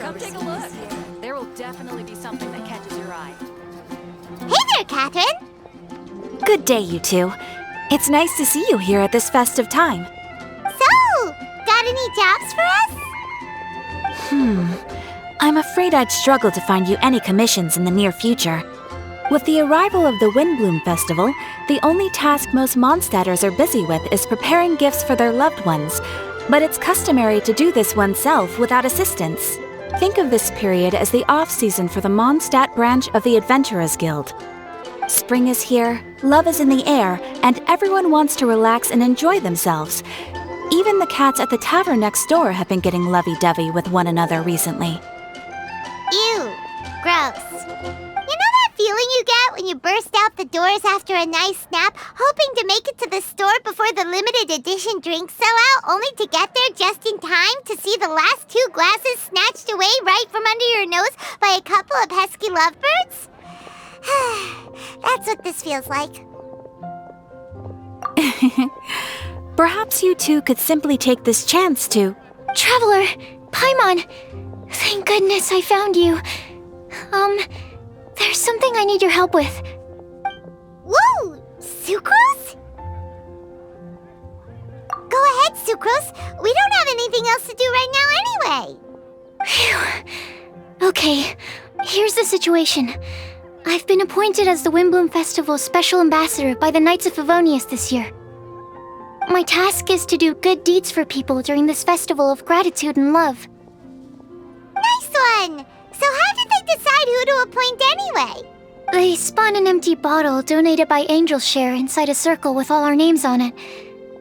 Come take a look. There will definitely be something that catches your eye. Hey there, Catherine! Good day, you two. It's nice to see you here at this festive time. So, got any jobs for us? I'm afraid I'd struggle to find you any commissions in the near future. With the arrival of the Windblume Festival, the only task most Mondstadters are busy with is preparing gifts for their loved ones, but it's customary to do this oneself without assistance. Think of this period as the off-season for the Mondstadt branch of the Adventurers Guild. Spring is here, love is in the air, and everyone wants to relax and enjoy themselves. Even the cats at the tavern next door have been getting lovey-dovey with one another recently. Ew, gross. You know that feeling you get when you burst out the doors after a nice nap, hoping to make it to the store before the limited edition drinks sell out, only to get there just in time to see the last 2 glasses snatched away right from under your nose by a couple of pesky lovebirds? That's what this feels like. Perhaps you two could simply take this chance to... Traveler! Paimon! Thank goodness I found you. There's something I need your help with. Woo! Sucrose? Go ahead, Sucrose. We don't have anything else to do right now anyway. Phew. Okay, here's the situation. I've been appointed as the Windblume Festival's special ambassador by the Knights of Favonius this year. My task is to do good deeds for people during this festival of gratitude and love. Nice one! So how did they decide who to appoint anyway? They spun an empty bottle donated by Angel's Share inside a circle with all our names on it.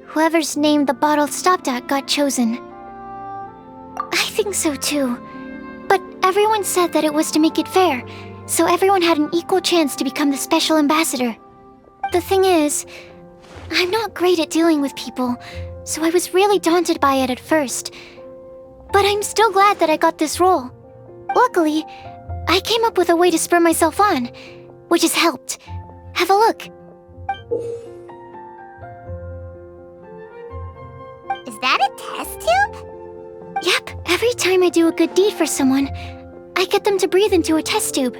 Whoever's name the bottle stopped at got chosen. I think so too. But everyone said that it was to make it fair, so everyone had an equal chance to become the special ambassador. The thing is, I'm not great at dealing with people, so I was really daunted by it at first. But I'm still glad that I got this role. Luckily, I came up with a way to spur myself on, which has helped. Have a look. Is that a test tube? Yep, every time I do a good deed for someone, I get them to breathe into a test tube.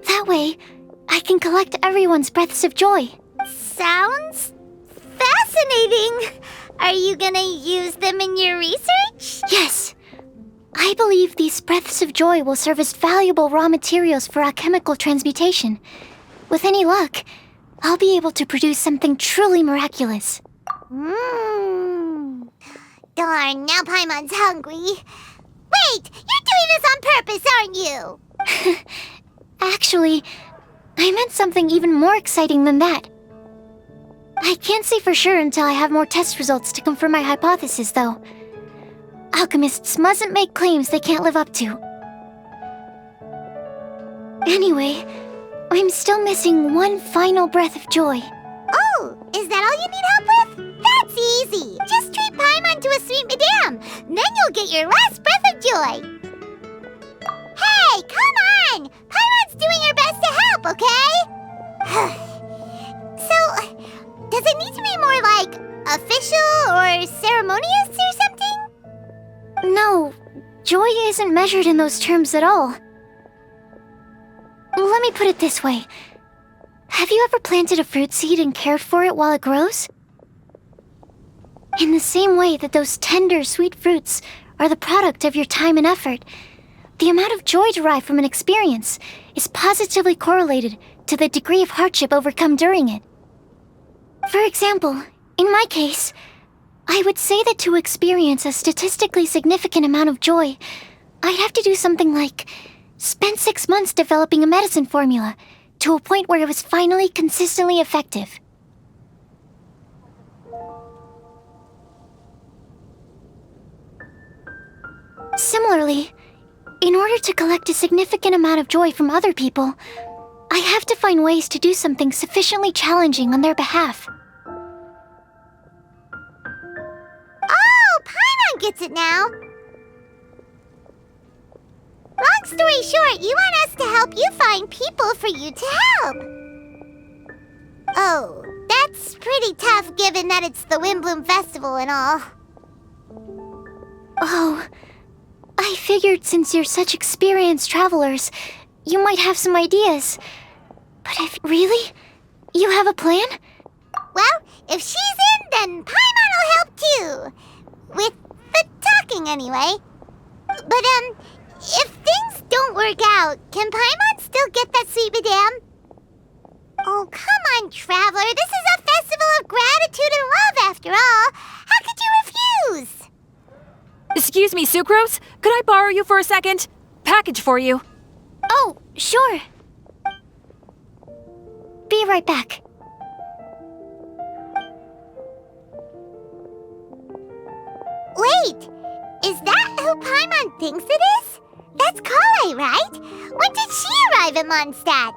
That way, I can collect everyone's breaths of joy. Sounds fascinating. Are you gonna use them in your research? Yes. I believe these breaths of joy will serve as valuable raw materials for alchemical transmutation. With any luck, I'll be able to produce something truly miraculous. Darn, now Paimon's hungry. Wait, you're doing this on purpose, aren't you? Actually, I meant something even more exciting than that. I can't say for sure until I have more test results to confirm my hypothesis, though. Alchemists mustn't make claims they can't live up to. Anyway, I'm still missing one final breath of joy. Oh, is that all you need help with? That's easy. Just treat Paimon to a sweet madame. Then you'll get your last breath of joy. Hey, come on! Paimon's doing her best to help, okay? So, does it need to be more like official or ceremonious or something? No, joy isn't measured in those terms at all. Let me put it this way. Have you ever planted a fruit seed and cared for it while it grows? In the same way that those tender, sweet fruits are the product of your time and effort, the amount of joy derived from an experience is positively correlated to the degree of hardship overcome during it. For example, in my case, I would say that to experience a statistically significant amount of joy, I'd have to do something like spend 6 months developing a medicine formula to a point where it was finally consistently effective. Similarly, in order to collect a significant amount of joy from other people, I have to find ways to do something sufficiently challenging on their behalf. Oh, Paimon gets it now. Long story short, you want us to help you find people for you to help. Oh, that's pretty tough given that it's the Windblume Festival and all. Oh, I figured since you're such experienced travelers, you might have some ideas. But if really? You have a plan? Well, if she's in, then Paimon will help too. With the talking, anyway. But, if things don't work out, can Paimon still get that sweet madame? Oh, come on, Traveler. This is a festival of gratitude and love, after all. How could you refuse? Excuse me, Sucrose? Could I borrow you for a second? Package for you. Oh, sure. Be right back. Wait, is that who Paimon thinks it is? That's Kale, right? When did she arrive in Mondstadt?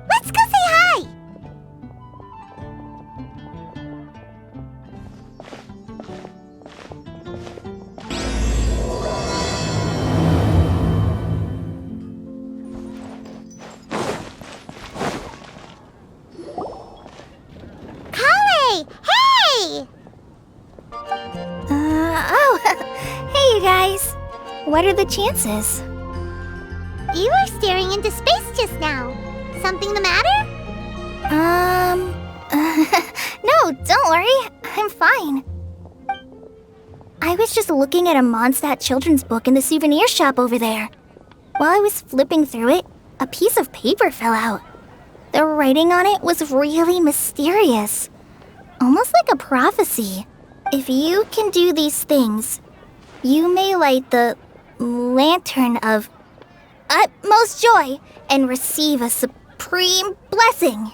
Let's go say hi! Kale! Hey! Hey, you guys. What are the chances? You were staring into space just now. Something the matter? No, don't worry. I'm fine. I was just looking at a Mondstadt children's book in the souvenir shop over there. While I was flipping through it, a piece of paper fell out. The writing on it was really mysterious. Almost like a prophecy. If you can do these things, you may light the lantern of utmost joy and receive a supreme blessing.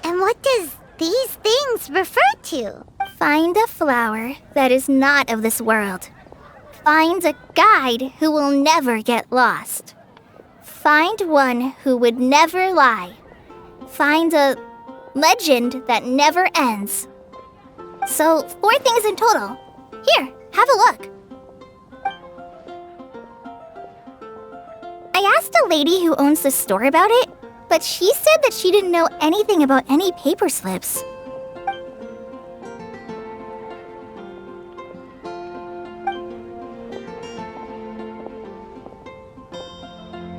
And what does these things refer to? Find a flower that is not of this world. Find a guide who will never get lost. Find one who would never lie. Find a legend that never ends. So, 4 things in total. Here, have a look. I asked a lady who owns the store about it, but she said that she didn't know anything about any paper slips.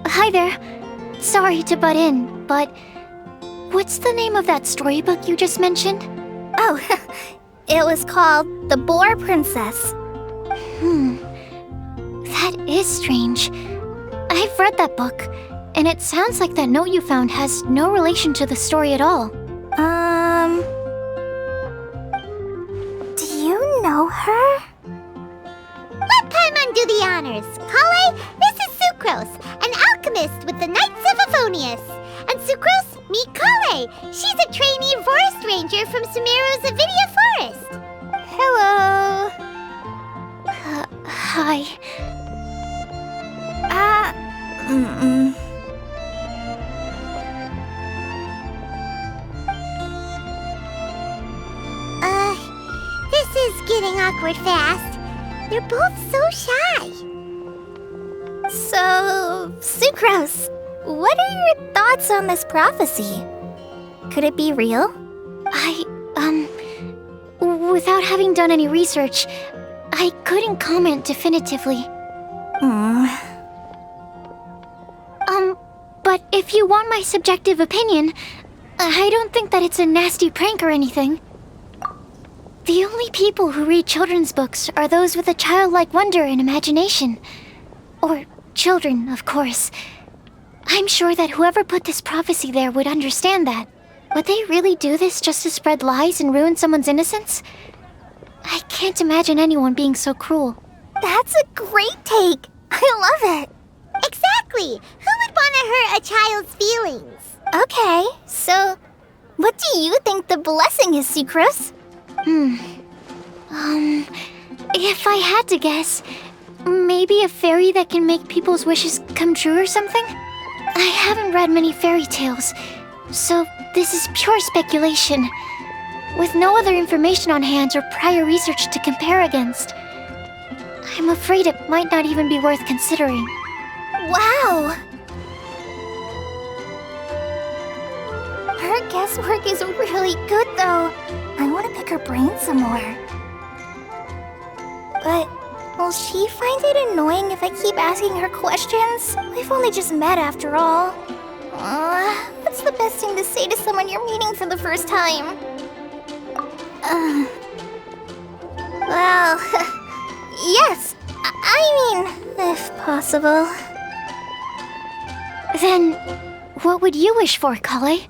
Hi there. Sorry to butt in, but what's the name of that storybook you just mentioned? Oh, it was called The Boar Princess. That is strange. I've read that book, and it sounds like that note you found has no relation to the story at all. Do you know her? Let Paimon do the honors. Kale, this is Sucrose, an alchemist with the Knights of Aphonius. And Sucrose, meet Kale. She's a trainee forest ranger from Sumeru's Avidia Forest. Hello. Hi. This is getting awkward fast. They're both so shy. So, Sucrose, what are your thoughts on this prophecy? Could it be real? Without having done any research, I couldn't comment definitively. But if you want my subjective opinion, I don't think that it's a nasty prank or anything. The only people who read children's books are those with a childlike wonder and imagination. Or children, of course. I'm sure that whoever put this prophecy there would understand that. Would they really do this just to spread lies and ruin someone's innocence? I can't imagine anyone being so cruel. That's a great take. I love it. Exactly. Who would want to hurt a child's feelings? Okay, so what do you think the blessing is, Sucrose? If I had to guess, maybe a fairy that can make people's wishes come true or something? I haven't read many fairy tales, so this is pure speculation, with no other information on hand or prior research to compare against. I'm afraid it might not even be worth considering. Wow! Her guesswork is really good, though. I want to pick her brain some more. But will she find it annoying if I keep asking her questions? We've only just met after all. What's the best thing to say to someone you're meeting for the first time? Well, yes. I mean, if possible. Then, what would you wish for, Kale?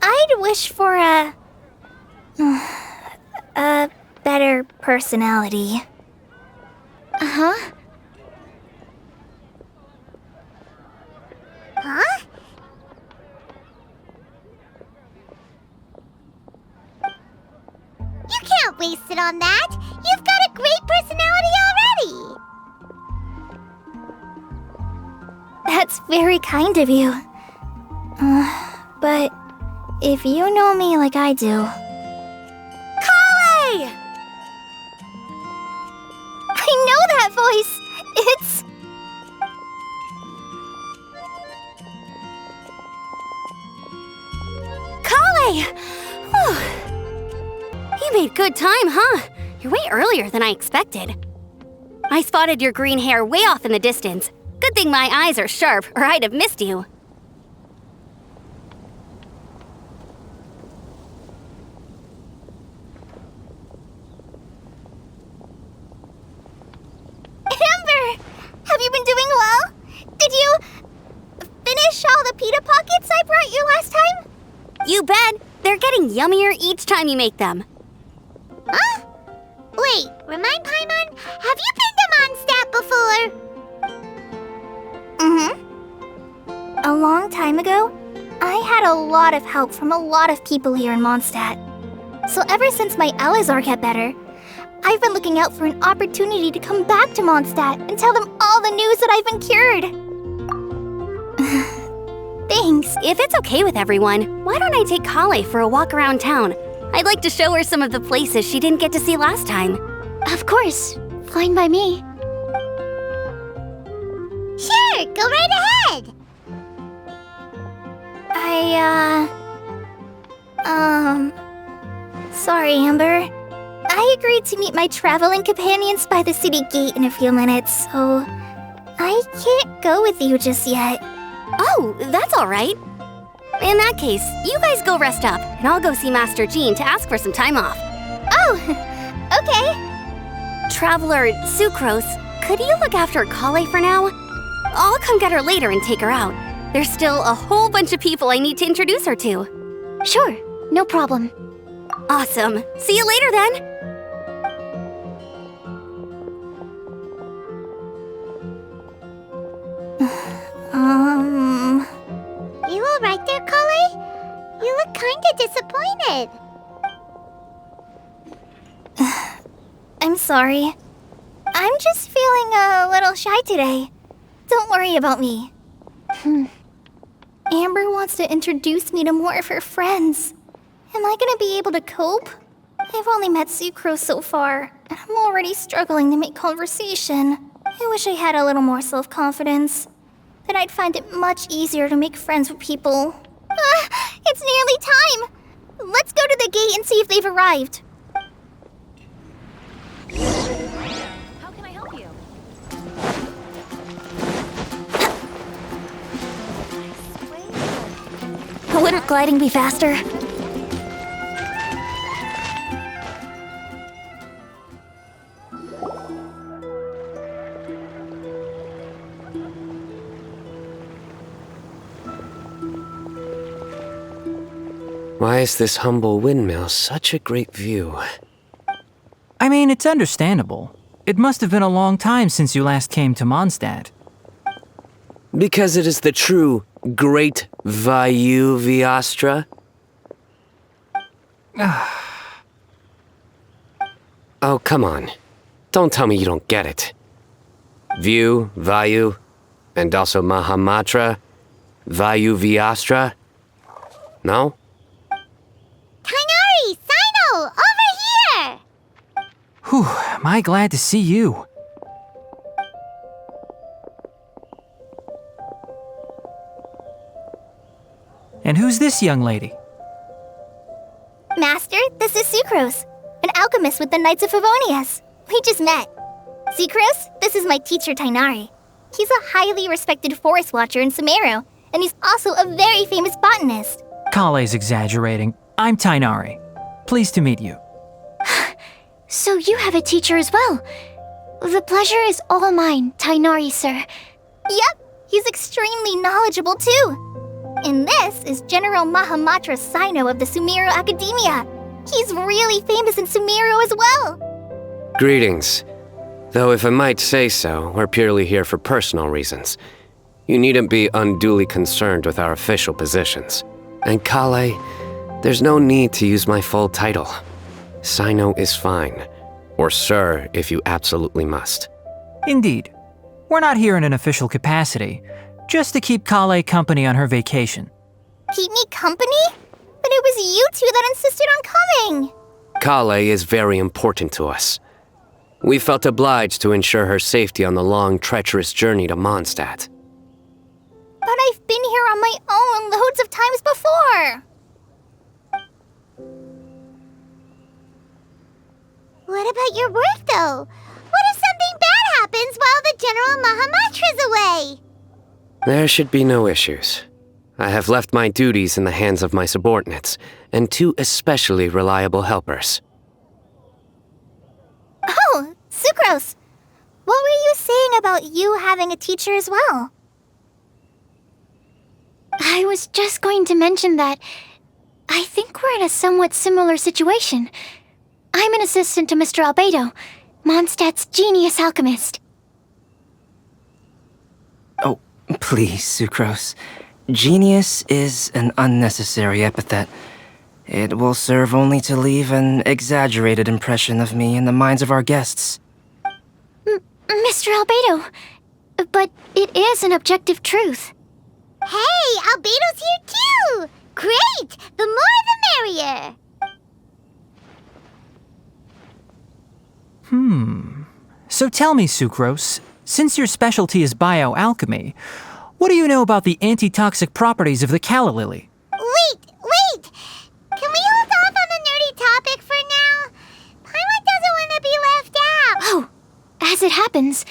I'd wish for a better personality. Uh-huh. Huh? You can't waste it on that. You've got a great personality already. That's very kind of you. But if you know me like I do... Kale! I know that voice! It's... Kale! You made good time, huh? You're way earlier than I expected. I spotted your green hair way off in the distance. Good thing my eyes are sharp, or I'd have missed you. Amber! Have you been doing well? Did you finish all the pita pockets I brought you last time? You bet! They're getting yummier each time you make them. Huh? Wait, remind Paimon, have you been to Mondstadt before? Mm-hmm. A long time ago, I had a lot of help from a lot of people here in Mondstadt. So ever since my Elazar got better, I've been looking out for an opportunity to come back to Mondstadt and tell them all the news that I've been cured. Thanks. If it's okay with everyone, why don't I take Kale for a walk around town? I'd like to show her some of the places she didn't get to see last time. Of course. Fine by me. Sure, go right ahead. Sorry, Amber. I agreed to meet my traveling companions by the city gate in a few minutes, so I can't go with you just yet. Oh, that's all right. In that case, you guys go rest up, and I'll go see Master Jean to ask for some time off. Oh, okay. Traveler Sucrose, could you look after Kale for now? I'll come get her later and take her out. There's still a whole bunch of people I need to introduce her to. Sure, no problem. Awesome. See you later then. You all right there, Kale? You look kinda disappointed. I'm sorry. I'm just feeling a little shy today. Don't worry about me. Amber wants to introduce me to more of her friends. Am I gonna be able to cope? I've only met Sucrose so far, and I'm already struggling to make conversation. I wish I had a little more self-confidence. Then I'd find it much easier to make friends with people. It's nearly time! Let's go to the gate and see if they've arrived. How can I help you? Wouldn't gliding be faster? Why is this humble windmill such a great view? I mean, it's understandable. It must have been a long time since you last came to Mondstadt. Because it is the true Great Vayu Viastra? Oh, come on. Don't tell me you don't get it. View, Vayu, and also Mahamatra, Vayu Viastra? No? Kainari! Sino! Over here! Whew, am I glad to see you. And who's this young lady? Master, this is Sucrose, an alchemist with the Knights of Favonius. We just met. Sucrose, this is my teacher Tainari. He's a highly respected forest watcher in Sumeru, and he's also a very famous botanist. Kale's exaggerating. I'm Tainari. Pleased to meet you. So you have a teacher as well. The pleasure is all mine, Tainari, sir. Yep, he's extremely knowledgeable too. And this is General Mahamatra Sino of the Sumeru Academia. He's really famous in Sumeru as well. Greetings. Though if I might say so, we're purely here for personal reasons. You needn't be unduly concerned with our official positions. And Kale, there's no need to use my full title. Sino is fine. Or sir, if you absolutely must. Indeed. We're not here in an official capacity, just to keep Kale company on her vacation. Keep me company? But it was you two that insisted on coming. Kale is very important to us. We felt obliged to ensure her safety on the long, treacherous journey to Mondstadt. But I've been here on my own loads of times before. What about your work, though? What if something bad happens while the General Mahamatra's away? There should be no issues. I have left my duties in the hands of my subordinates, and 2 especially reliable helpers. Oh, Sucrose! What were you saying about you having a teacher as well? I was just going to mention that I think we're in a somewhat similar situation. I'm an assistant to Mr. Albedo, Mondstadt's genius alchemist. Oh, please, Sucrose. Genius is an unnecessary epithet. It will serve only to leave an exaggerated impression of me in the minds of our guests. Mr. Albedo, but it is an objective truth. Hey, Albedo's here too! Great! The more the merrier! So tell me, Sucrose, since your specialty is bioalchemy, what do you know about the antitoxic properties of the calla lily? Wait! Can we hold off on the nerdy topic for now? Paimon doesn't want to be left out. Oh, as it happens,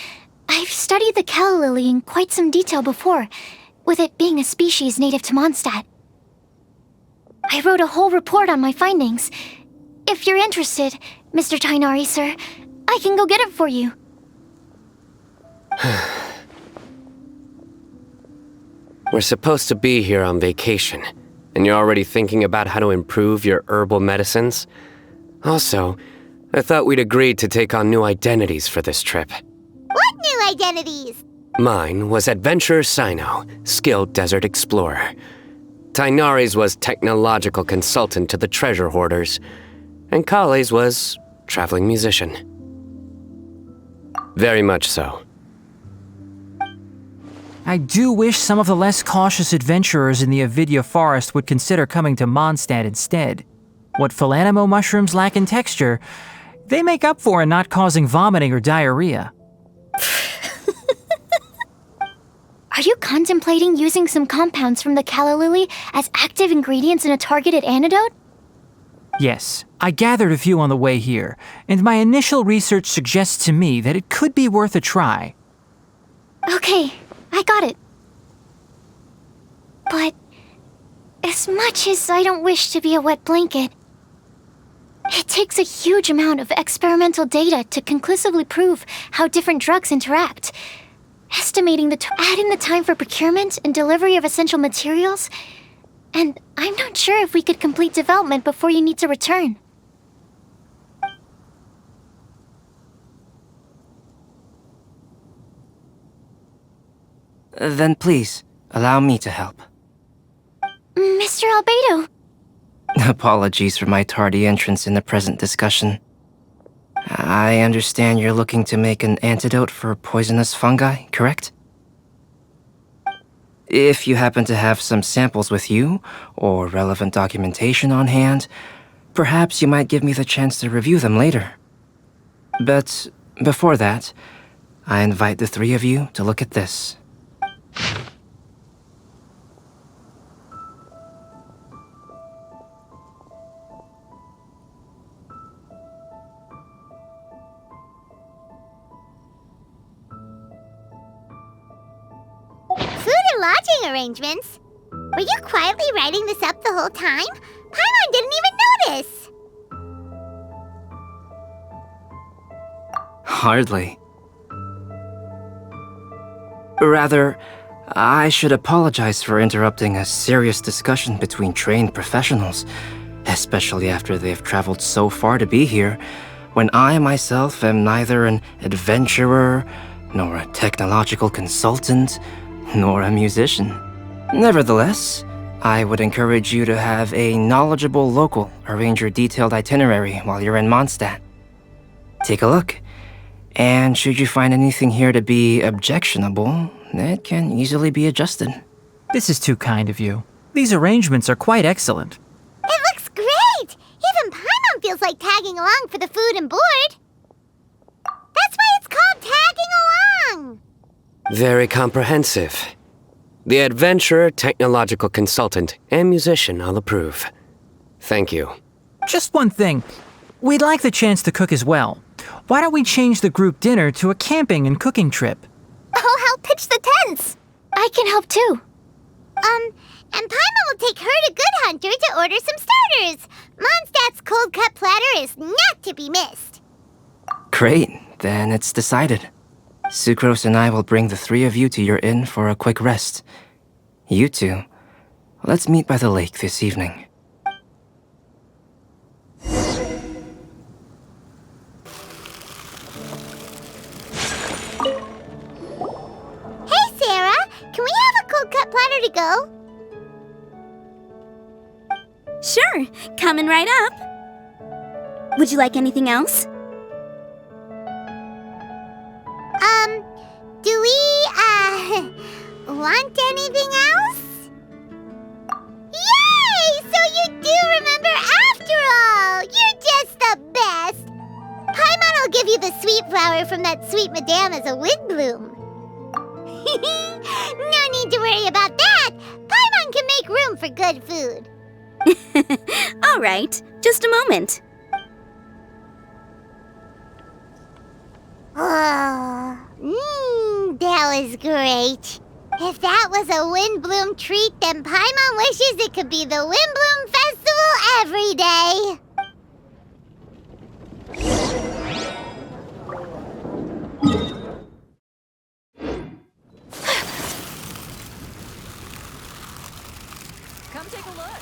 I've studied the calla lily in quite some detail before, with it being a species native to Mondstadt. I wrote a whole report on my findings. If you're interested, Mr. Tainari, sir, I can go get it for you. We're supposed to be here on vacation, and you're already thinking about how to improve your herbal medicines? Also, I thought we'd agreed to take on new identities for this trip. What new identities? Mine was Adventurer Sino, skilled desert explorer. Tainari's was technological consultant to the treasure hoarders, and Kale's was traveling musician. Very much so. I do wish some of the less cautious adventurers in the Avidya forest would consider coming to Mondstadt instead. What Philanimo mushrooms lack in texture, they make up for in not causing vomiting or diarrhea. Are you contemplating using some compounds from the calla lily as active ingredients in a targeted antidote? Yes, I gathered a few on the way here, and my initial research suggests to me that it could be worth a try. Okay, I got it. But as much as I don't wish to be a wet blanket, it takes a huge amount of experimental data to conclusively prove how different drugs interact. Estimating add in the time for procurement and delivery of essential materials, and I'm not sure if we could complete development before you need to return. Then please, allow me to help. Mr. Albedo. Apologies for my tardy entrance in the present discussion. I understand you're looking to make an antidote for poisonous fungi, correct? If you happen to have some samples with you, or relevant documentation on hand, perhaps you might give me the chance to review them later. But before that, I invite the 3 of you to look at this. lodging arrangements. Were you quietly writing this up the whole time? Paimon didn't even notice. Hardly. Rather, I should apologize for interrupting a serious discussion between trained professionals, especially after they've traveled so far to be here, when I myself am neither an adventurer, nor a technological consultant, nor a musician. Nevertheless, I would encourage you to have a knowledgeable local arrange your detailed itinerary while you're in Mondstadt. Take a look, and should you find anything here to be objectionable, it can easily be adjusted. This is too kind of you. These arrangements are quite excellent. It looks great! Even Paimon feels like tagging along for the food and board. That's why it's called tagging along! Very comprehensive. The adventurer, technological consultant, and musician all approve. Thank you. Just one thing. We'd like the chance to cook as well. Why don't we change the group dinner to a camping and cooking trip? I'll help pitch the tents! I can help too. And Paimon will take her to Good Hunter to order some starters. Mondstadt's cold cut platter is not to be missed. Great, then it's decided. Sucrose and I will bring the three of you to your inn for a quick rest. You two, let's meet by the lake this evening. Hey, Sarah! Can we have a cold cut platter to go? Sure, coming right up. Would you like anything else? Do we, want anything else? Yay! So you do remember after all! You're just the best! Paimon will give you the sweet flower from that sweet madame as a Windblume. No need to worry about that! Paimon can make room for good food. All right, just a moment. That was great. If that was a Windblume treat, then Paimon wishes it could be the Windblume Festival every day. Come take a look.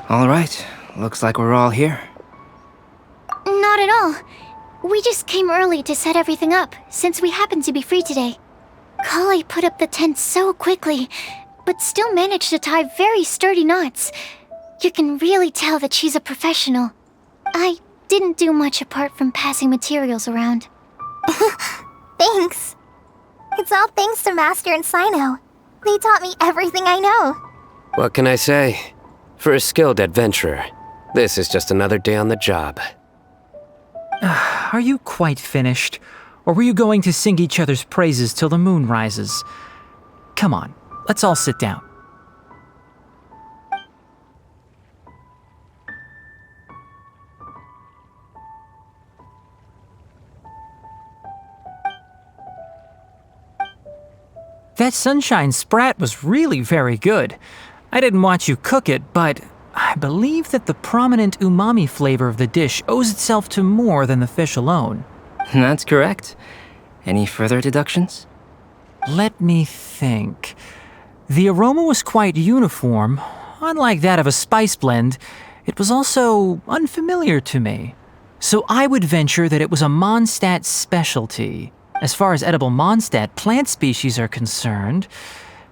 All right, looks like we're all here. Not at all. We just came early to set everything up, since we happen to be free today. Kale put up the tent so quickly, but still managed to tie very sturdy knots. You can really tell that she's a professional. I didn't do much apart from passing materials around. Thanks. It's all thanks to Master and Sino. They taught me everything I know. What can I say? For a skilled adventurer, this is just another day on the job. Are you quite finished? Or were you going to sing each other's praises till the moon rises? Come on, let's all sit down. That sunshine sprat was really very good. I didn't watch you cook it, but I believe that the prominent umami flavor of the dish owes itself to more than the fish alone. That's correct. Any further deductions? Let me think. The aroma was quite uniform. Unlike that of a spice blend, it was also unfamiliar to me. So I would venture that it was a Mondstadt specialty. As far as edible Mondstadt plant species are concerned,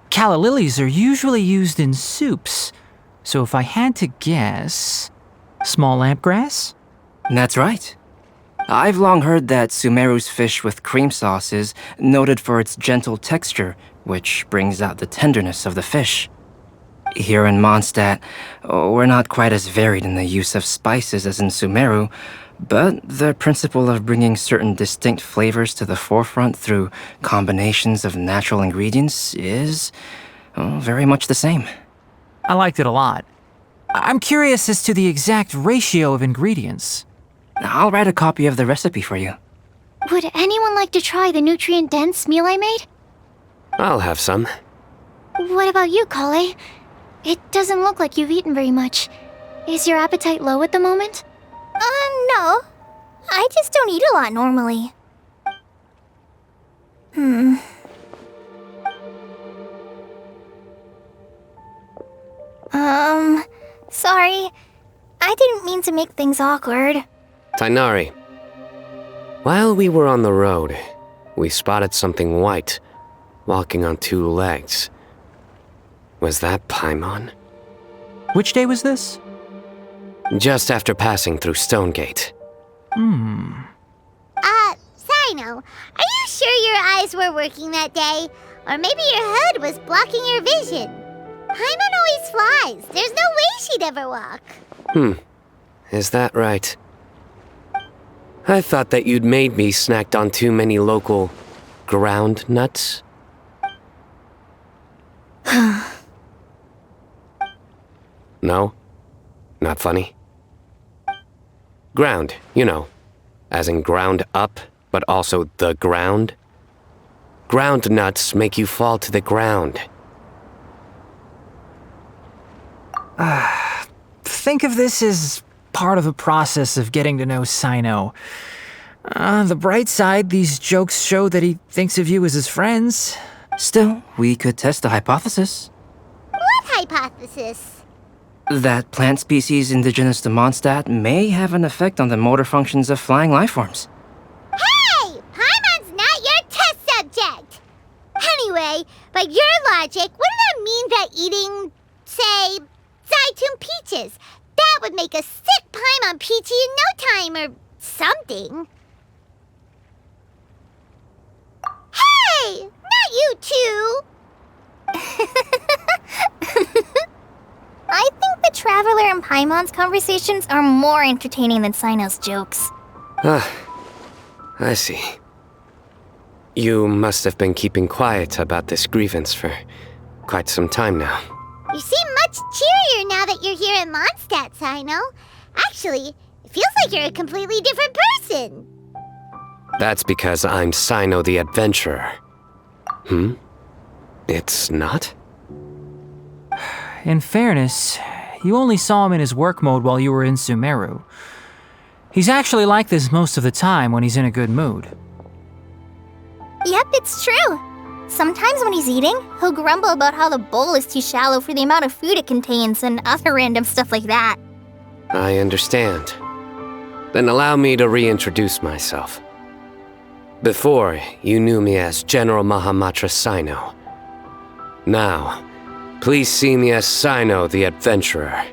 calla lilies are usually used in soups. So if I had to guess, small lampgrass? That's right. I've long heard that Sumeru's fish with cream sauce is noted for its gentle texture, which brings out the tenderness of the fish. Here in Mondstadt, we're not quite as varied in the use of spices as in Sumeru, but the principle of bringing certain distinct flavors to the forefront through combinations of natural ingredients is very much the same. I liked it a lot. I'm curious as to the exact ratio of ingredients. I'll write a copy of the recipe for you. Would anyone like to try the nutrient-dense meal I made? I'll have some. What about you, Kale? It doesn't look like you've eaten very much. Is your appetite low at the moment? No. I just don't eat a lot normally. Sorry. I didn't mean to make things awkward. Tainari. While we were on the road, we spotted something white, walking on two legs. Was that Paimon? Which day was this? Just after passing through Stonegate. Sino, are you sure your eyes were working that day? Or maybe your hood was blocking your vision? Paimon always flies. There's no way she'd ever walk. Is that right? I thought that you'd made me snacked on too many local ground nuts. No? Not funny? Ground, you know. As in ground up, but also the ground. Ground nuts make you fall to the ground. Think of this as part of the process of getting to know Sino. On the bright side, these jokes show that he thinks of you as his friends. Still, we could test the hypothesis. What hypothesis? That plant species indigenous to Mondstadt may have an effect on the motor functions of flying lifeforms. Hey! Paimon's not your test subject! Anyway, by your logic, wouldn't that mean that eating, say, Zaitun peaches, that would make a sick Paimon peachy in no time or something? Hey! Not you two! I think the Traveler and Paimon's conversations are more entertaining than Sino's jokes. I see. You must have been keeping quiet about this grievance for quite some time now. You seem much cheerier now that you're here in Mondstadt, Sino. Actually, it feels like you're a completely different person. That's because I'm Sino the Adventurer. It's not? In fairness, you only saw him in his work mode while you were in Sumeru. He's actually like this most of the time when he's in a good mood. Yep, it's true. Sometimes when he's eating, he'll grumble about how the bowl is too shallow for the amount of food it contains and other random stuff like that. I understand. Then allow me to reintroduce myself. Before, you knew me as General Mahamatra Sino. Now, please see me as Sino the Adventurer.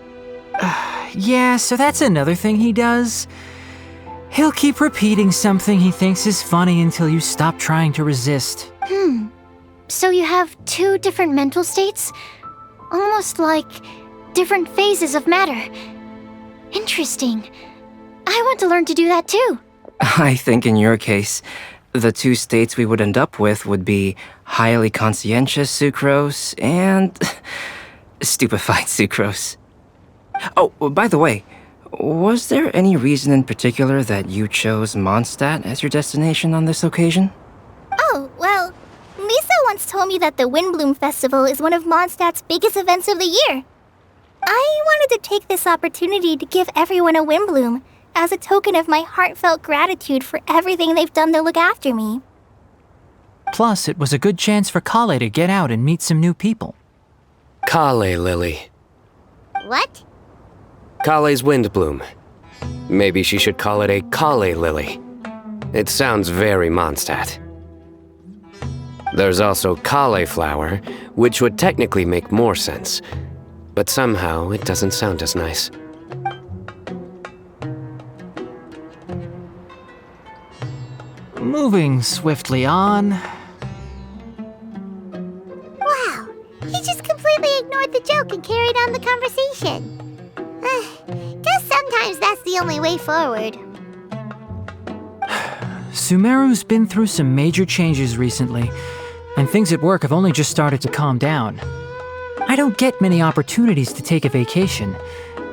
Yeah, so that's another thing he does. He'll keep repeating something he thinks is funny until you stop trying to resist. So you have two different mental states? Almost like different phases of matter. Interesting. I want to learn to do that too. I think in your case, the two states we would end up with would be highly conscientious sucrose and stupefied sucrose. Oh, by the way, was there any reason in particular that you chose Mondstadt as your destination on this occasion? Oh, well, Lisa once told me that the Windblume Festival is one of Mondstadt's biggest events of the year. I wanted to take this opportunity to give everyone a Windblume as a token of my heartfelt gratitude for everything they've done to look after me. Plus, it was a good chance for Kale to get out and meet some new people. Kale Lily. What? Kale's Windblume. Maybe she should call it a Kale Lily. It sounds very Mondstadt. There's also cauliflower, which would technically make more sense, but somehow it doesn't sound as nice. Moving swiftly on. Wow, he just completely ignored the joke and carried on the conversation. Guess sometimes that's the only way forward. Sumeru's been through some major changes recently, and things at work have only just started to calm down. I don't get many opportunities to take a vacation,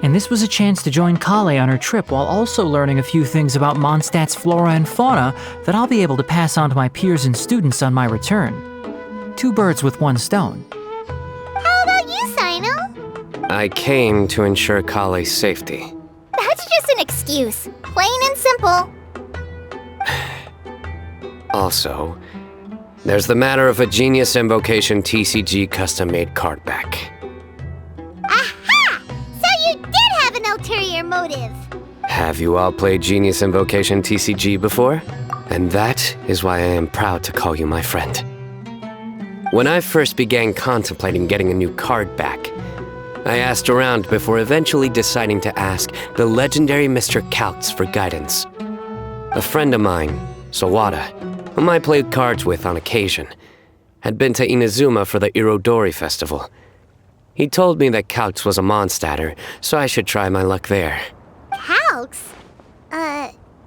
and this was a chance to join Kale on her trip while also learning a few things about Mondstadt's flora and fauna that I'll be able to pass on to my peers and students on my return. 2 birds with 1 stone. How about you, Sino? I came to ensure Kale's safety. That's just an excuse. Plain and simple. Also, there's the matter of a Genius Invocation TCG custom-made card back. Aha! So you did have an ulterior motive. Have you all played Genius Invocation TCG before? And that is why I am proud to call you my friend. When I first began contemplating getting a new card back, I asked around before eventually deciding to ask the legendary Mr. Calx for guidance. A friend of mine, Sawada, whom I played cards with on occasion, had been to Inazuma for the Irodori festival. He told me that Calx was a Mondstadter, so I should try my luck there. Calx?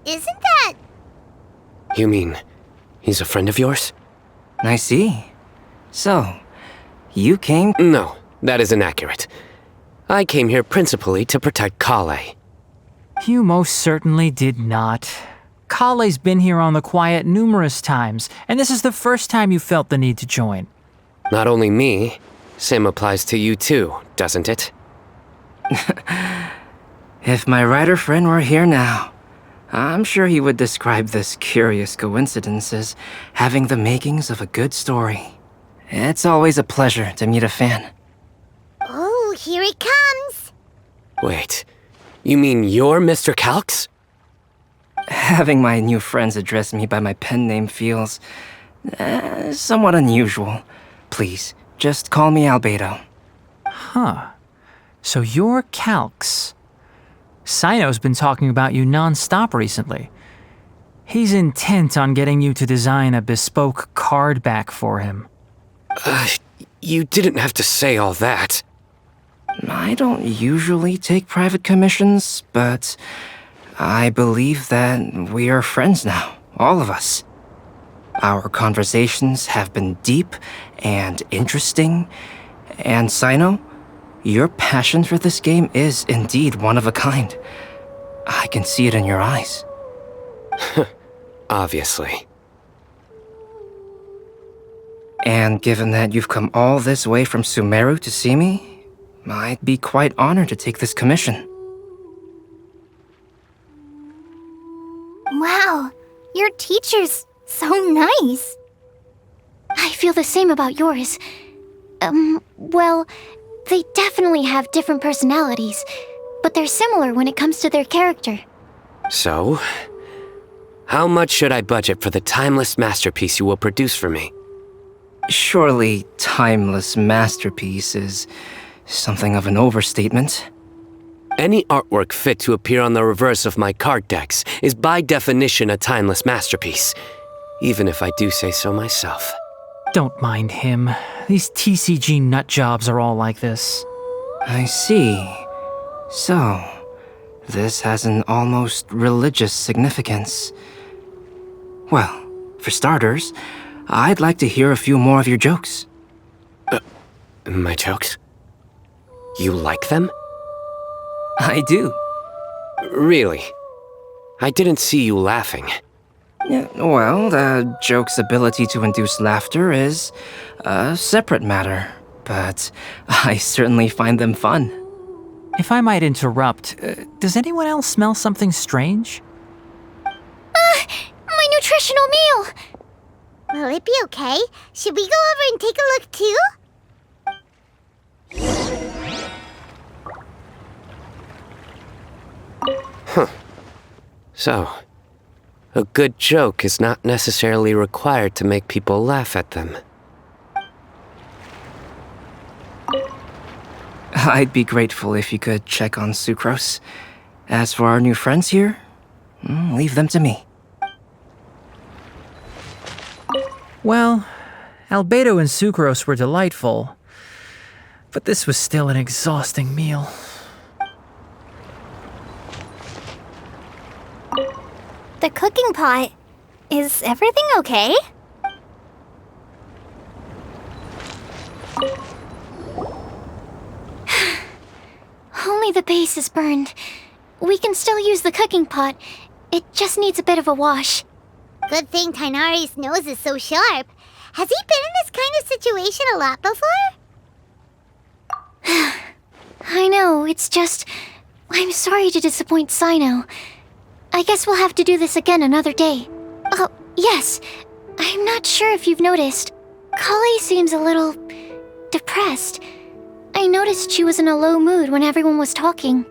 Isn't that... You mean, he's a friend of yours? I see. So, you came... No, that is inaccurate. I came here principally to protect Kale. You most certainly did not. Kale's been here on the quiet numerous times, and this is the first time you felt the need to join. Not only me, same applies to you too, doesn't it? If my writer friend were here now, I'm sure he would describe this curious coincidence as having the makings of a good story. It's always a pleasure to meet a fan. Oh, here he comes. Wait, you mean you're Mr. Calx? Having my new friends address me by my pen name feels somewhat unusual. Please, just call me Albedo. Huh. So you're Calx. Sino's been talking about you non-stop recently. He's intent on getting you to design a bespoke card back for him. You didn't have to say all that. I don't usually take private commissions, but I believe that we are friends now, all of us. Our conversations have been deep and interesting, and Sino, your passion for this game is indeed one of a kind. I can see it in your eyes. Obviously. And given that you've come all this way from Sumeru to see me, I'd be quite honored to take this commission. Wow, your teacher's so nice. I feel the same about yours. Well, they definitely have different personalities, but they're similar when it comes to their character. So, how much should I budget for the timeless masterpiece you will produce for me? Surely, timeless masterpiece is something of an overstatement. Any artwork fit to appear on the reverse of my card decks is by definition a timeless masterpiece, even if I do say so myself. Don't mind him. These TCG nutjobs are all like this. I see. So, this has an almost religious significance. Well, for starters, I'd like to hear a few more of your jokes. My jokes? You like them? I do. Really? I didn't see you laughing. Yeah, well, the joke's ability to induce laughter is a separate matter, but I certainly find them fun. If I might interrupt, does anyone else smell something strange? My nutritional meal! Will it be okay? Should we go over and take a look too? So, a good joke is not necessarily required to make people laugh at them. I'd be grateful if you could check on Sucrose. As for our new friends here, leave them to me. Well, Albedo and Sucrose were delightful, But this was still an exhausting meal. The cooking pot. Is everything okay? Only the base is burned. We can still use the cooking pot. It just needs a bit of a wash. Good thing Tainari's nose is so sharp. Has he been in this kind of situation a lot before? I know, it's just... I'm sorry to disappoint Sino. I guess we'll have to do this again another day. Oh, yes. I'm not sure if you've noticed. Kali seems a little... depressed. I noticed she was in a low mood when everyone was talking.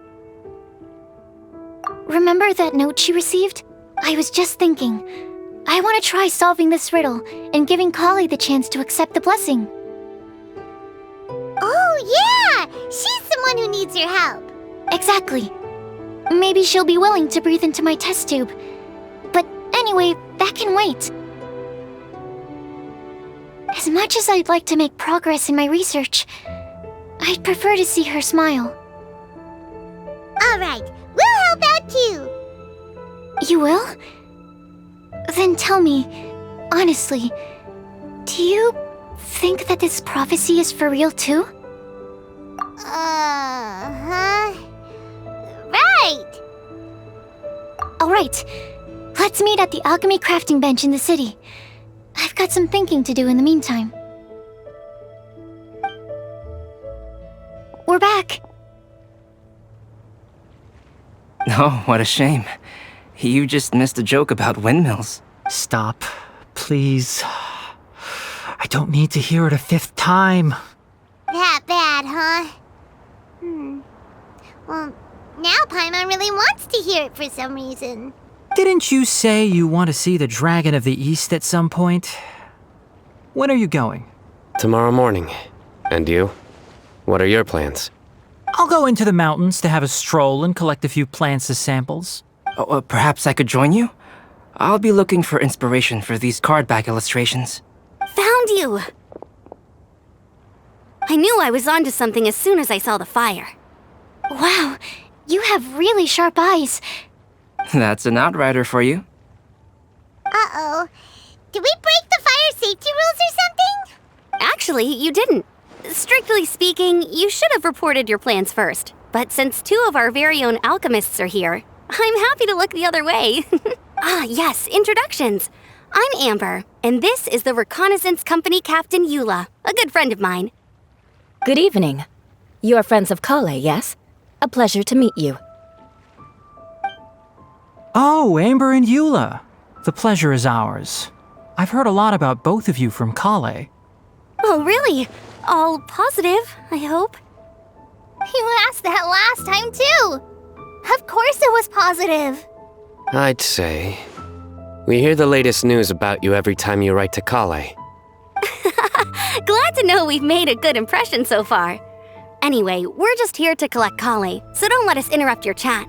Remember that note she received? I was just thinking. I want to try solving this riddle and giving Kali the chance to accept the blessing. Oh, yeah! She's someone who needs your help. Exactly. Maybe she'll be willing to breathe into my test tube. But anyway, that can wait. As much as I'd like to make progress in my research, I'd prefer to see her smile. All right, we'll help out too. You will? Then tell me, honestly, do you think that this prophecy is for real too? Huh? Right! Alright, let's meet at the alchemy crafting bench in the city. I've got some thinking to do in the meantime. We're back. Oh, what a shame. You just missed a joke about windmills. Stop, please. I don't need to hear it a fifth time. That bad, huh? Well, now Paimon really wants to hear it for some reason. Didn't you say you want to see the Dragon of the East at some point? When are you going? Tomorrow morning. And you? What are your plans? I'll go into the mountains to have a stroll and collect a few plants as samples. Oh, perhaps I could join you? I'll be looking for inspiration for these card back illustrations. Found you! I knew I was onto something as soon as I saw the fire. Wow, you have really sharp eyes. That's an outrider for you. Uh-oh. Did we break the fire safety rules or something? Actually, you didn't. Strictly speaking, you should have reported your plans first. But since two of our very own alchemists are here, I'm happy to look the other way. Ah, yes, introductions. I'm Amber, and this is the Reconnaissance Company Captain Eula, a good friend of mine. Good evening. You are friends of Kale, yes? A pleasure to meet you. Oh, Amber and Eula. The pleasure is ours. I've heard a lot about both of you from Kale. Oh, really? All positive, I hope. You asked that last time, too. Of course it was positive. I'd say. We hear the latest news about you every time you write to Kale. Glad to know we've made a good impression so far. Anyway, we're just here to collect Kale, so don't let us interrupt your chat.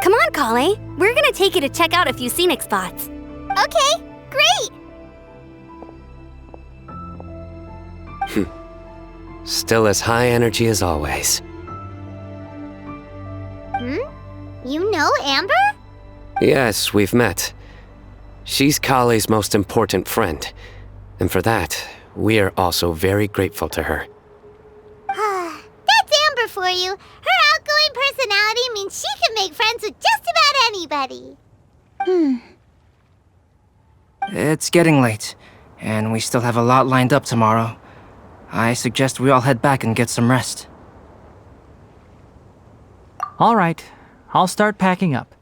Come on, Kale. We're gonna take you to check out a few scenic spots. Okay, great. Still as high energy as always. You know Amber? Yes, we've met. She's Kale's most important friend. And for that, we are also very grateful to her. That's Amber for you. Her outgoing personality means she can make friends with just about anybody. It's getting late, and we still have a lot lined up tomorrow. I suggest we all head back and get some rest. All right, I'll start packing up.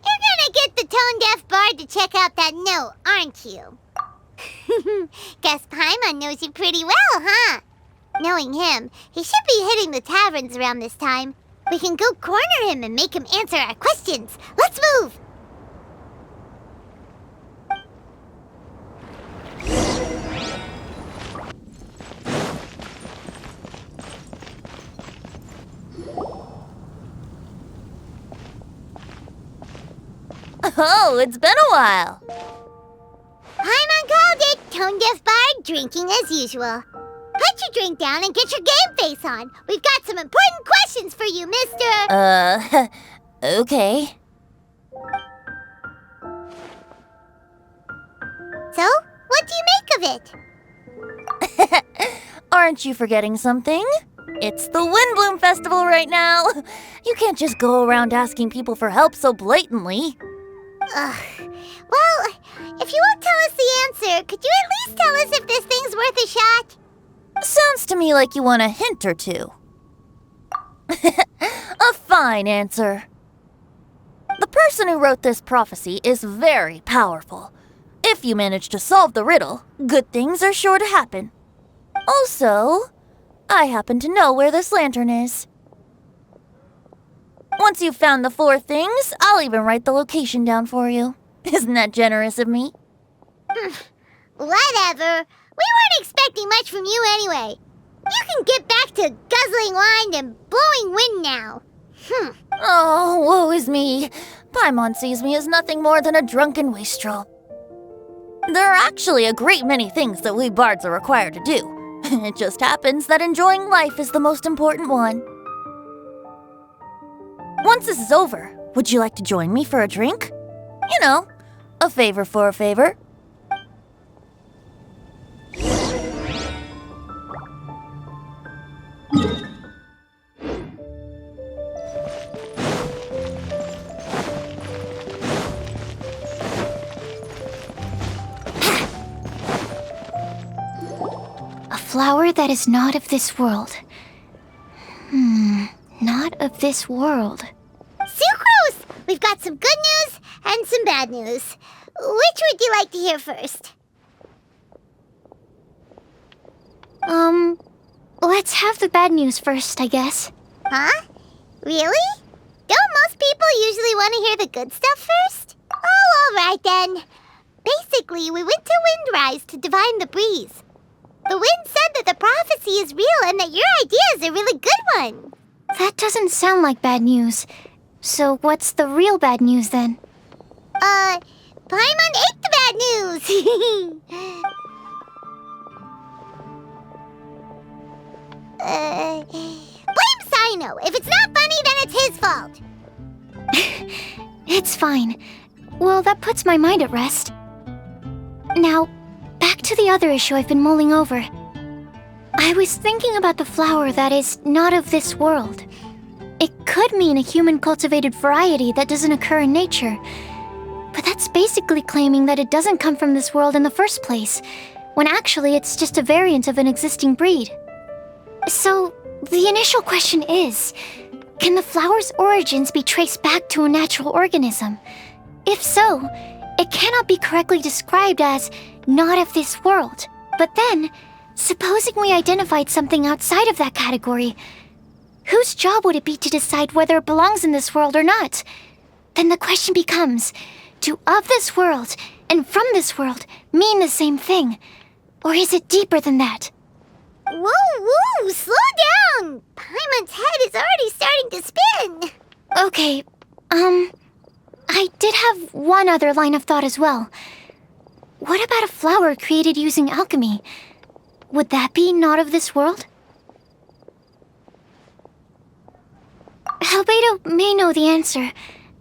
You're gonna get the tone-deaf bard to check out that note, aren't you? Guess Paimon knows you pretty well, huh? Knowing him, he should be hitting the taverns around this time. We can go corner him and make him answer our questions. Let's move! Oh, it's been a while. Paimon called it! tone-deaf bard, drinking as usual. Put your drink down and get your game face on. We've got some important questions for you, Mr. Okay. So, what do you make of it? Aren't you forgetting something? It's the Windblume Festival right now. You can't just go around asking people for help so blatantly. Ugh. Well, if you won't tell us the answer, could you at least tell us if this thing's worth a shot? Sounds to me like you want a hint or two. A fine answer. The person who wrote this prophecy is very powerful. If you manage to solve the riddle, good things are sure to happen. Also, I happen to know where this lantern is. Once you've found the 4 things, I'll even write the location down for you. Isn't that generous of me? Whatever. We weren't expecting much from you anyway. You can get back to guzzling wine and blowing wind now. Oh, woe is me. Paimon sees me as nothing more than a drunken wastrel. There are actually a great many things that we bards are required to do. It just happens that enjoying life is the most important one. Once this is over, would you like to join me for a drink? You know, a favor for a favor. A flower that is not of this world. Not of this world. Sucrose! We've got some good news and some bad news. Which would you like to hear first? Let's have the bad news first, I guess. Huh? Really? Don't most people usually want to hear the good stuff first? Oh, all right then. Basically, we went to Windrise to divine the breeze. The wind said that the prophecy is real and that your idea is a really good one. That doesn't sound like bad news. So what's the real bad news then? Paimon ate the bad news. Blame Sino. If it's not funny, then it's his fault. It's fine. Well, that puts my mind at rest. Now, back to the other issue I've been mulling over. I was thinking about the flower that is not of this world. It could mean a human-cultivated variety that doesn't occur in nature. But that's basically claiming that it doesn't come from this world in the first place, when actually it's just a variant of an existing breed. So, the initial question is, can the flower's origins be traced back to a natural organism? If so, it cannot be correctly described as not of this world. But then, supposing we identified something outside of that category, whose job would it be to decide whether it belongs in this world or not? Then the question becomes, do of this world and from this world mean the same thing? Or is it deeper than that? Whoa, slow down! Paimon's head is already starting to spin. Okay, I did have one other line of thought as well. What about a flower created using alchemy? Would that be not of this world? Albedo may know the answer,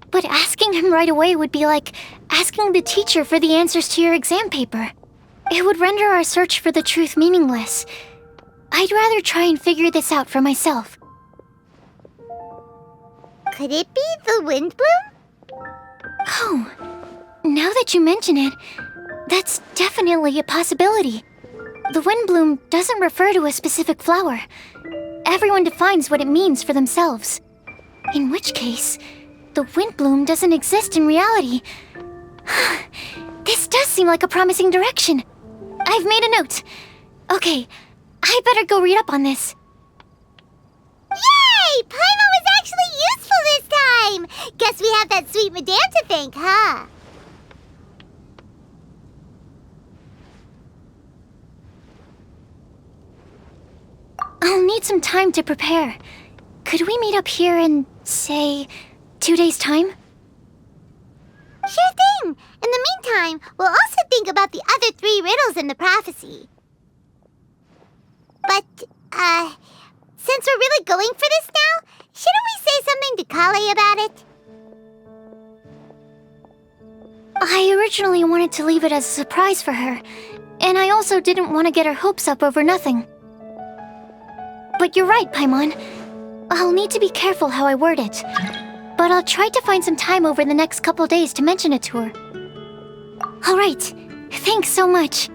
but asking him right away would be like asking the teacher for the answers to your exam paper. It would render our search for the truth meaningless. I'd rather try and figure this out for myself. Could it be the Windblume? Oh, now that you mention it, that's definitely a possibility. The Windblume doesn't refer to a specific flower. Everyone defines what it means for themselves. In which case, the Windblume doesn't exist in reality. This does seem like a promising direction. I've made a note. Okay, I better go read up on this. Yay! Paimon was actually useful this time! Guess we have that sweet madame to thank, huh? I'll need some time to prepare. Could we meet up here in, say, 2 days' time? Sure thing. In the meantime, we'll also think about the other 3 riddles in the prophecy. But, since we're really going for this now, shouldn't we say something to Kale about it? I originally wanted to leave it as a surprise for her, and I also didn't want to get her hopes up over nothing. But you're right, Paimon. I'll need to be careful how I word it. But I'll try to find some time over the next couple days to mention it to her. All right. Thanks so much.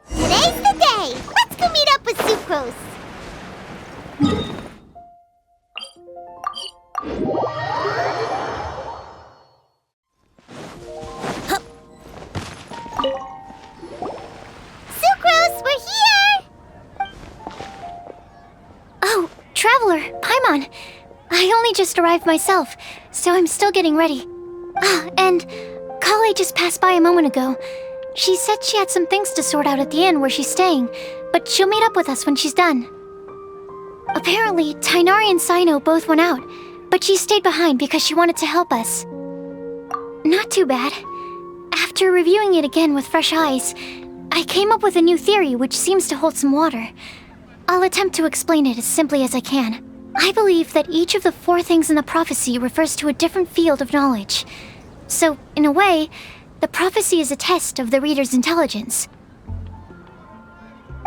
Today's the day! Let's go meet up with Sucrose! Sucrose, we're here! Oh, Traveler, Paimon. I only just arrived myself, so I'm still getting ready. Ah, and Kale just passed by a moment ago. She said she had some things to sort out at the inn where she's staying, but she'll meet up with us when she's done. Apparently, Tainari and Sino both went out, but she stayed behind because she wanted to help us. Not too bad. After reviewing it again with fresh eyes, I came up with a new theory which seems to hold some water. I'll attempt to explain it as simply as I can. I believe that each of the 4 things in the prophecy refers to a different field of knowledge. So, in a way, the prophecy is a test of the reader's intelligence.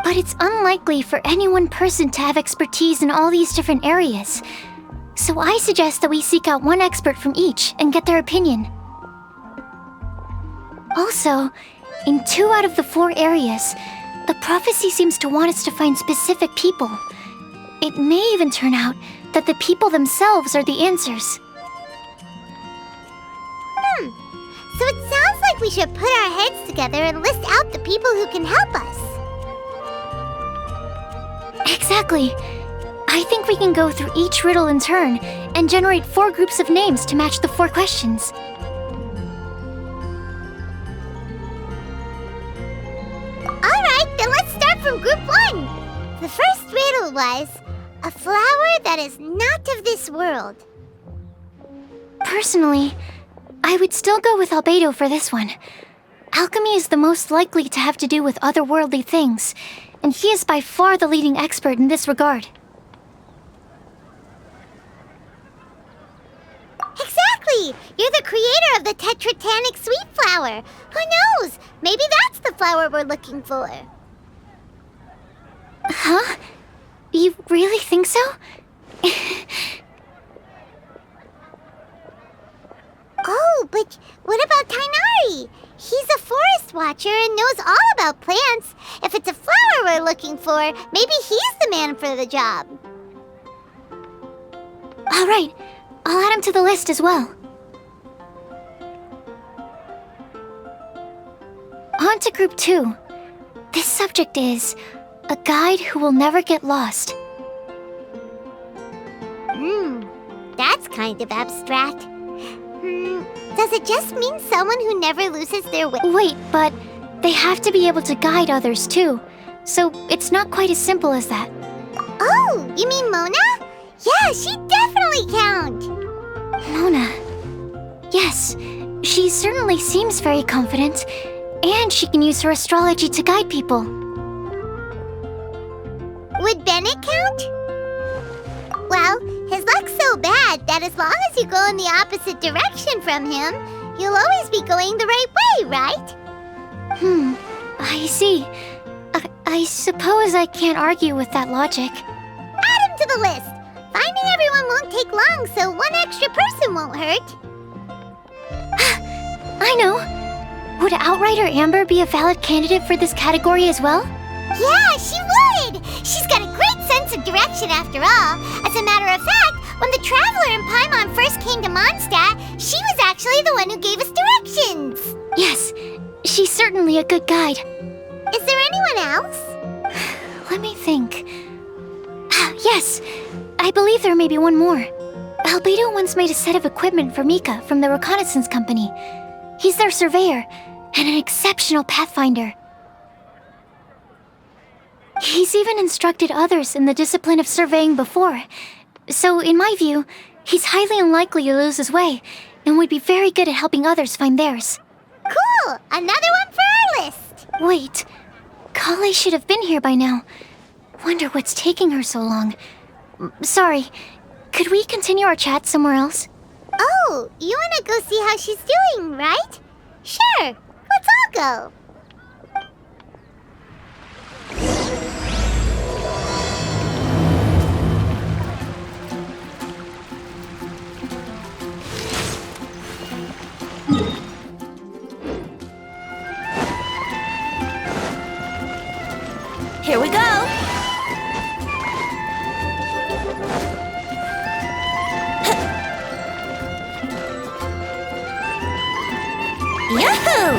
But it's unlikely for any one person to have expertise in all these different areas. So I suggest that we seek out one expert from each and get their opinion. Also, in 2 out of the 4 areas, the prophecy seems to want us to find specific people. It may even turn out that the people themselves are the answers. So it sounds like we should put our heads together and list out the people who can help us. Exactly. I think we can go through each riddle in turn and generate 4 groups of names to match the 4 questions. Alright, then let's start from group 1. The first riddle was, a flower that is not of this world. Personally, I would still go with Albedo for this one. Alchemy is the most likely to have to do with otherworldly things, and he is by far the leading expert in this regard. Exactly! You're the creator of the tetratanic sweet flower. Who knows? Maybe that's the flower we're looking for. Huh? You really think so? Oh, but what about Tainari? He's a forest watcher and knows all about plants. If it's a flower we're looking for, maybe he's the man for the job. All right, I'll add him to the list as well. On to group 2. This subject is a guide who will never get lost. That's kind of abstract. Does it just mean someone who never loses their way? Wait, but they have to be able to guide others too, so it's not quite as simple as that. Oh, you mean Mona? Yeah, she definitely counts. Mona. Yes, she certainly seems very confident, and she can use her astrology to guide people. Would Bennett count? Well, his luck's so bad that as long as you go in the opposite direction from him, you'll always be going the right way, right? I see. I suppose I can't argue with that logic. Add him to the list. Finding everyone won't take long, so one extra person won't hurt. I know. Would Outrider Amber be a valid candidate for this category as well? Yeah, she would! She's got a great sense of direction after all. As a matter of fact, when the Traveler and Paimon first came to Mondstadt, she was actually the one who gave us directions. Yes, she's certainly a good guide. Is there anyone else? Let me think. Yes, I believe there may be one more. Albedo once made a set of equipment for Mika from the reconnaissance company. He's their surveyor and an exceptional pathfinder. He's even instructed others in the discipline of surveying before. So, in my view, he's highly unlikely to lose his way and would be very good at helping others find theirs. Cool! Another one for our list! Wait, Kale should have been here by now. Wonder what's taking her so long. Sorry, could we continue our chat somewhere else? Oh, you wanna go see how she's doing, right? Sure, let's all go. Here we go! Yahoo!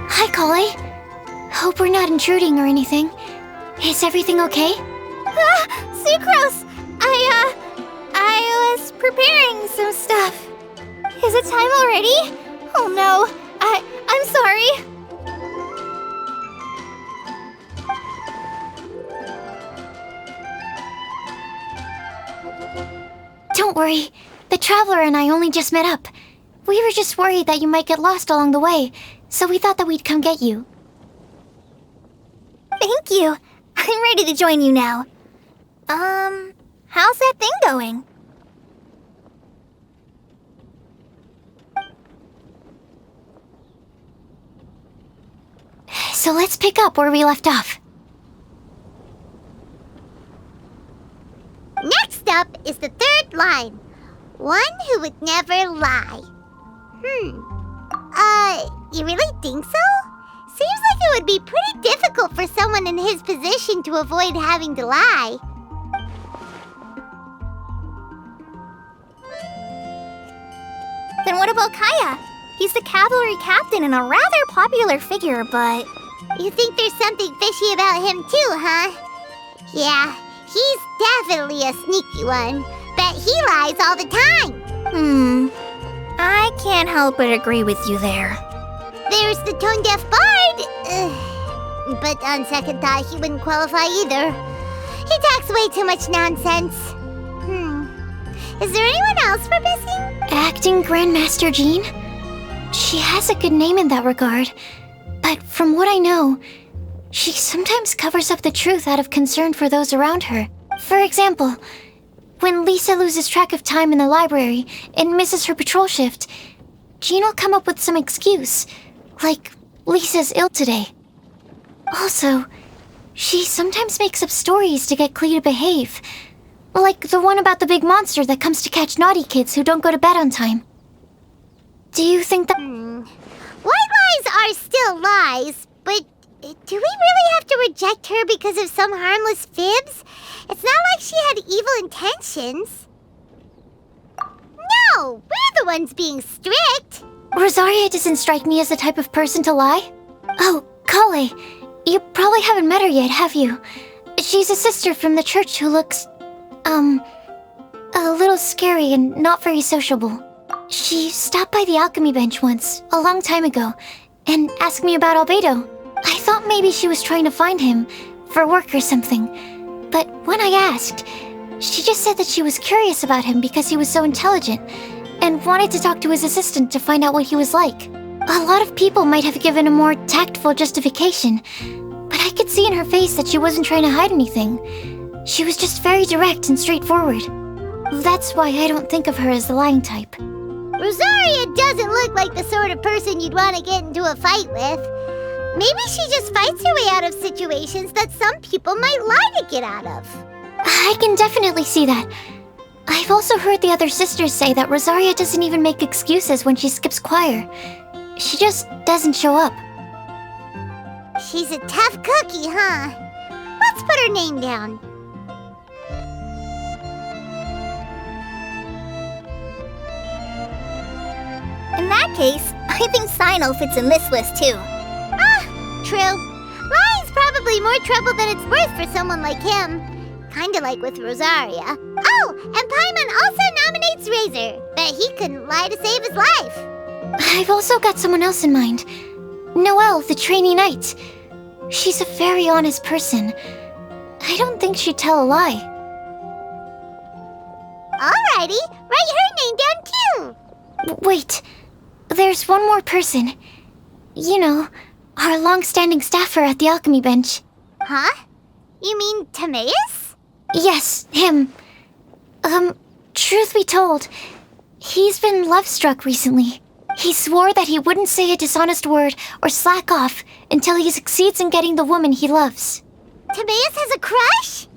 Hi, Kale. Hope we're not intruding or anything. Is everything okay? Sucrose! I was preparing some stuff. Is it time already? Oh no, I'm sorry. Don't worry. The Traveler and I only just met up. We were just worried that you might get lost along the way, so we thought that we'd come get you. Thank you. I'm ready to join you now. How's that thing going? So let's pick up where we left off. Next up is the third line. One who would never lie. You really think so? Seems like it would be pretty difficult for someone in his position to avoid having to lie. Then what about Kaya? He's the cavalry captain and a rather popular figure, but... You think there's something fishy about him too, huh? Yeah, he's definitely a sneaky one. Bet he lies all the time. I can't help but agree with you there. There's the tone-deaf bard. But on second thought, he wouldn't qualify either. He talks way too much nonsense. Is there anyone else we're missing? Acting Grandmaster Jean? She has a good name in that regard. But from what I know, she sometimes covers up the truth out of concern for those around her. For example, when Lisa loses track of time in the library and misses her patrol shift, Jean will come up with some excuse, like Lisa's ill today. Also, she sometimes makes up stories to get Klee to behave, like the one about the big monster that comes to catch naughty kids who don't go to bed on time. Do you think that... White lies are still lies, but do we really have to reject her because of some harmless fibs? It's not like she had evil intentions. No, we're the ones being strict. Rosaria doesn't strike me as the type of person to lie. Oh, Kale, you probably haven't met her yet, have you? She's a sister from the church who looks, a little scary and not very sociable. She stopped by the alchemy bench once, a long time ago, and asked me about Albedo. I thought maybe she was trying to find him, for work or something. But when I asked, she just said that she was curious about him because he was so intelligent, and wanted to talk to his assistant to find out what he was like. A lot of people might have given a more tactful justification, but I could see in her face that she wasn't trying to hide anything. She was just very direct and straightforward. That's why I don't think of her as the lying type. Rosaria doesn't look like the sort of person you'd want to get into a fight with. Maybe she just fights her way out of situations that some people might lie to get out of. I can definitely see that. I've also heard the other sisters say that Rosaria doesn't even make excuses when she skips choir. She just doesn't show up. She's a tough cookie, huh? Let's put her name down. In that case, I think Sino fits in this list too. True. Lying's probably more trouble than it's worth for someone like him. Kinda like with Rosaria. Oh, and Paimon also nominates Razor. Bet he couldn't lie to save his life. I've also got someone else in mind. Noelle, the trainee knight. She's a very honest person. I don't think she'd tell a lie. Alrighty, write her name down too. Wait, there's one more person. You know, our long-standing staffer at the alchemy bench. Huh? You mean Timaeus? Yes, him. Truth be told, he's been love-struck recently. He swore that he wouldn't say a dishonest word or slack off until he succeeds in getting the woman he loves. Timaeus has a crush?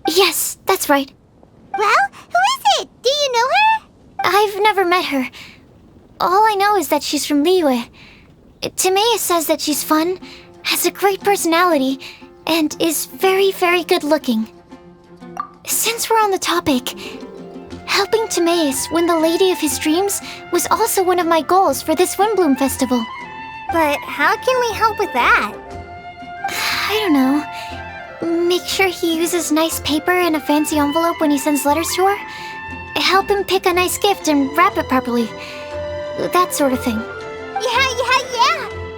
Yes, that's right. Well, who is it? Do you know her? I've never met her. All I know is that she's from Liyue. Timaeus says that she's fun, has a great personality, and is very, very good-looking. Since we're on the topic, helping Timaeus win the lady of his dreams was also one of my goals for this Windblume festival. But how can we help with that? I don't know. Make sure he uses nice paper and a fancy envelope when he sends letters to her. Help him pick a nice gift and wrap it properly. That sort of thing. Yeah.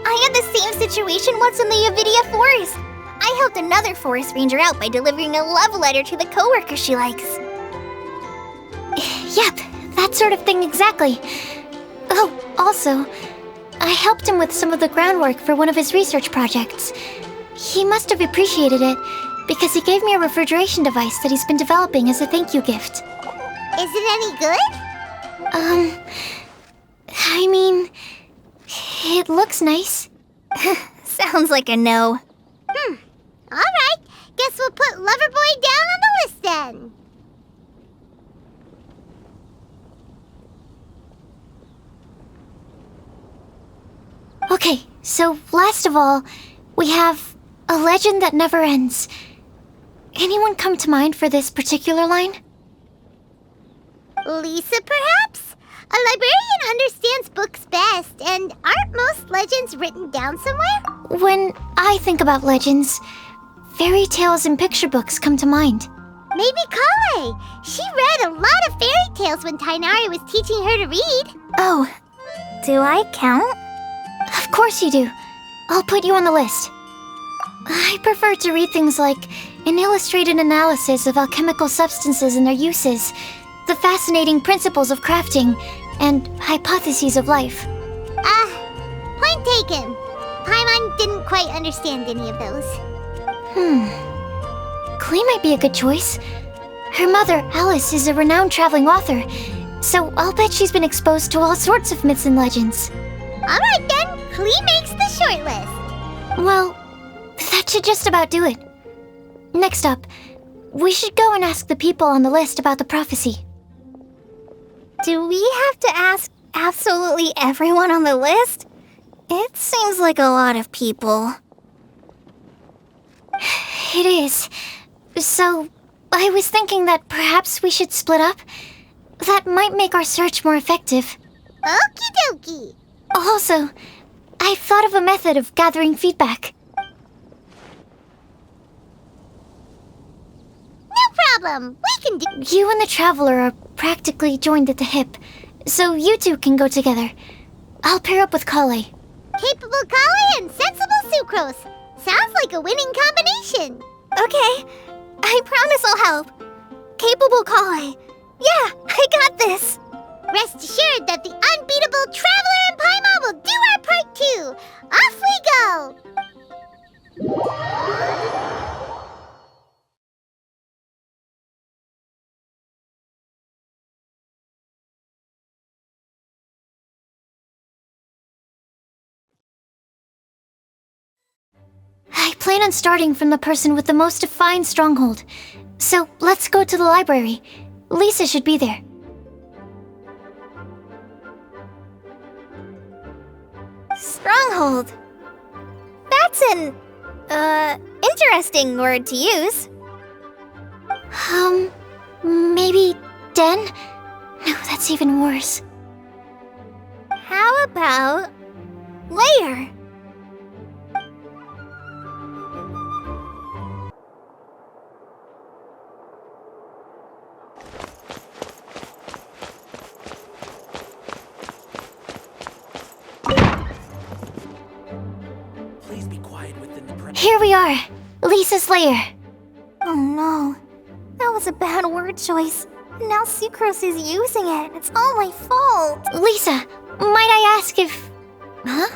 I had the same situation once in the Avidia Forest. I helped another forest ranger out by delivering a love letter to the coworker she likes. Yep, that sort of thing exactly. Oh, also, I helped him with some of the groundwork for one of his research projects. He must have appreciated it, because he gave me a refrigeration device that he's been developing as a thank you gift. Is it any good? I mean, it looks nice. Sounds like a no. Alright, guess we'll put Loverboy down on the list then. Okay, so last of all, we have a legend that never ends. Anyone come to mind for this particular line? Lisa, perhaps? A librarian understands books best, and aren't most legends written down somewhere? When I think about legends, fairy tales and picture books come to mind. Maybe Kale. She read a lot of fairy tales when Tainari was teaching her to read. Oh, do I count? Of course you do. I'll put you on the list. I prefer to read things like an illustrated analysis of alchemical substances and their uses, the fascinating principles of crafting, and hypotheses of life. Point taken. Paimon didn't quite understand any of those. Klee might be a good choice. Her mother, Alice, is a renowned traveling author, so I'll bet she's been exposed to all sorts of myths and legends. Alright then, Klee makes the short list. Well, that should just about do it. Next up, we should go and ask the people on the list about the prophecy. Do we have to ask absolutely everyone on the list? It seems like a lot of people. It is. So, I was thinking that perhaps we should split up. That might make our search more effective. Okie dokie. Also, I've thought of a method of gathering feedback. No problem. We can do... You and the Traveler are practically joined at the hip, so you two can go together. I'll pair up with Kale. Capable Kale and sensible Sucrose. Sounds like a winning combination. Okay, I promise I'll help. Capable Kale. Yeah, I got this. Rest assured that the unbeatable Traveler and Paimon will do our part too. Off we go! I plan on starting from the person with the most defined stronghold. So let's go to the library. Lisa should be there. Stronghold. That's an, interesting word to use. Maybe den? No, that's even worse. How about layer? Here we are, Lisa's lair. Oh no, that was a bad word choice. Now Sucrose is using it. It's all my fault. Lisa, might I ask if... Huh?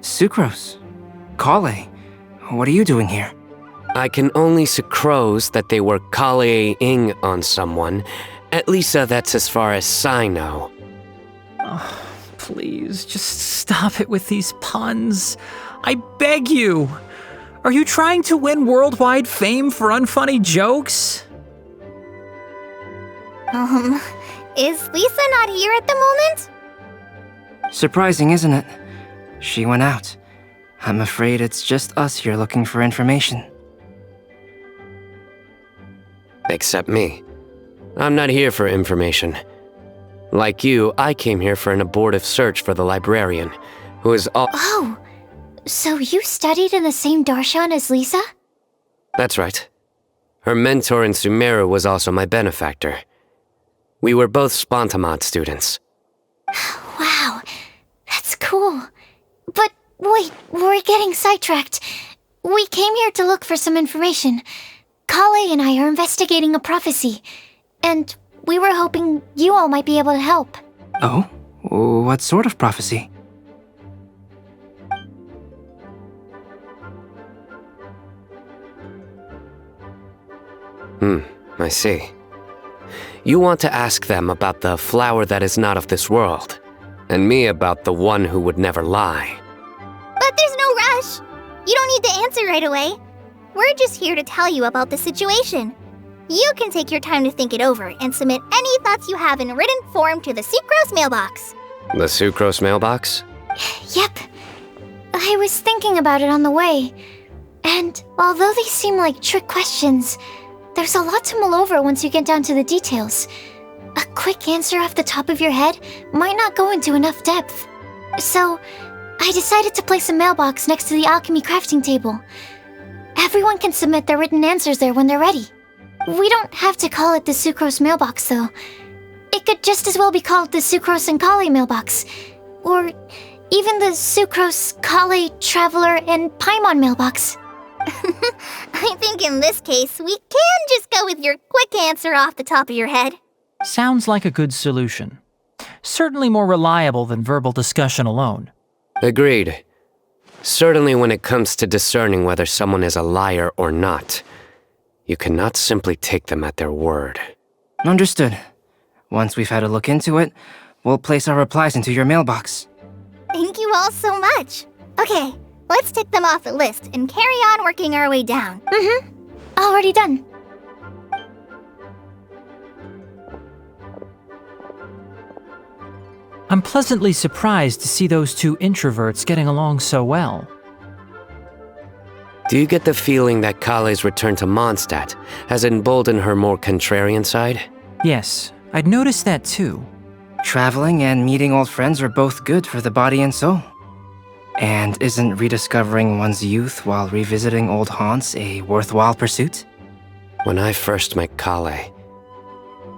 Sucrose. Kale. What are you doing here? I can only sucrose that they were Kale-ing on someone. At least that's as far as I know. Oh, please, just stop it with these puns. I beg you. Are you trying to win worldwide fame for unfunny jokes? Is Lisa not here at the moment? Surprising, isn't it? She went out. I'm afraid it's just us here looking for information. Except me. I'm not here for information. Like you, I came here for an abortive search for the librarian, who is all— Oh, so you studied in the same darshan as Lisa? That's right. Her mentor in Sumeru was also my benefactor. We were both Spontamod students. Wow, that's cool. But wait, we're getting sidetracked. We came here to look for some information. Kale and I are investigating a prophecy, and we were hoping you all might be able to help. Oh? What sort of prophecy? I see. You want to ask them about the flower that is not of this world, and me about the one who would never lie. But there's no rush. You don't need to answer right away. We're just here to tell you about the situation. You can take your time to think it over and submit any thoughts you have in written form to the Sucrose mailbox. The Sucrose mailbox? Yep. I was thinking about it on the way. And although they seem like trick questions, there's a lot to mull over once you get down to the details. A quick answer off the top of your head might not go into enough depth. So, I decided to place a mailbox next to the alchemy crafting table. Everyone can submit their written answers there when they're ready. We don't have to call it the Sucrose mailbox, though. It could just as well be called the Sucrose and Kale mailbox. Or even the Sucrose, Kale, Traveler, and Paimon mailbox. I think in this case, we can just go with your quick answer off the top of your head. Sounds like a good solution. Certainly more reliable than verbal discussion alone. Agreed. Certainly when it comes to discerning whether someone is a liar or not, you cannot simply take them at their word. Understood. Once we've had a look into it, we'll place our replies into your mailbox. Thank you all so much. Okay, let's tick them off the list and carry on working our way down. Already done. I'm pleasantly surprised to see those two introverts getting along so well. Do you get the feeling that Kale's return to Mondstadt has emboldened her more contrarian side? Yes, I'd noticed that too. Traveling and meeting old friends are both good for the body and soul. And isn't rediscovering one's youth while revisiting old haunts a worthwhile pursuit? When I first met Kale,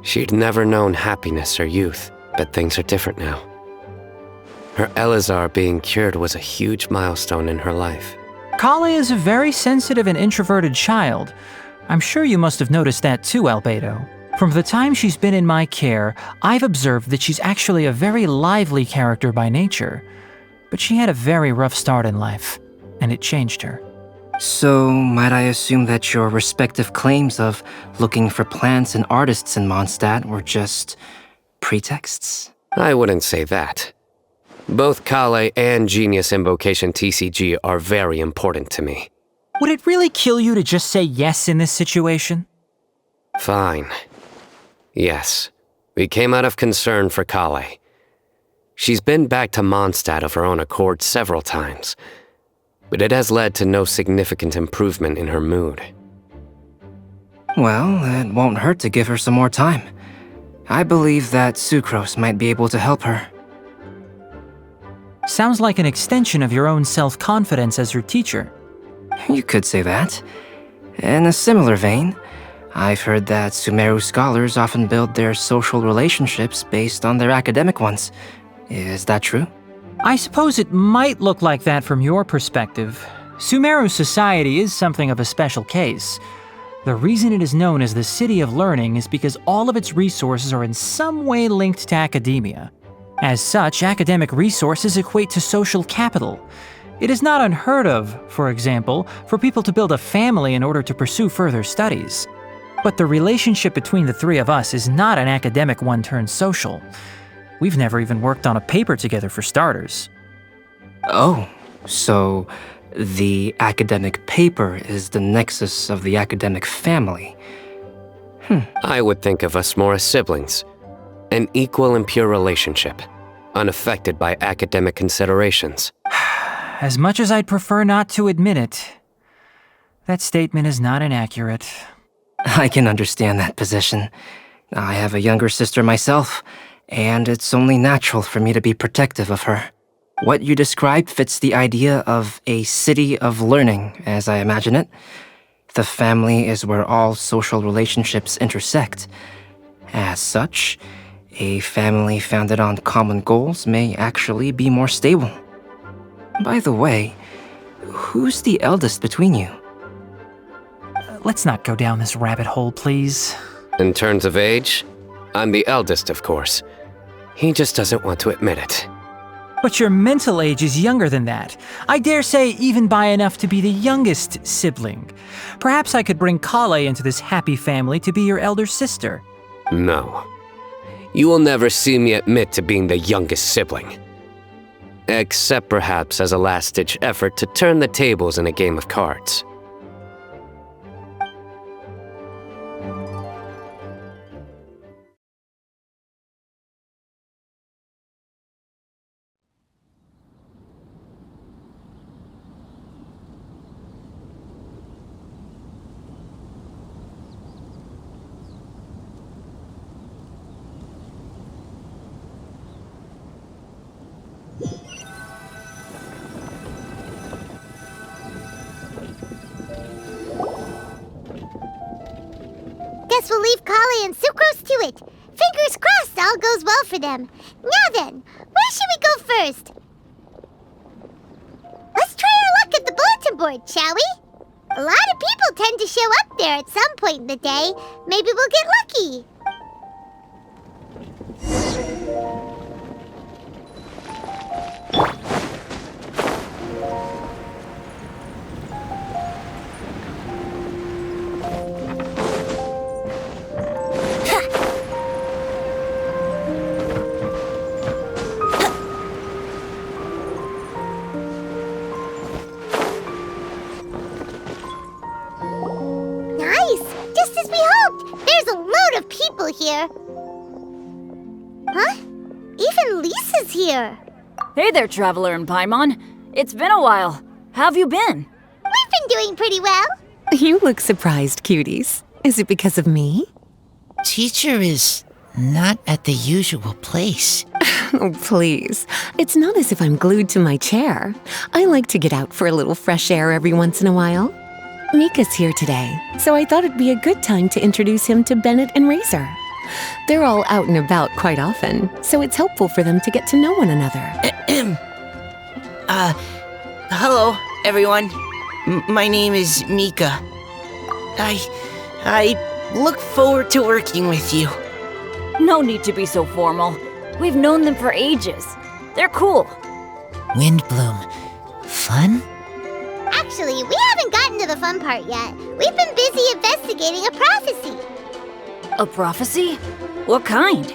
she'd never known happiness or youth, but things are different now. Her Elazar being cured was a huge milestone in her life. Kale is a very sensitive and introverted child. I'm sure you must have noticed that too, Albedo. From the time she's been in my care, I've observed that she's actually a very lively character by nature. But she had a very rough start in life, and it changed her. So, might I assume that your respective claims of looking for plants and artists in Mondstadt were just pretexts? I wouldn't say that. Both Kale and Genius Invocation TCG are very important to me. Would it really kill you to just say yes in this situation? Fine. Yes, we came out of concern for Kale. She's been back to Mondstadt of her own accord several times, but it has led to no significant improvement in her mood. Well, it won't hurt to give her some more time. I believe that Sucrose might be able to help her. Sounds like an extension of your own self-confidence as her teacher. You could say that. In a similar vein, I've heard that Sumeru scholars often build their social relationships based on their academic ones. Is that true? I suppose it might look like that from your perspective. Sumeru society is something of a special case. The reason it is known as the City of Learning is because all of its resources are in some way linked to academia. As such, academic resources equate to social capital. It is not unheard of, for example, for people to build a family in order to pursue further studies. But the relationship between the three of us is not an academic one turned social. We've never even worked on a paper together for starters. Oh, so the academic paper is the nexus of the academic family. I would think of us more as siblings. An equal and pure relationship, unaffected by academic considerations. As much as I'd prefer not to admit it, that statement is not inaccurate. I can understand that position. I have a younger sister myself, and it's only natural for me to be protective of her. What you described fits the idea of a city of learning, as I imagine it. The family is where all social relationships intersect. As such, a family founded on common goals may actually be more stable. By the way, who's the eldest between you? Let's not go down this rabbit hole, please. In terms of age, I'm the eldest, of course. He just doesn't want to admit it. But your mental age is younger than that. I dare say even by enough to be the youngest sibling. Perhaps I could bring Kale into this happy family to be your elder sister. No. You will never see me admit to being the youngest sibling. Except perhaps as a last-ditch effort to turn the tables in a game of cards. Guess we'll leave Kale and Sucrose to it. Fingers crossed all goes well for them. Now then, where should we go first? Let's try our luck at the bulletin board, shall we? A lot of people tend to show up there at some point in the day. Maybe we'll get lucky. Here. Huh? Even Lisa's here. Hey there, Traveler and Paimon. It's been a while. How have you been? We've been doing pretty well. You look surprised, cuties. Is it because of me? Teacher is not at the usual place. Oh, please. It's not as if I'm glued to my chair. I like to get out for a little fresh air every once in a while. Mika's here today, so I thought it'd be a good time to introduce him to Bennett and Razor. They're all out and about quite often, so it's helpful for them to get to know one another. Hello, everyone. My name is Mika. I look forward to working with you. No need to be so formal. We've known them for ages. They're cool. Windblume. Fun? Actually, we haven't gotten to the fun part yet. We've been busy investigating a prophecy. A prophecy? What kind?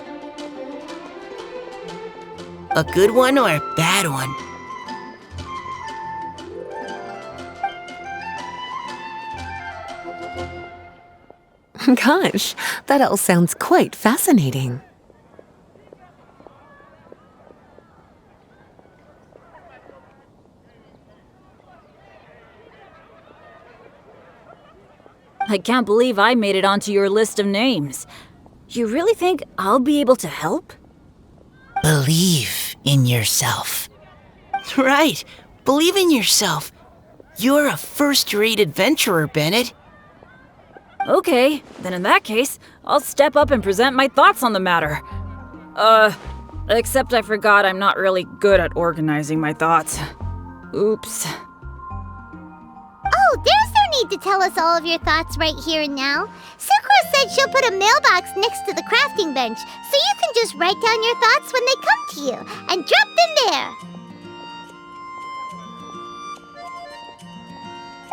A good one or a bad one? Gosh, that all sounds quite fascinating. I can't believe I made it onto your list of names. You really think I'll be able to help? Believe in yourself. Right, believe in yourself. You're a first-rate adventurer, Bennett. Okay, then in that case, I'll step up and present my thoughts on the matter. Except I forgot I'm not really good at organizing my thoughts. Oops. Oh, there's no need to tell us all of your thoughts right here and now. Sucrose said she'll put a mailbox next to the crafting bench, so you can just write down your thoughts when they come to you, and drop them there.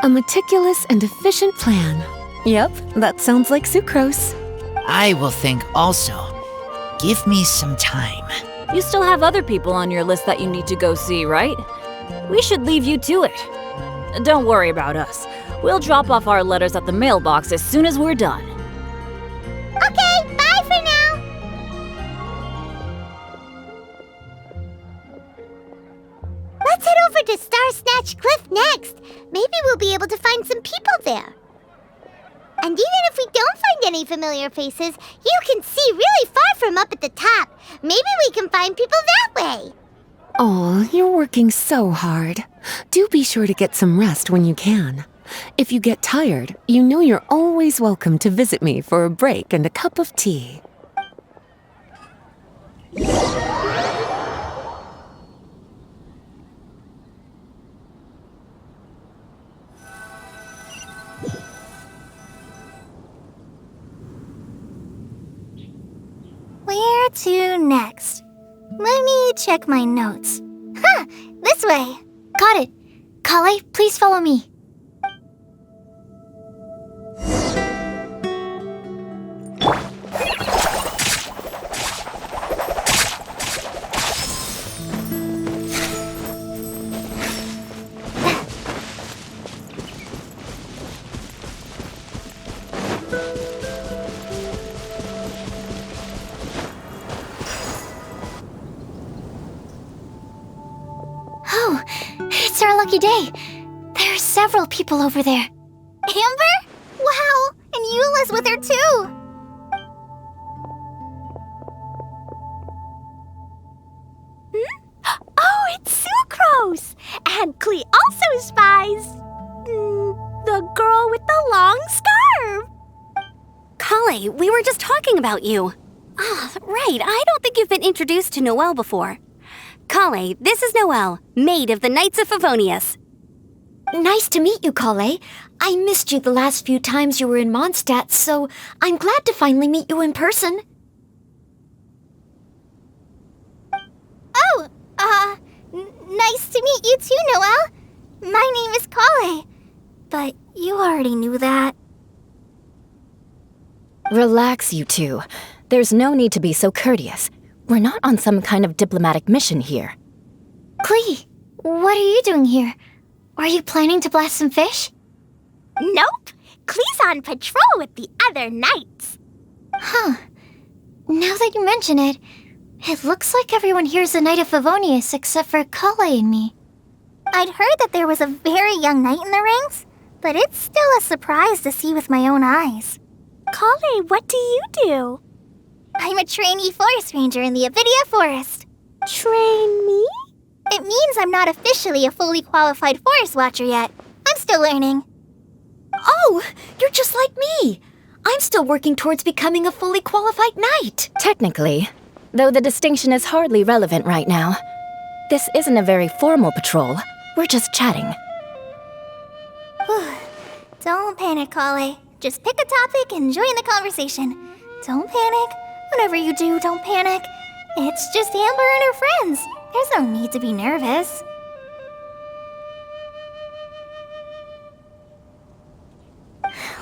A meticulous and efficient plan. Yep, that sounds like Sucrose. I will think also. Give me some time. You still have other people on your list that you need to go see, right? We should leave you to it. Don't worry about us. We'll drop off our letters at the mailbox as soon as we're done. Okay, bye for now. Let's head over to Star Snatch Cliff next. Maybe we'll be able to find some people there. And even if we don't find any familiar faces, you can see really far from up at the top. Maybe we can find people that way. Oh, you're working so hard. Do be sure to get some rest when you can. If you get tired, you know you're always welcome to visit me for a break and a cup of tea. Where to next? Let me check my notes. Huh, this way. Got it. Kale, please follow me. Oh, it's our lucky day. There are several people over there. Amber? Wow, and Eula's with her too. Oh, it's Sucrose! And Klee also spies the girl with the long scarf. Kale, Kale, we were just talking about you. Ah, right, I don't think you've been introduced to Noelle before. Kale, this is Noelle, maid of the Knights of Favonius. Nice to meet you, Kale. I missed you the last few times you were in Mondstadt, so I'm glad to finally meet you in person. Oh, nice to meet you too, Noelle. My name is Kale. But you already knew that. Relax, you two. There's no need to be so courteous. We're not on some kind of diplomatic mission here. Klee, what are you doing here? Are you planning to blast some fish? Nope. Klee's on patrol with the other knights. Huh. Now that you mention it, it looks like everyone here's a Knight of Favonius except for Kale and me. I'd heard that there was a very young knight in the ranks, but it's still a surprise to see with my own eyes. Kale, what do you do? I'm a trainee forest ranger in the Avidia Forest. Trainee? It means I'm not officially a fully qualified forest watcher yet. I'm still learning. Oh, you're just like me. I'm still working towards becoming a fully qualified knight. Technically, though the distinction is hardly relevant right now. This isn't a very formal patrol. We're just chatting. Don't panic, Kale. Just pick a topic and join the conversation. Don't panic. Whatever you do, don't panic. It's just Amber and her friends. There's no need to be nervous.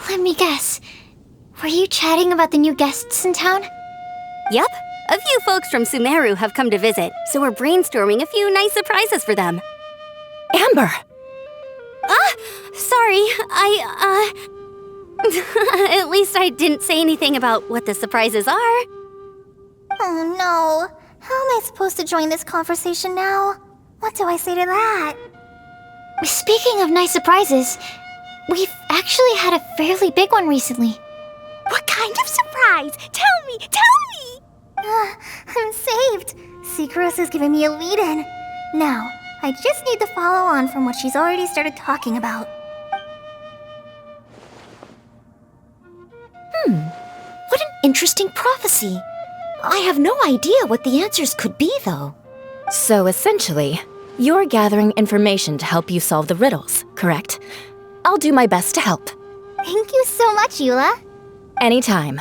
Let me guess. Were you chatting about the new guests in town? Yep, a few folks from Sumeru have come to visit, so we're brainstorming a few nice surprises for them. Amber! Sorry, At least I didn't say anything about what the surprises are. Oh no. How am I supposed to join this conversation now? What do I say to that? Speaking of nice surprises, we've actually had a fairly big one recently. What kind of surprise? Tell me! I'm saved. Secros is giving me a lead-in. Now, I just need to follow on from what she's already started talking about. What an interesting prophecy. I have no idea what the answers could be, though. So essentially, you're gathering information to help you solve the riddles, correct? I'll do my best to help. Thank you so much, Eula. Anytime.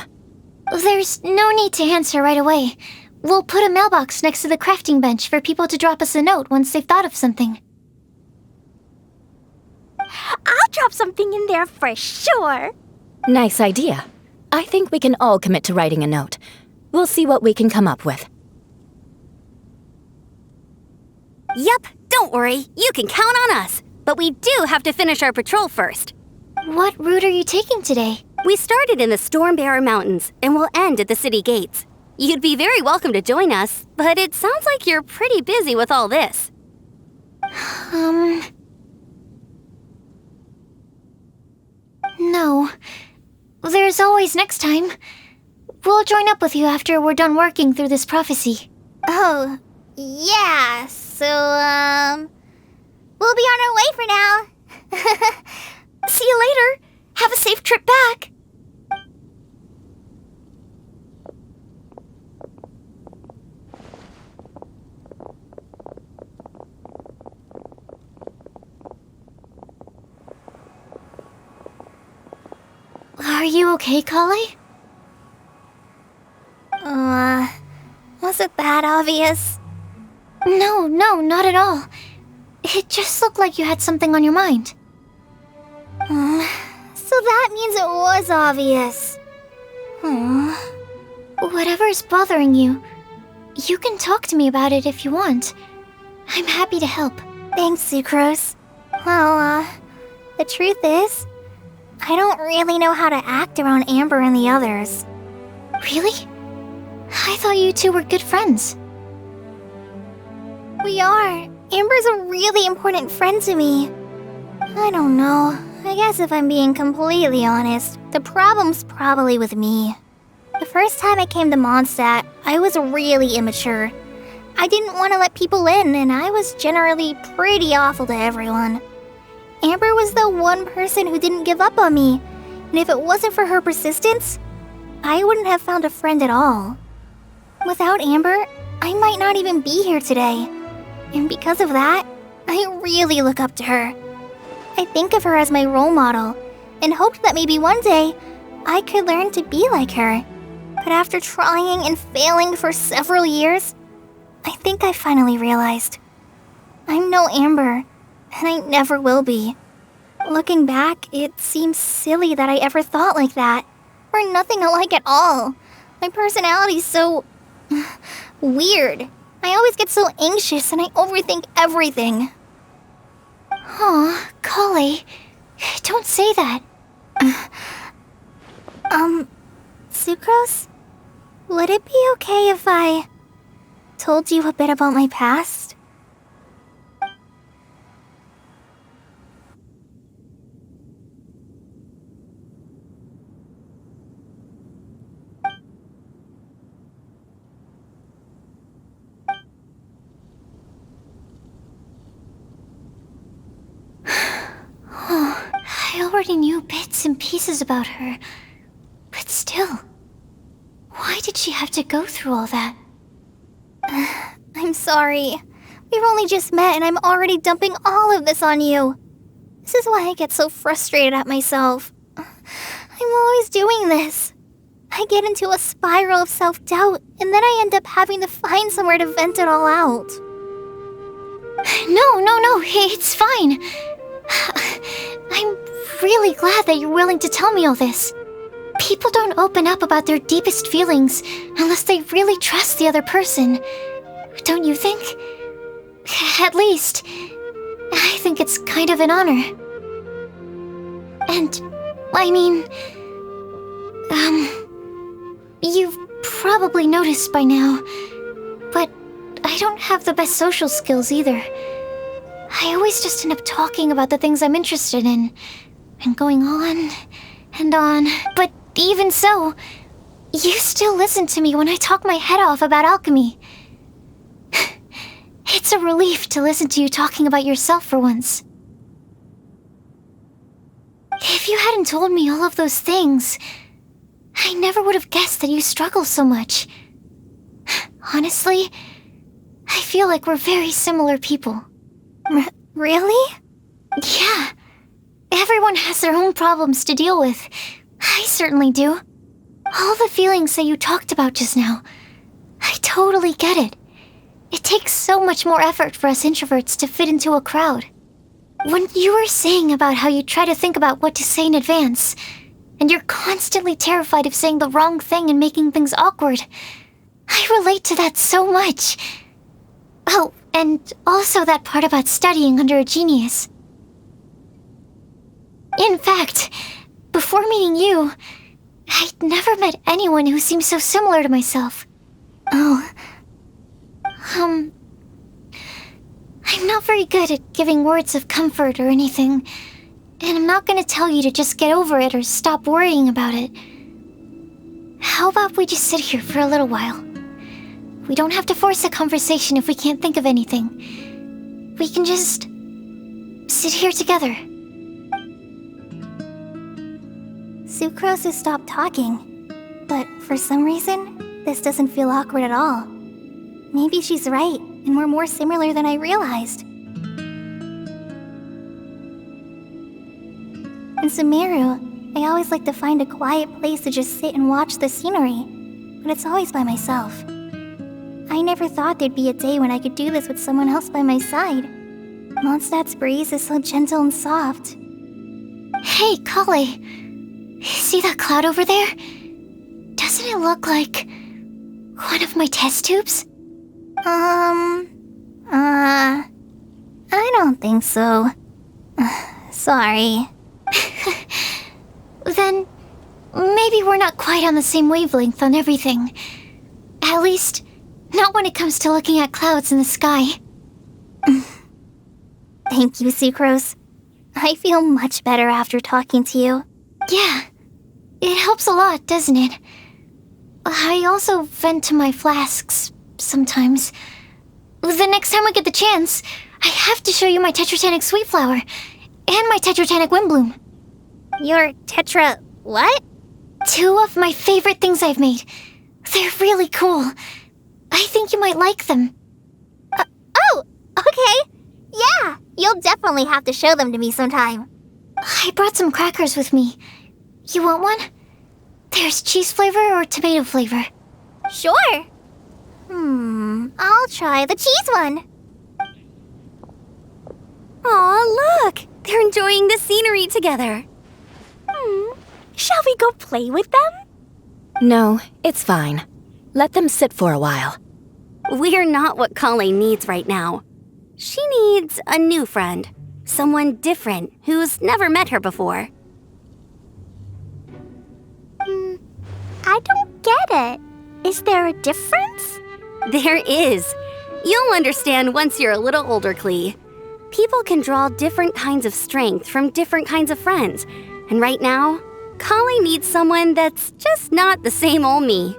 There's no need to answer right away. We'll put a mailbox next to the crafting bench for people to drop us a note once they've thought of something. I'll drop something in there for sure. Nice idea. I think we can all commit to writing a note. We'll see what we can come up with. Yep, don't worry, you can count on us. But we do have to finish our patrol first. What route are you taking today? We started in the Stormbearer Mountains, and we'll end at the city gates. You'd be very welcome to join us, but it sounds like you're pretty busy with all this. No. There's always next time. We'll join up with you after we're done working through this prophecy. Oh, yeah, so, we'll be on our way for now. See you later. Have a safe trip back. Are you okay, Kale? Was it that obvious? No, not at all. It just looked like you had something on your mind. So that means it was obvious. Whatever's bothering you, you can talk to me about it if you want. I'm happy to help. Thanks, Sucrose. Well, the truth is, I don't really know how to act around Amber and the others. Really? I thought you two were good friends. We are. Amber's a really important friend to me. I don't know. I guess if I'm being completely honest, the problem's probably with me. The first time I came to Mondstadt, I was really immature. I didn't want to let people in, and I was generally pretty awful to everyone. Amber was the one person who didn't give up on me, and if it wasn't for her persistence, I wouldn't have found a friend at all. Without Amber, I might not even be here today. And because of that, I really look up to her. I think of her as my role model, and hoped that maybe one day I could learn to be like her. But after trying and failing for several years, I think I finally realized I'm no Amber, and I never will be. Looking back, it seems silly that I ever thought like that. We're nothing alike at all. My personality's so weird. I always get so anxious and I overthink everything. Aw, Kali, don't say that. Sucrose? Would it be okay if I told you a bit about my past? I already knew bits and pieces about her, but still, why did she have to go through all that? I'm sorry. We've only just met and I'm already dumping all of this on you. This is why I get so frustrated at myself. I'm always doing this. I get into a spiral of self-doubt and then I end up having to find somewhere to vent it all out. No, it's fine. I'm really glad that you're willing to tell me all this. People don't open up about their deepest feelings unless they really trust the other person. Don't you think? At least, I think it's kind of an honor. And, I mean, you've probably noticed by now, but I don't have the best social skills either. I always just end up talking about the things I'm interested in, and going on and on. But even so, you still listen to me when I talk my head off about alchemy. It's a relief to listen to you talking about yourself for once. If you hadn't told me all of those things, I never would have guessed that you struggle so much. Honestly, I feel like we're very similar people. Really? Yeah. Everyone has their own problems to deal with. I certainly do. All the feelings that you talked about just now, I totally get it. It takes so much more effort for us introverts to fit into a crowd. When you were saying about how you try to think about what to say in advance, and you're constantly terrified of saying the wrong thing and making things awkward, I relate to that so much. Oh, and also that part about studying under a genius. In fact, before meeting you, I'd never met anyone who seemed so similar to myself. Oh. I'm not very good at giving words of comfort or anything, and I'm not gonna tell you to just get over it or stop worrying about it. How about we just sit here for a little while? We don't have to force a conversation if we can't think of anything. We can just sit here together. Sucrose has stopped talking, but for some reason, this doesn't feel awkward at all. Maybe she's right, and we're more similar than I realized. In Sumeru, I always like to find a quiet place to just sit and watch the scenery, but it's always by myself. I never thought there'd be a day when I could do this with someone else by my side. Mondstadt's breeze is so gentle and soft. Hey, Kali, see that cloud over there? Doesn't it look like one of my test tubes? I don't think so. Sorry. Then, maybe we're not quite on the same wavelength on everything. At least, not when it comes to looking at clouds in the sky. Thank you, Sucrose. I feel much better after talking to you. Yeah, it helps a lot, doesn't it? I also vent to my flasks sometimes. The next time we get the chance, I have to show you my Tetratanic Sweet Flower and my Tetratanic Windblume. Your what? 2 of my favorite things I've made. They're really cool. I think you might like them. Oh, okay. Yeah, you'll definitely have to show them to me sometime. I brought some crackers with me. You want one? There's cheese flavor or tomato flavor. Sure. I'll try the cheese one. Aw, look! They're enjoying the scenery together. Shall we go play with them? No, it's fine. Let them sit for a while. We're not what Colleen needs right now. She needs a new friend. Someone different who's never met her before. I don't get it. Is there a difference? There is. You'll understand once you're a little older, Klee. People can draw different kinds of strength from different kinds of friends. And right now, Colleen needs someone that's just not the same old me.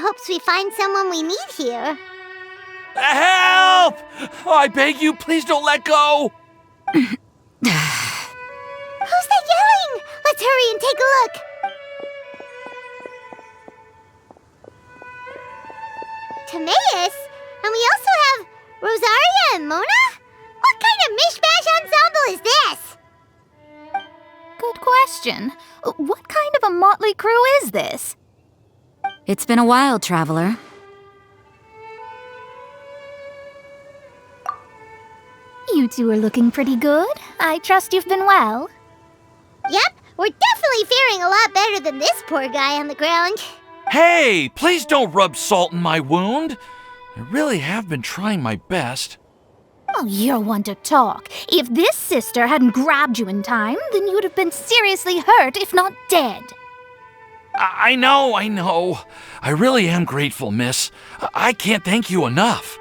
Hopes we find someone we need here. Help! I beg you, please don't let go! Who's that yelling? Let's hurry and take a look. Timaeus? And we also have Rosaria and Mona? What kind of mishmash ensemble is this? Good question. What kind of a motley crew is this? It's been a while, traveler. You two are looking pretty good. I trust you've been well. Yep, we're definitely faring a lot better than this poor guy on the ground. Hey, please don't rub salt in my wound. I really have been trying my best. Oh, you're one to talk. If this sister hadn't grabbed you in time, then you'd have been seriously hurt, if not dead. I know. I really am grateful, miss. I can't thank you enough.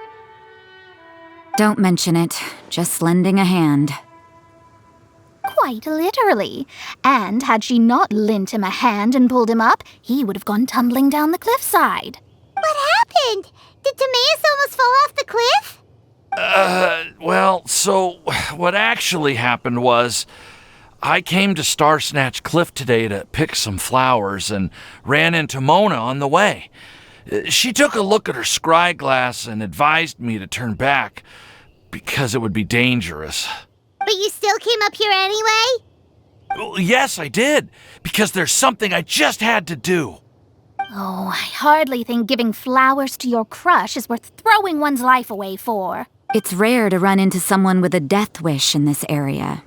Don't mention it. Just lending a hand. Quite literally. And had she not lent him a hand and pulled him up, he would have gone tumbling down the cliffside. What happened? Did Timaeus almost fall off the cliff? Well, so what actually happened was I came to Star Snatch Cliff today to pick some flowers and ran into Mona on the way. She took a look at her scry glass and advised me to turn back because it would be dangerous. But you still came up here anyway? Well, yes, I did, because there's something I just had to do. Oh, I hardly think giving flowers to your crush is worth throwing one's life away for. It's rare to run into someone with a death wish in this area.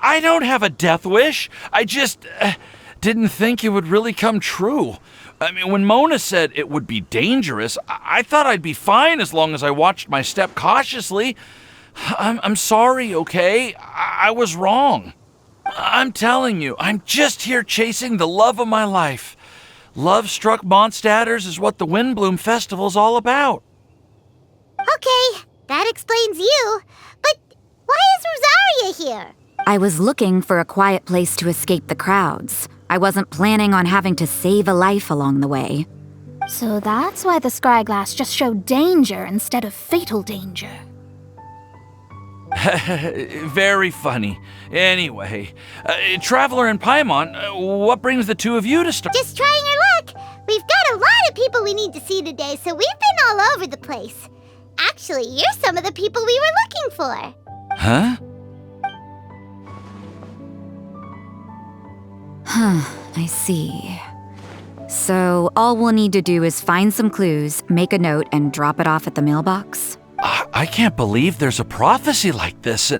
I don't have a death wish. I just didn't think it would really come true. I mean, when Mona said it would be dangerous, I thought I'd be fine as long as I watched my step cautiously. I'm sorry, okay? I was wrong. I'm telling you, I'm just here chasing the love of my life. Love-struck Mondstadters is what the Windblume Festival's all about. Okay, that explains you. But why is Rosaria here? I was looking for a quiet place to escape the crowds. I wasn't planning on having to save a life along the way. So that's why the scry glass just showed danger instead of fatal danger. Very funny. Anyway, Traveler and Paimon, what brings the two of you to Star... Just trying our luck. We've got a lot of people we need to see today, so we've been all over the place. Actually, you're some of the people we were looking for. Huh? I see. So all we'll need to do is find some clues, make a note, and drop it off at the mailbox? I can't believe there's a prophecy like this,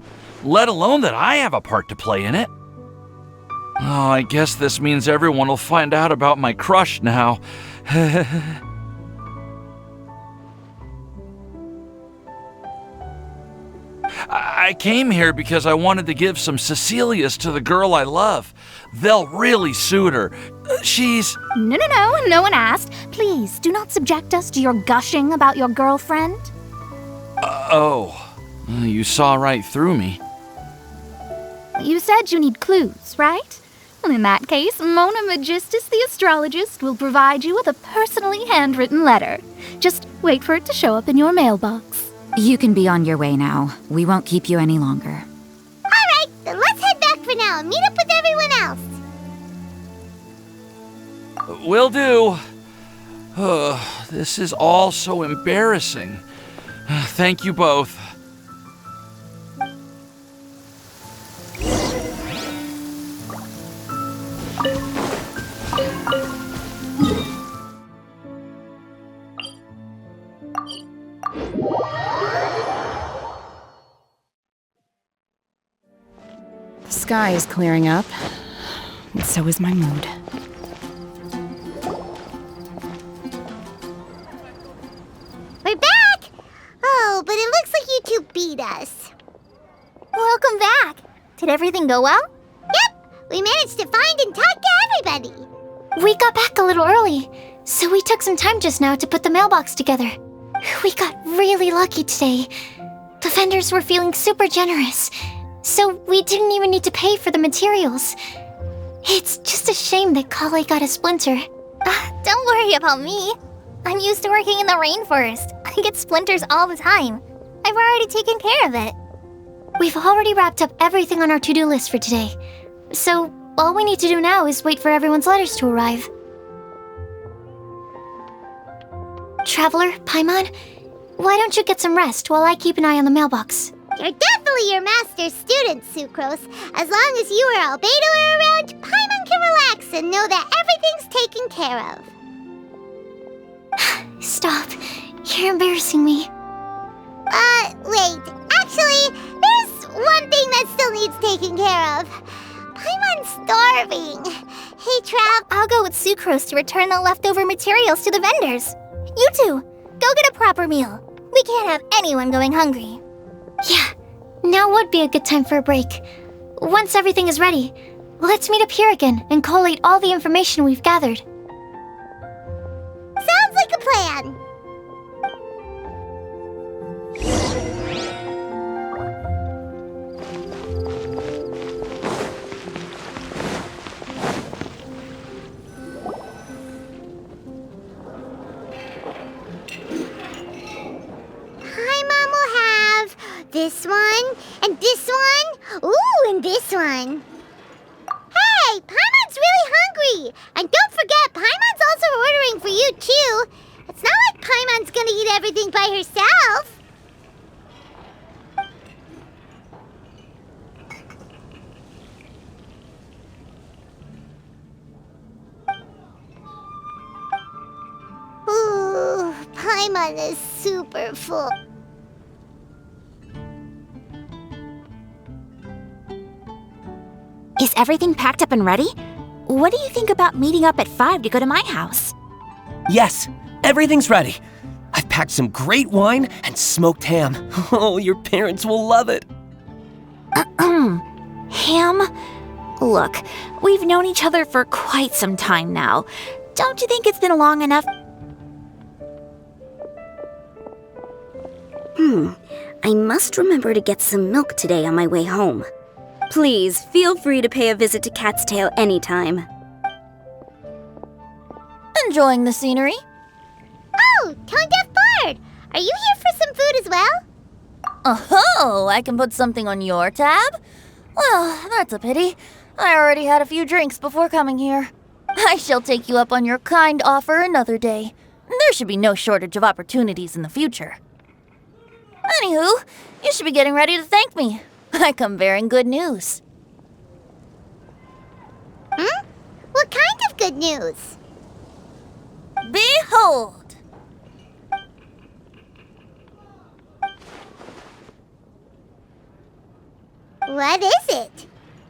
let alone that I have a part to play in it. Oh, I guess this means everyone will find out about my crush now. I came here because I wanted to give some Cecilias to the girl I love. They'll really suit her. She's... No, no one asked. Please, do not subject us to your gushing about your girlfriend. You saw right through me. You said you need clues, right? Well, in that case, Mona Magistus the astrologist will provide you with a personally handwritten letter. Just wait for it to show up in your mailbox. You can be on your way now. We won't keep you any longer. Alright, then let's head back for now and meet up with everyone else. Will do. This is all so embarrassing. Thank you both. The sky is clearing up, and so is my mood. We're back! Oh, but it looks like you two beat us. Welcome back. Did everything go well? Yep, we managed to find and talk to everybody. We got back a little early, so we took some time just now to put the mailbox together. We got really lucky today. The vendors were feeling super generous, so we didn't even need to pay for the materials. It's just a shame that Kale got a splinter. Don't worry about me. I'm used to working in the rainforest. I get splinters all the time. I've already taken care of it. We've already wrapped up everything on our to-do list for today. So, all we need to do now is wait for everyone's letters to arrive. Traveler, Paimon, why don't you get some rest while I keep an eye on the mailbox? You're definitely your master's student, Sucrose. As long as you or Albedo are around, Paimon can relax and know that everything's taken care of. Stop. You're embarrassing me. Wait. Actually, there's one thing that still needs taking care of. Paimon's starving. Hey, Trav. I'll go with Sucrose to return the leftover materials to the vendors. You two, go get a proper meal. We can't have anyone going hungry. Yeah, now would be a good time for a break. Once everything is ready, let's meet up here again and collate all the information we've gathered. Sounds like a plan. Paimon will have this one, and this one, ooh, and this one. Hey, Paimon's really hungry! And don't forget, Paimon's also ordering for you, too. It's not like Paimon's gonna eat everything by herself. Ooh, Paimon is super full. Is everything packed up and ready? What do you think about meeting up at 5 to go to my house? Yes, everything's ready. I've packed some great wine and smoked ham. Oh, your parents will love it. Ham? Look, we've known each other for quite some time now. Don't you think it's been long enough? I must remember to get some milk today on my way home. Please, feel free to pay a visit to Cat's Tail anytime. Enjoying the scenery? Oh, Tone Deaf Bard! Are you here for some food as well? Oh, I can put something on your tab? Well, that's a pity. I already had a few drinks before coming here. I shall take you up on your kind offer another day. There should be no shortage of opportunities in the future. Anywho, you should be getting ready to thank me. I come bearing good news. What kind of good news? Behold! What is it?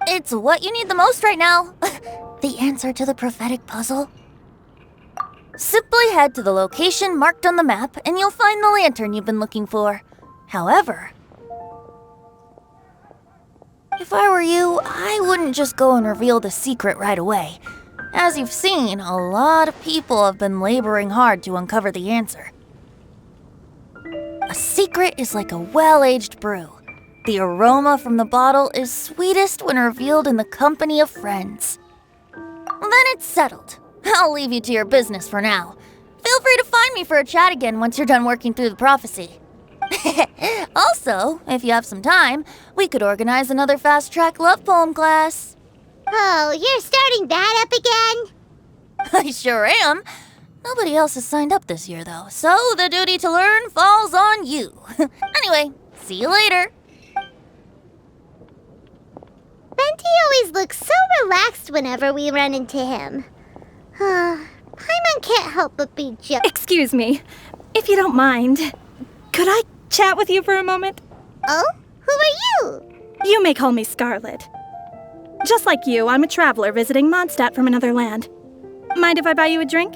It's what you need the most right now. The answer to the prophetic puzzle. Simply head to the location marked on the map and you'll find the lantern you've been looking for. However... If I were you, I wouldn't just go and reveal the secret right away. As you've seen, a lot of people have been laboring hard to uncover the answer. A secret is like a well-aged brew. The aroma from the bottle is sweetest when revealed in the company of friends. Then it's settled. I'll leave you to your business for now. Feel free to find me for a chat again once you're done working through the prophecy. Also, if you have some time, we could organize another fast-track love poem class. Oh, you're starting that up again? I sure am. Nobody else has signed up this year, though, so the duty to learn falls on you. Anyway, see you later. Benti always looks so relaxed whenever we run into him. Paimon can't help but be jealous. Excuse me, if you don't mind, could I chat with you for a moment? Oh? Who are you? You may call me Scarlet. Just like you, I'm a traveler visiting Mondstadt from another land. Mind if I buy you a drink?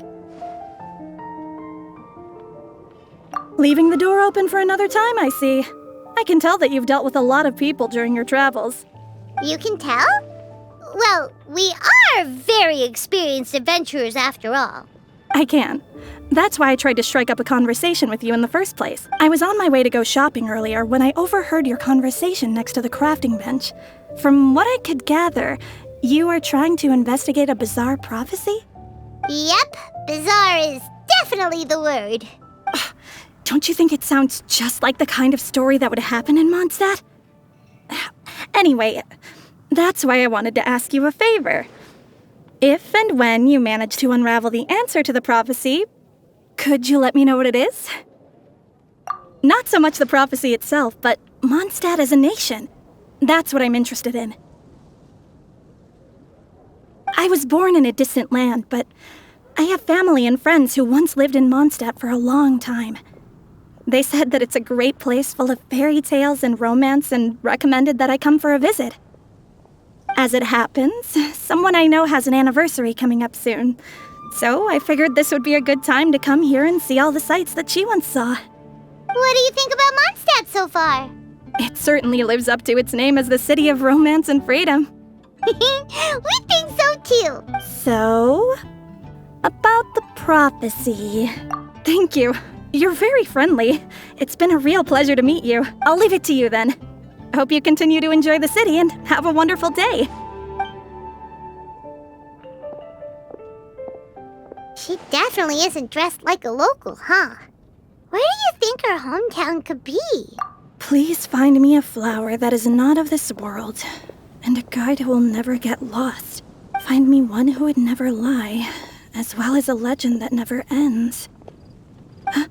Leaving the door open for another time, I see. I can tell that you've dealt with a lot of people during your travels. You can tell? Well, we are very experienced adventurers after all. I can. That's why I tried to strike up a conversation with you in the first place. I was on my way to go shopping earlier when I overheard your conversation next to the crafting bench. From what I could gather, you are trying to investigate a bizarre prophecy? Yep, bizarre is definitely the word. Don't you think it sounds just like the kind of story that would happen in Mondstadt? Anyway, that's why I wanted to ask you a favor. If and when you manage to unravel the answer to the prophecy, could you let me know what it is? Not so much the prophecy itself, but Mondstadt as a nation. That's what I'm interested in. I was born in a distant land, but I have family and friends who once lived in Mondstadt for a long time. They said that it's a great place full of fairy tales and romance and recommended that I come for a visit. As it happens, someone I know has an anniversary coming up soon, so I figured this would be a good time to come here and see all the sights that she once saw. What do you think about Mondstadt so far? It certainly lives up to its name as the city of romance and freedom. We think so too. So, about the prophecy. Thank you. You're very friendly. It's been a real pleasure to meet you. I'll leave it to you then. Hope you continue to enjoy the city and have a wonderful day. She definitely isn't dressed like a local, huh? Where do you think her hometown could be? Please find me a flower that is not of this world, and a guide who will never get lost. Find me one who would never lie, as well as a legend that never ends. Huh?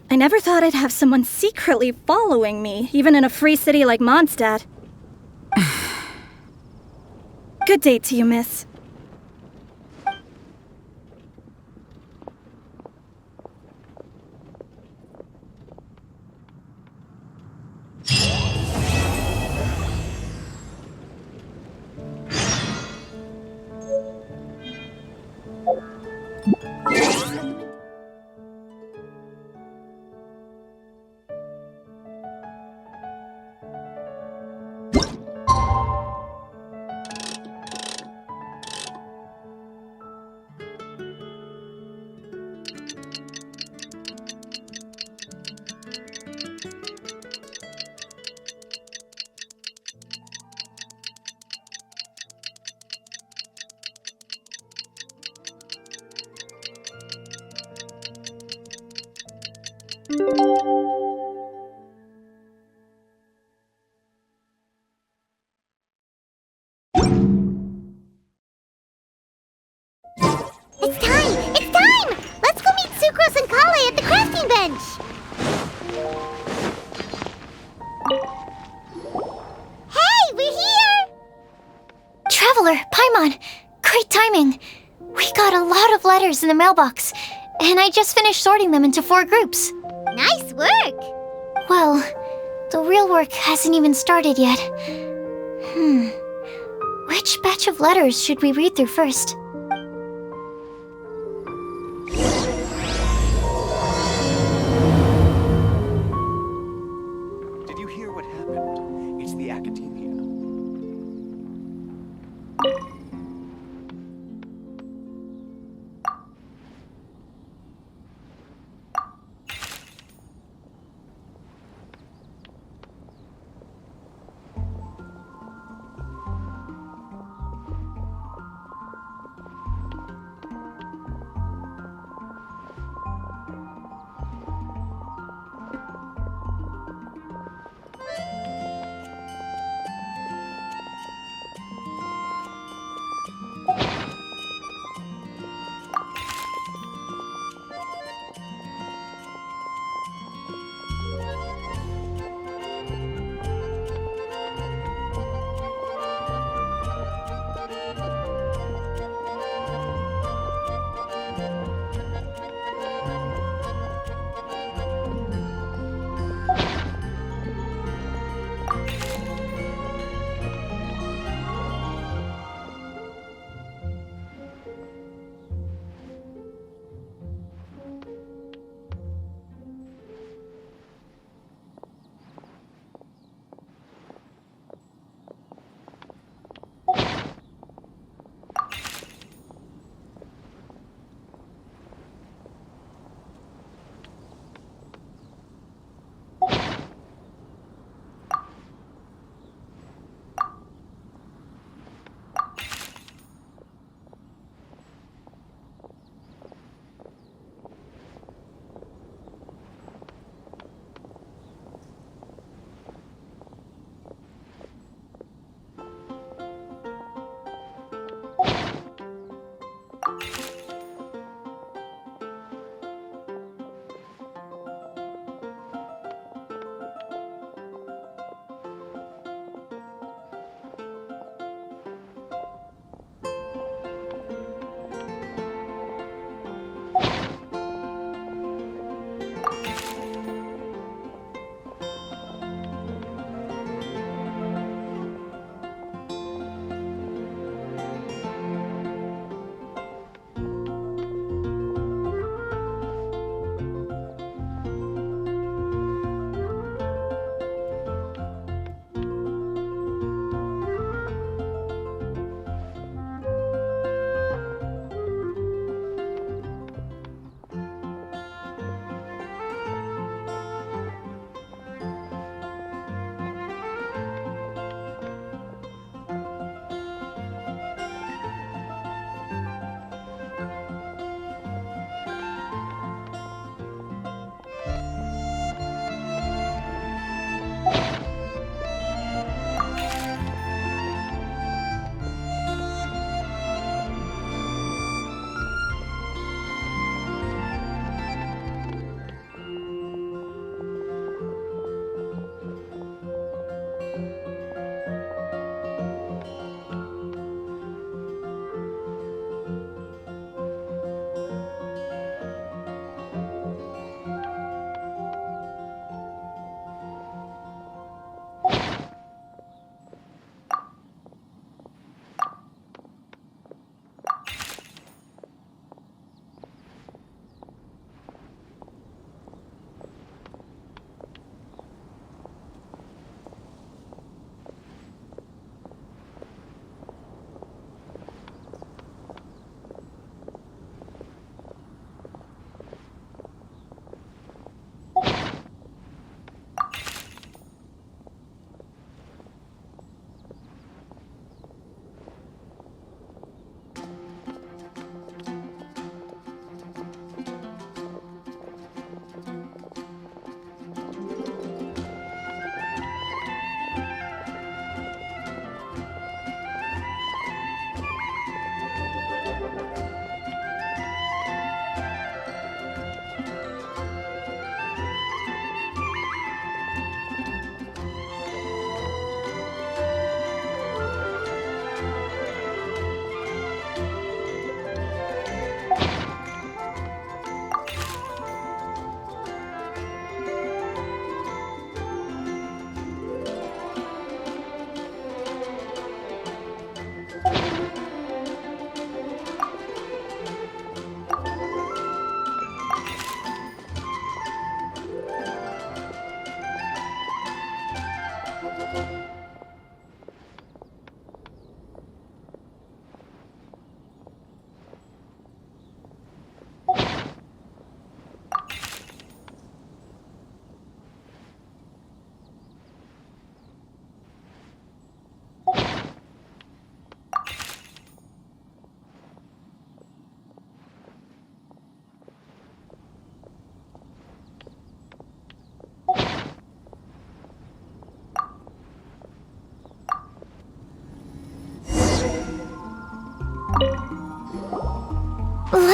I never thought I'd have someone secretly following me, even in a free city like Mondstadt. Good day to you, miss. It's time! It's time! Let's go meet Sucrose and Kale at the crafting bench! Hey, we're here! Traveler, Paimon, great timing. We got a lot of letters in the mailbox, and I just finished sorting them into 4 groups. Nice work! Well, the real work hasn't even started yet. Which batch of letters should we read through first? academia.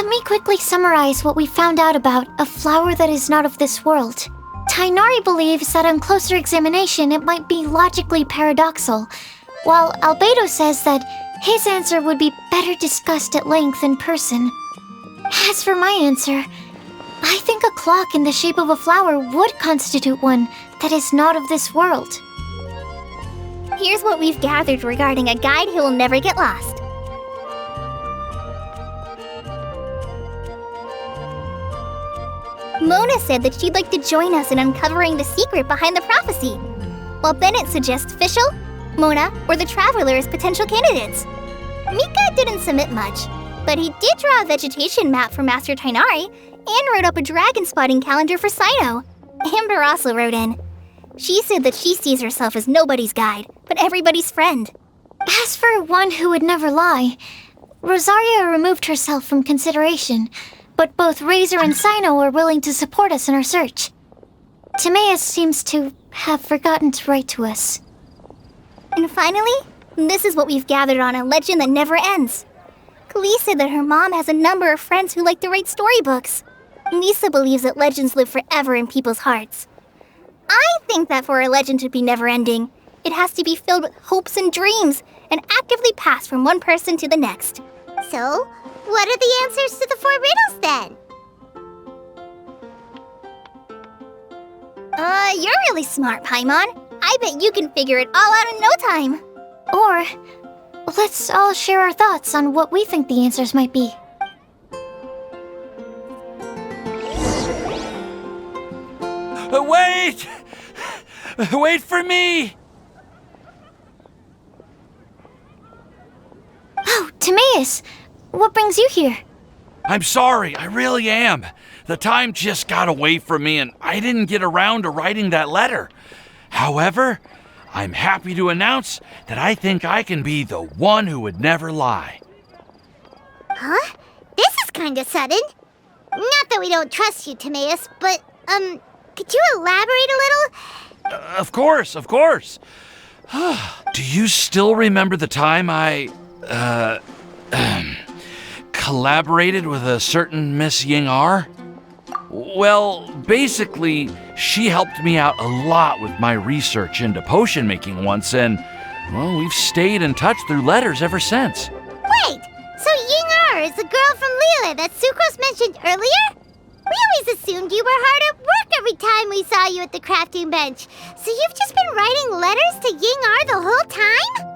Let me quickly summarize what we found out about a flower that is not of this world. Tainari believes that on closer examination it might be logically paradoxal, while Albedo says that his answer would be better discussed at length in person. As for my answer, I think a clock in the shape of a flower would constitute one that is not of this world. Here's what we've gathered regarding a guide who will never get lost. Mona said that she'd like to join us in uncovering the secret behind the prophecy, while Bennett suggests Fischl, Mona, or the Traveler as potential candidates. Mika didn't submit much, but he did draw a vegetation map for Master Tainari and wrote up a dragon spotting calendar for Sino. Amber also wrote in. She said that she sees herself as nobody's guide, but everybody's friend. As for one who would never lie, Rosaria removed herself from consideration, but both Razor and Sino are willing to support us in our search. Timaeus seems to have forgotten to write to us. And finally, this is what we've gathered on a legend that never ends. Klee said that her mom has a number of friends who like to write storybooks. Lisa believes that legends live forever in people's hearts. I think that for a legend to be never-ending, it has to be filled with hopes and dreams and actively passed from one person to the next. So, what are the answers to the 4 riddles then? You're really smart, Paimon. I bet you can figure it all out in no time. Or, let's all share our thoughts on what we think the answers might be. Wait! Wait for me! Oh, Timaeus! What brings you here? I'm sorry, I really am. The time just got away from me and I didn't get around to writing that letter. However, I'm happy to announce that I think I can be the one who would never lie. Huh? This is kinda sudden. Not that we don't trust you, Timaeus, but, could you elaborate a little? Of course. Do you still remember the time I, collaborated with a certain Miss Ying-ar? Well, basically, she helped me out a lot with my research into potion making once, and, well, we've stayed in touch through letters ever since. Wait, so Ying-ar is the girl from Lila that Sucrose mentioned earlier? We always assumed you were hard at work every time we saw you at the crafting bench. So you've just been writing letters to Ying-ar the whole time?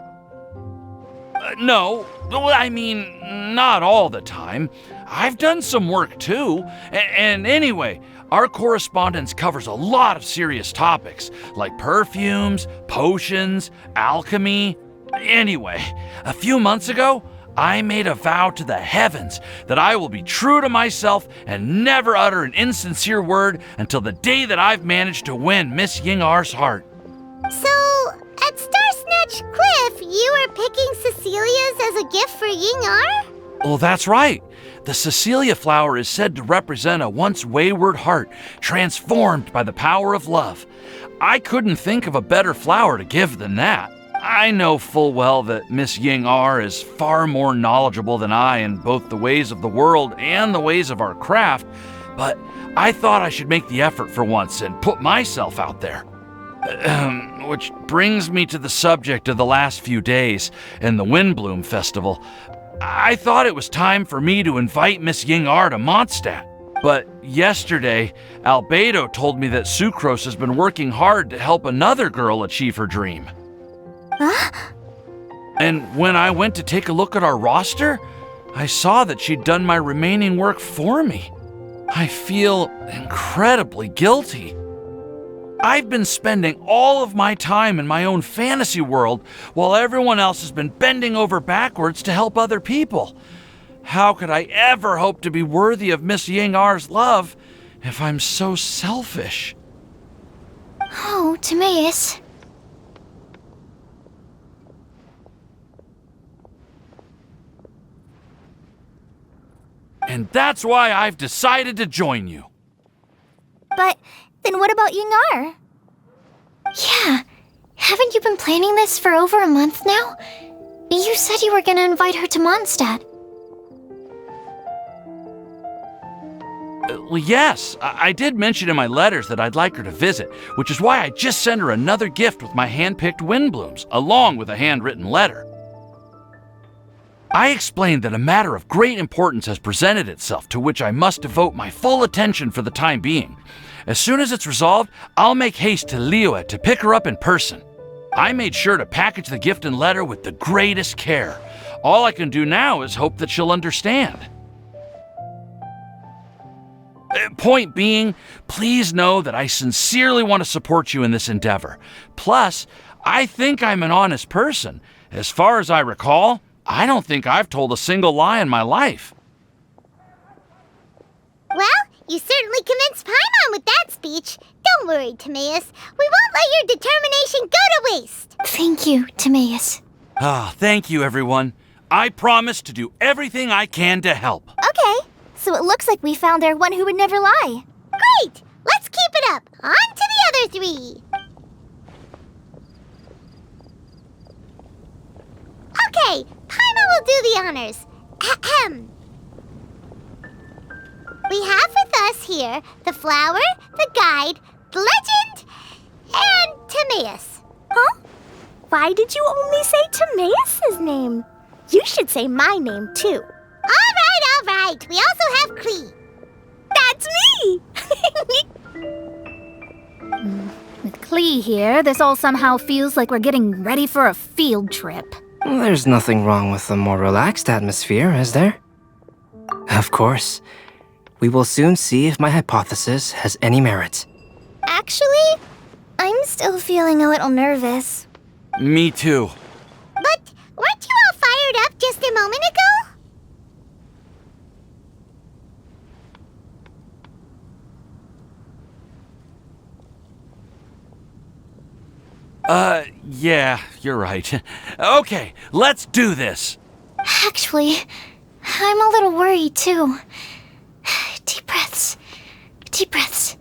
No, I mean, not all the time. I've done some work too. And anyway, our correspondence covers a lot of serious topics, like perfumes, potions, alchemy. Anyway, a few months ago, I made a vow to the heavens that I will be true to myself and never utter an insincere word until the day that I've managed to win Miss Ying-ar's heart. So, at Star Snatch Cliff, you were picking Cecilia's as a gift for Ying-ar? Well, that's right. The Cecilia flower is said to represent a once wayward heart, transformed by the power of love. I couldn't think of a better flower to give than that. I know full well that Miss Ying-ar is far more knowledgeable than I in both the ways of the world and the ways of our craft, but I thought I should make the effort for once and put myself out there. Which brings me to the subject of the last few days and the Windblume Festival. I thought it was time for me to invite Miss Ying-ar to Mondstadt. But yesterday, Albedo told me that Sucrose has been working hard to help another girl achieve her dream. Huh? And when I went to take a look at our roster, I saw that she'd done my remaining work for me. I feel incredibly guilty. I've been spending all of my time in my own fantasy world while everyone else has been bending over backwards to help other people. How could I ever hope to be worthy of Miss Ying-ar's love if I'm so selfish? Oh, Timaeus. And that's why I've decided to join you. But then what about Ying-ar? Yeah, haven't you been planning this for over a month now? You said you were gonna invite her to Mondstadt. Well, yes, I did mention in my letters that I'd like her to visit, which is why I just sent her another gift with my hand-picked Windblooms, along with a handwritten letter. I explained that a matter of great importance has presented itself to which I must devote my full attention for the time being. As soon as it's resolved, I'll make haste to Liyue to pick her up in person. I made sure to package the gift and letter with the greatest care. All I can do now is hope that she'll understand. Point being, please know that I sincerely want to support you in this endeavor. Plus, I think I'm an honest person. As far as I recall, I don't think I've told a single lie in my life. Well, you certainly convinced Paimon with that speech. Don't worry, Timaeus. We won't let your determination go to waste. Thank you, Timaeus. Thank you, everyone. I promise to do everything I can to help. Okay, so it looks like we found our one who would never lie. Great! Let's keep it up. On to the other three. Okay, Paimon will do the honors. Ahem. We have with us here the flower, the guide, the legend, and Timaeus. Huh? Why did you only say Timaeus' name? You should say my name, too. All right. We also have Klee. That's me! With Klee here, this all somehow feels like we're getting ready for a field trip. There's nothing wrong with a more relaxed atmosphere, is there? Of course. We will soon see if my hypothesis has any merit. Actually, I'm still feeling a little nervous. Me too. But weren't you all fired up just a moment ago? Yeah, you're right. Okay, let's do this. Actually, I'm a little worried too. Deep breaths. Deep breaths.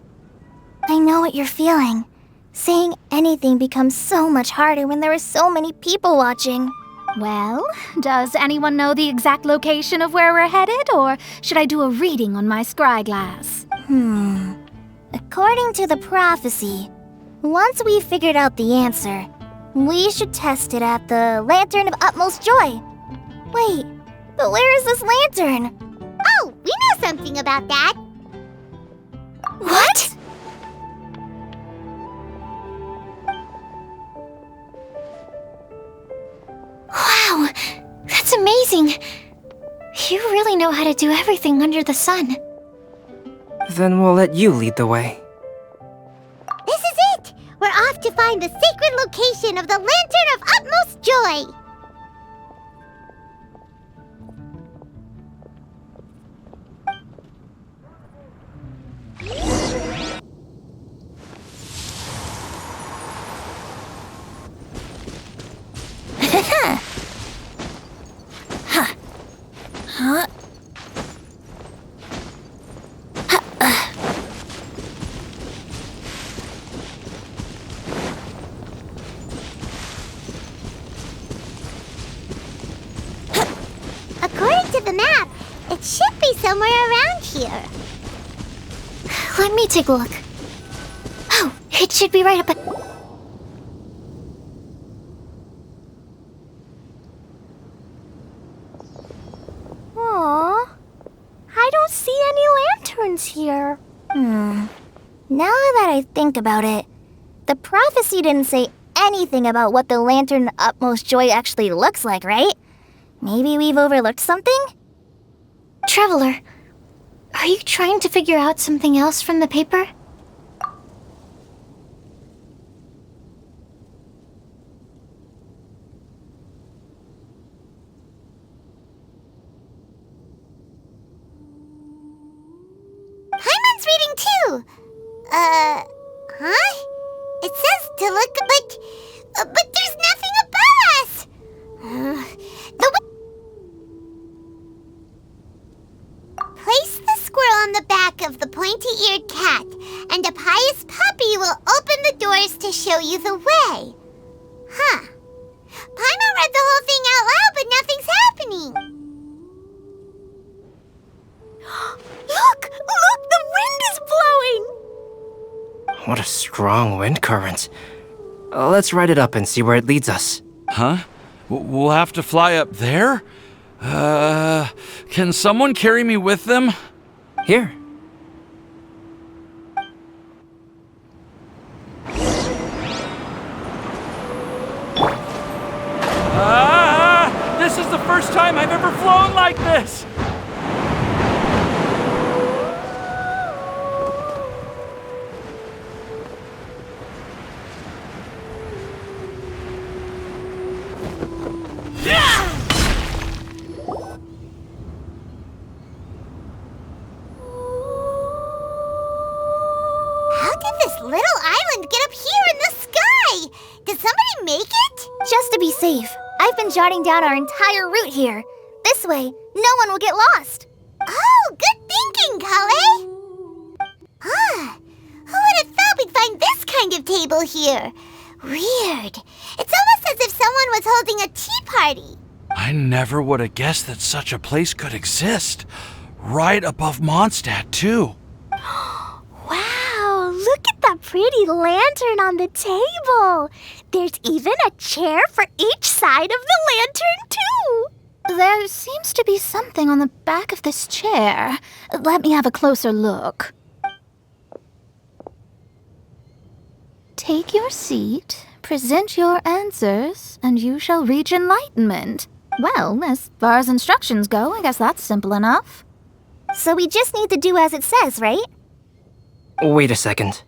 I know what you're feeling. Saying anything becomes so much harder when there are so many people watching. Well, does anyone know the exact location of where we're headed, or should I do a reading on my scry glass? According to the prophecy, once we've figured out the answer, we should test it at the Lantern of Utmost Joy. Wait, but where is this lantern? Oh, we know something about that. What? Wow, that's amazing. You really know how to do everything under the sun. Then we'll let you lead the way. This is it! We're off to find the sacred location of the Lantern of Utmost Joy! According to the map, it should be somewhere around here. Let me take a look. Oh, it should be right up at... Aww, I don't see any lanterns here. Now that I think about it, the prophecy didn't say anything about what the Lantern of Utmost Joy actually looks like, right? Maybe we've overlooked something? Traveler, are you trying to figure out something else from the paper? Paimon's reading too! Huh? It says to look, but there's nothing above us! Place the squirrel on the back of the pointy-eared cat, and a pious puppy will open the doors to show you the way. Huh. Paimon read the whole thing out loud, but nothing's happening. Look! The What a strong wind current. Let's ride it up and see where it leads us. Huh? We'll have to fly up there? Can someone carry me with them? Here. This is the first time I've ever flown like this! How did this little island get up here in the sky? Did somebody make it? Just to be safe, I've been jotting down our entire route here. This way, no one will get lost. Oh, good thinking, Kale. Who would have thought we'd find this kind of table here? Weird. It's almost as if someone was holding a tea party. I never would have guessed that such a place could exist. Right above Mondstadt, too. Wow, look at that pretty lantern on the table. There's even a chair for each side of the lantern, too. There seems to be something on the back of this chair. Let me have a closer look. Take your seat, present your answers, and you shall reach enlightenment. Well, as far as instructions go, I guess that's simple enough. So we just need to do as it says, right? Wait a second.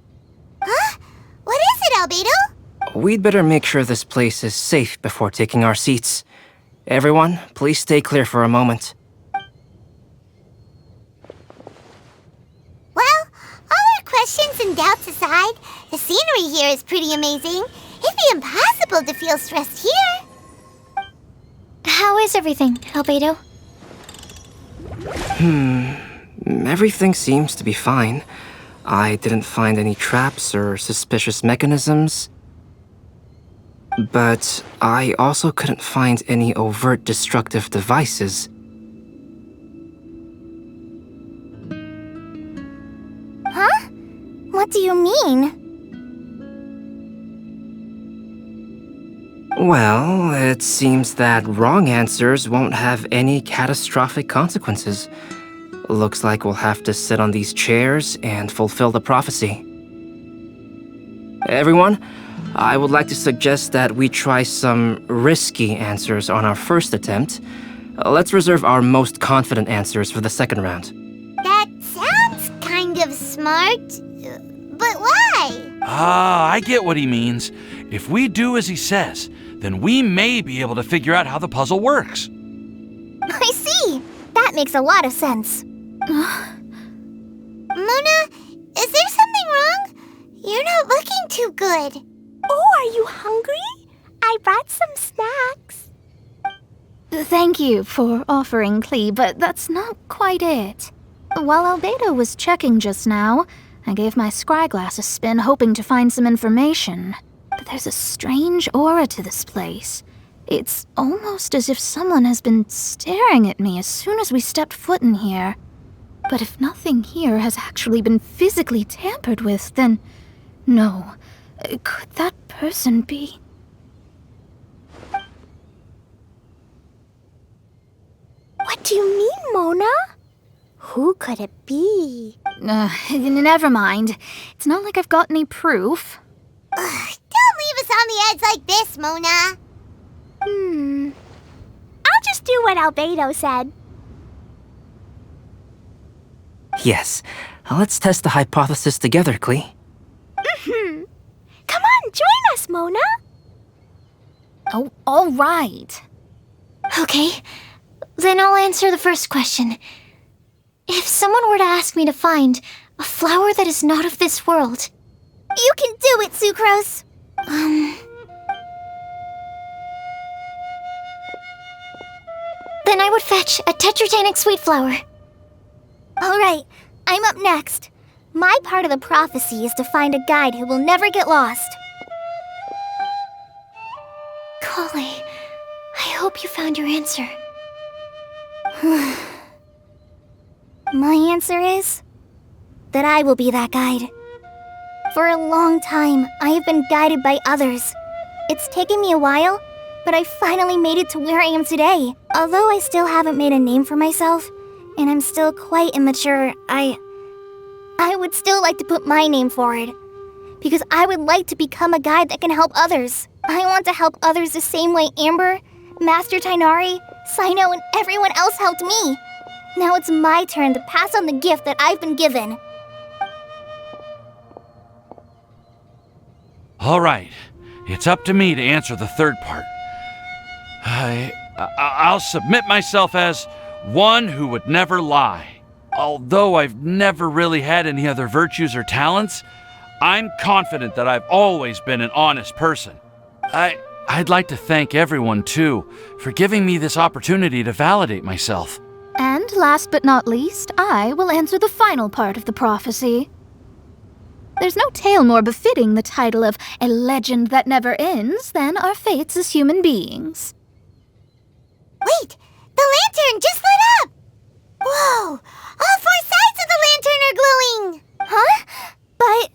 Huh? What is it, Albedo? We'd better make sure this place is safe before taking our seats. Everyone, please stay clear for a moment. Well, all our questions and doubts aside, the scenery here is pretty amazing. It'd be impossible to feel stressed here. How is everything, Albedo? Everything seems to be fine. I didn't find any traps or suspicious mechanisms. But I also couldn't find any overt destructive devices. Huh? What do you mean? Well, it seems that wrong answers won't have any catastrophic consequences. Looks like we'll have to sit on these chairs and fulfill the prophecy. Everyone, I would like to suggest that we try some risky answers on our first attempt. Let's reserve our most confident answers for the second round. That sounds kind of smart, but why? I get what he means. If we do as he says, then we may be able to figure out how the puzzle works. I see. That makes a lot of sense. Mona, is there something wrong? You're not looking too good. Oh, are you hungry? I brought some snacks. Thank you for offering, Klee, but that's not quite it. While Albedo was checking just now, I gave my scryglass a spin hoping to find some information. But there's a strange aura to this place. It's almost as if someone has been staring at me as soon as we stepped foot in here. But if nothing here has actually been physically tampered with, then no. Could that person be? What do you mean, Mona? Who could it be? Never mind. It's not like I've got any proof. Don't leave us on the edge like this, Mona. I'll just do what Albedo said. Yes, let's test the hypothesis together, Klee. Come on, join us, Mona. Oh, all right. Okay, then I'll answer the first question. If someone were to ask me to find a flower that is not of this world... You can do it, Sucrose. Then I would fetch a tetragenic sweet flower. All right, I'm up next. My part of the prophecy is to find a guide who will never get lost. Kale, I hope you found your answer. My answer is that I will be that guide. For a long time, I have been guided by others. It's taken me a while, but I finally made it to where I am today. Although I still haven't made a name for myself, and I'm still quite immature, I would still like to put my name forward. Because I would like to become a guide that can help others. I want to help others the same way Amber, Master Tainari, Sino, and everyone else helped me. Now it's my turn to pass on the gift that I've been given. All right, it's up to me to answer the third part. I'll submit myself as one who would never lie. Although I've never really had any other virtues or talents, I'm confident that I've always been an honest person. I'd like to thank everyone, too, for giving me this opportunity to validate myself. And last but not least, I will answer the final part of the prophecy. There's no tale more befitting the title of a legend that never ends than our fates as human beings. Wait! The lantern just lit up! Whoa! All 4 sides of the lantern are glowing! Huh? But...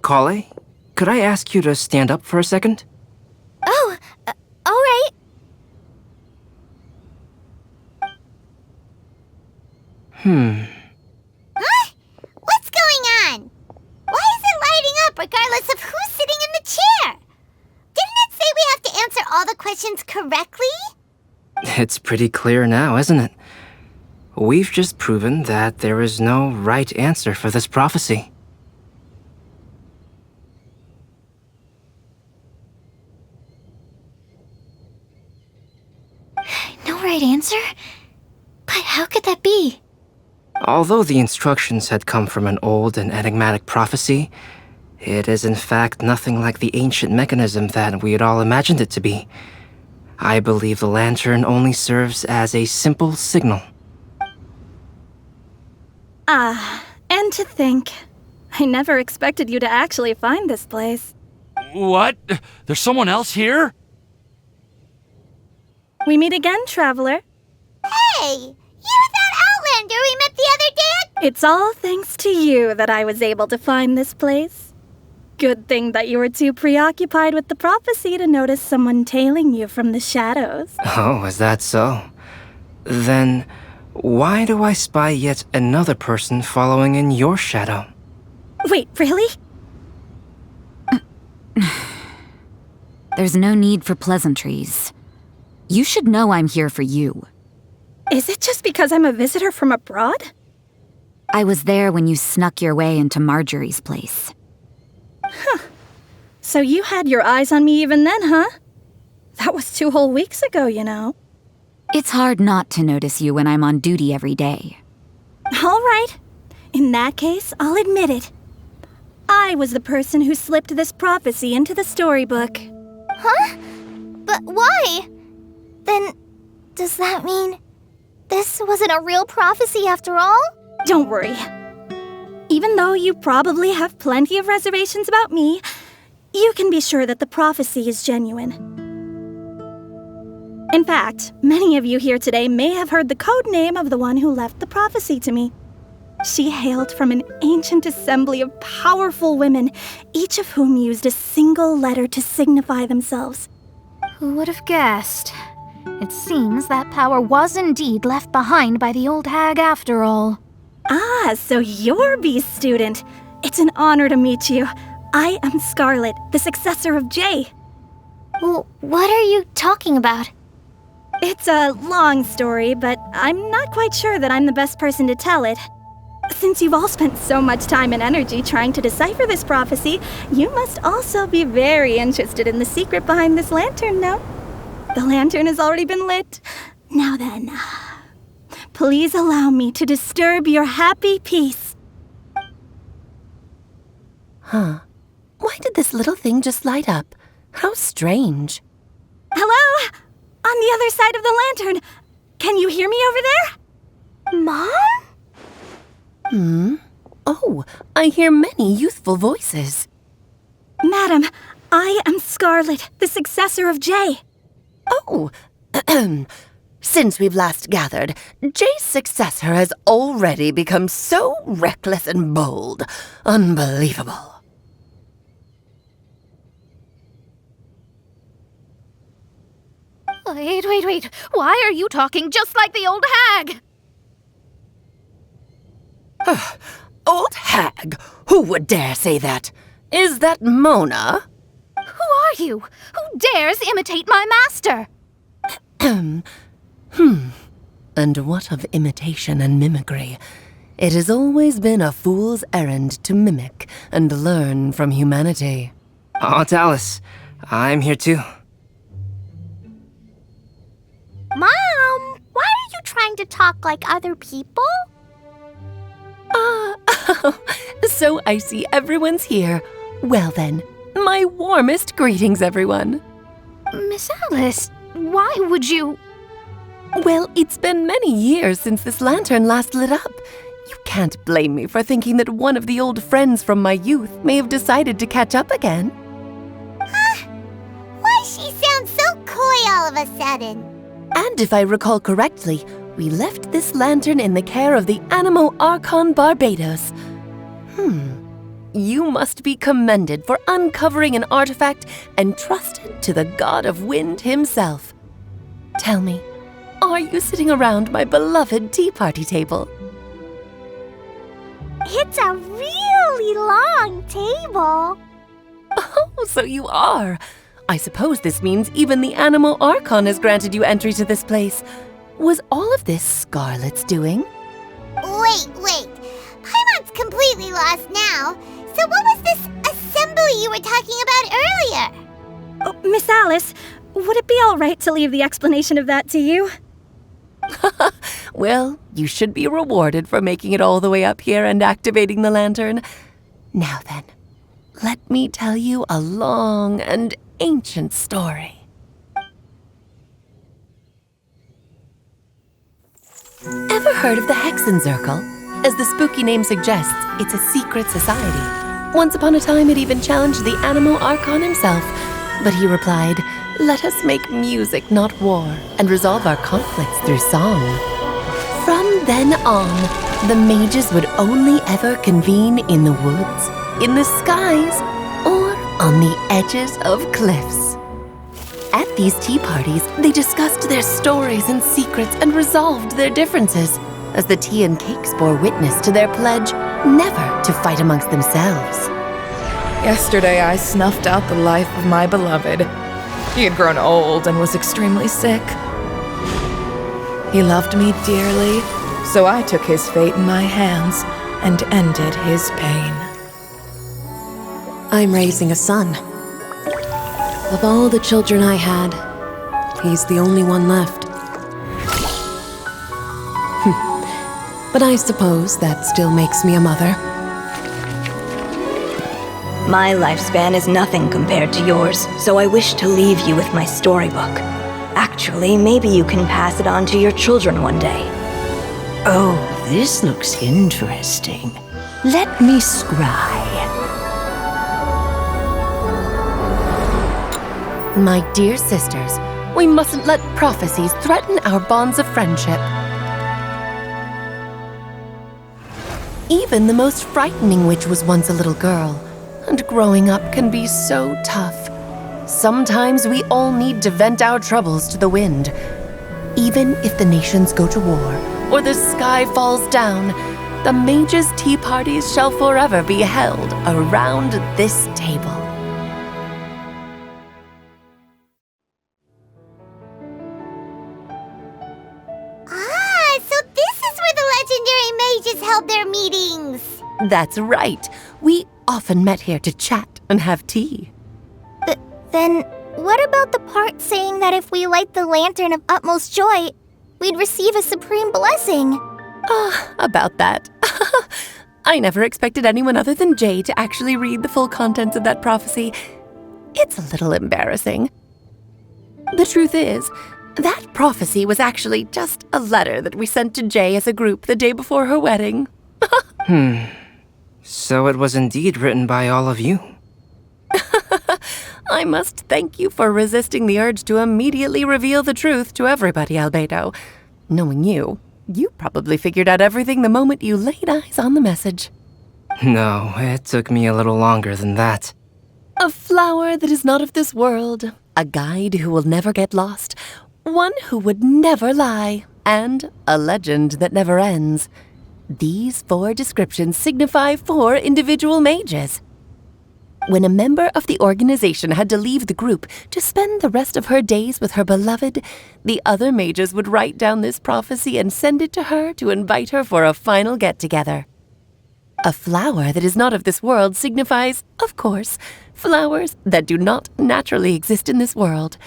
Kale, could I ask you to stand up for a second? Oh, alright. Huh? What's going on? Why is it lighting up regardless of who's sitting in the chair? Didn't it say we have to answer all the questions correctly? It's pretty clear now, isn't it? We've just proven that there is no right answer for this prophecy. No right answer? But how could that be? Although the instructions had come from an old and enigmatic prophecy, it is in fact nothing like the ancient mechanism that we had all imagined it to be. I believe the lantern only serves as a simple signal. And to think, I never expected you to actually find this place. What? There's someone else here? We meet again, traveler. Hey! You're that Outlander we met the other day! It's all thanks to you that I was able to find this place. Good thing that you were too preoccupied with the prophecy to notice someone tailing you from the shadows. Oh, is that so? Then, why do I spy yet another person following in your shadow? Wait, really? There's no need for pleasantries. You should know I'm here for you. Is it just because I'm a visitor from abroad? I was there when you snuck your way into Marjorie's place. Huh. So you had your eyes on me even then, huh? That was 2 whole weeks ago, you know. It's hard not to notice you when I'm on duty every day. All right. In that case, I'll admit it. I was the person who slipped this prophecy into the storybook. Huh? But why? Then, does that mean this wasn't a real prophecy after all? Don't worry. Even though you probably have plenty of reservations about me, you can be sure that the prophecy is genuine. In fact, many of you here today may have heard the code name of the one who left the prophecy to me. She hailed from an ancient assembly of powerful women, each of whom used a single letter to signify themselves. Who would have guessed? It seems that power was indeed left behind by the old hag after all. Ah, so you're B's student. It's an honor to meet you. I am Scarlet, the successor of Jay. Well, what are you talking about? It's a long story, but I'm not quite sure that I'm the best person to tell it. Since you've all spent so much time and energy trying to decipher this prophecy, you must also be very interested in the secret behind this lantern, no? The lantern has already been lit. Now then, please allow me to disturb your happy peace. Huh. Why did this little thing just light up? How strange. Hello? On the other side of the lantern. Can you hear me over there? Mom? Oh, I hear many youthful voices. Madam, I am Scarlet, the successor of Jay. Oh, Since we've last gathered, Jay's successor has already become so reckless and bold. Unbelievable. Wait. Why are you talking just like the old hag? Old hag? Who would dare say that? Is that Mona? Who are you? Who dares imitate my master? And what of imitation and mimicry? It has always been a fool's errand to mimic and learn from humanity. Aunt Alice, I'm here too. Mom, why are you trying to talk like other people? So I see everyone's here. Well then, my warmest greetings, everyone. Miss Alice, why would you... Well, it's been many years since this lantern last lit up. You can't blame me for thinking that one of the old friends from my youth may have decided to catch up again. Why she sounds so coy all of a sudden? And if I recall correctly, we left this lantern in the care of the Animo Archon Barbados. You must be commended for uncovering an artifact entrusted to the god of wind himself. Tell me, are you sitting around my beloved tea party table? It's a really long table. Oh, so you are. I suppose this means even the Animo Archon has granted you entry to this place. Was all of this Scarlet's doing? Wait. Paimon's completely lost now. So what was this assembly you were talking about earlier? Oh, Miss Alice, would it be all right to leave the explanation of that to you? Well, you should be rewarded for making it all the way up here and activating the lantern. Now then, let me tell you a long and ancient story. Ever heard of the Hexenzirkel? As the spooky name suggests, it's a secret society. Once upon a time, it even challenged the Animo Archon himself. But he replied, "Let us make music, not war, and resolve our conflicts through song." From then on, the mages would only ever convene in the woods, in the skies, or on the edges of cliffs. At these tea parties, they discussed their stories and secrets and resolved their differences, as the tea and cakes bore witness to their pledge never to fight amongst themselves. Yesterday I snuffed out the life of my beloved. He had grown old and was extremely sick. He loved me dearly, so I took his fate in my hands and ended his pain. I'm raising a son. Of all the children I had, he's the only one left. But I suppose that still makes me a mother. My lifespan is nothing compared to yours, so I wish to leave you with my storybook. Actually, maybe you can pass it on to your children one day. Oh, this looks interesting. Let me scry. My dear sisters, we mustn't let prophecies threaten our bonds of friendship. Even the most frightening witch was once a little girl, and growing up can be so tough. Sometimes we all need to vent our troubles to the wind. Even if the nations go to war, or the sky falls down, the mages' tea parties shall forever be held around this table. So this is where the legendary mages held their meetings. That's right. We often met here to chat and have tea. Then what about the part saying that if we light the lantern of utmost joy, we'd receive a supreme blessing? About that. I never expected anyone other than Jay to actually read the full contents of that prophecy. It's a little embarrassing. The truth is, that prophecy was actually just a letter that we sent to Jay as a group the day before her wedding. So it was indeed written by all of you. I must thank you for resisting the urge to immediately reveal the truth to everybody, Albedo. Knowing you probably figured out everything the moment you laid eyes on the message. No, it took me a little longer than that. A flower that is not of this world, a guide who will never get lost, one who would never lie, and a legend that never ends. These 4 descriptions signify 4 individual mages. When a member of the organization had to leave the group to spend the rest of her days with her beloved, the other mages would write down this prophecy and send it to her to invite her for a final get-together. A flower that is not of this world signifies, of course, flowers that do not naturally exist in this world.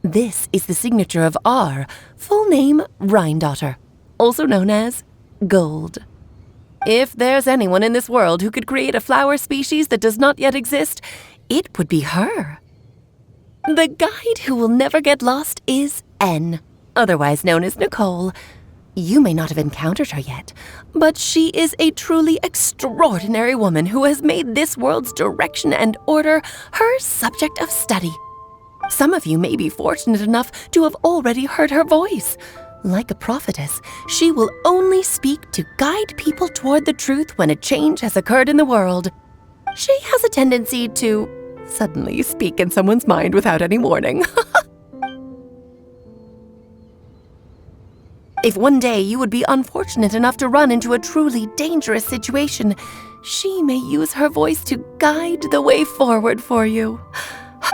This is the signature of our full name, Rhindaughter, also known as Gold. If there's anyone in this world who could create a flower species that does not yet exist, it would be her. The guide who will never get lost is N, otherwise known as Nicole. You may not have encountered her yet, but she is a truly extraordinary woman who has made this world's direction and order her subject of study. Some of you may be fortunate enough to have already heard her voice. Like a prophetess, she will only speak to guide people toward the truth when a change has occurred in the world. She has a tendency to suddenly speak in someone's mind without any warning. If one day you would be unfortunate enough to run into a truly dangerous situation, she may use her voice to guide the way forward for you.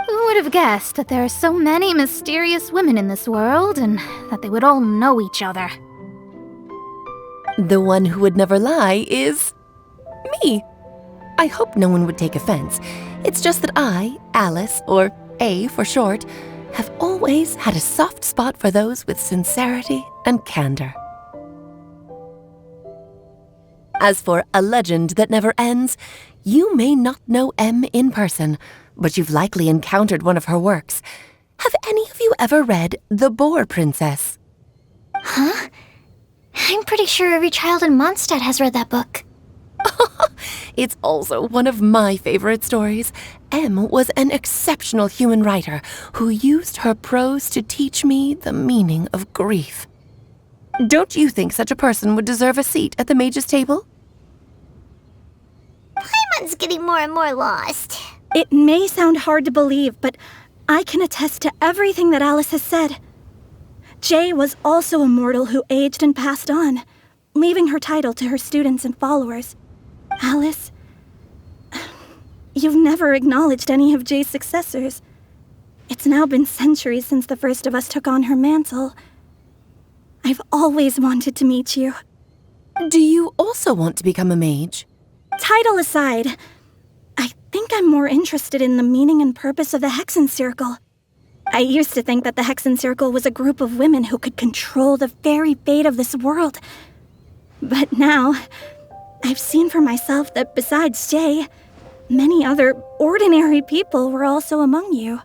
Who would have guessed that there are so many mysterious women in this world and that they would all know each other? The one who would never lie is me. I hope no one would take offense. It's just that I, Alice, or A for short, have always had a soft spot for those with sincerity and candor. As for a legend that never ends, you may not know M in person, but you've likely encountered one of her works. Have any of you ever read The Boar Princess? Huh? I'm pretty sure every child in Mondstadt has read that book. It's also one of my favorite stories. M was an exceptional human writer who used her prose to teach me the meaning of grief. Don't you think such a person would deserve a seat at the mage's table? Paimon's getting more and more lost. It may sound hard to believe, but I can attest to everything that Alice has said. Jay was also a mortal who aged and passed on, leaving her title to her students and followers. Alice, you've never acknowledged any of Jay's successors. It's now been centuries since the first of us took on her mantle. I've always wanted to meet you. Do you also want to become a mage? Title aside, I think I'm more interested in the meaning and purpose of the Hexen Circle. I used to think that the Hexen Circle was a group of women who could control the very fate of this world. But now, I've seen for myself that besides Jay, many other ordinary people were also among you.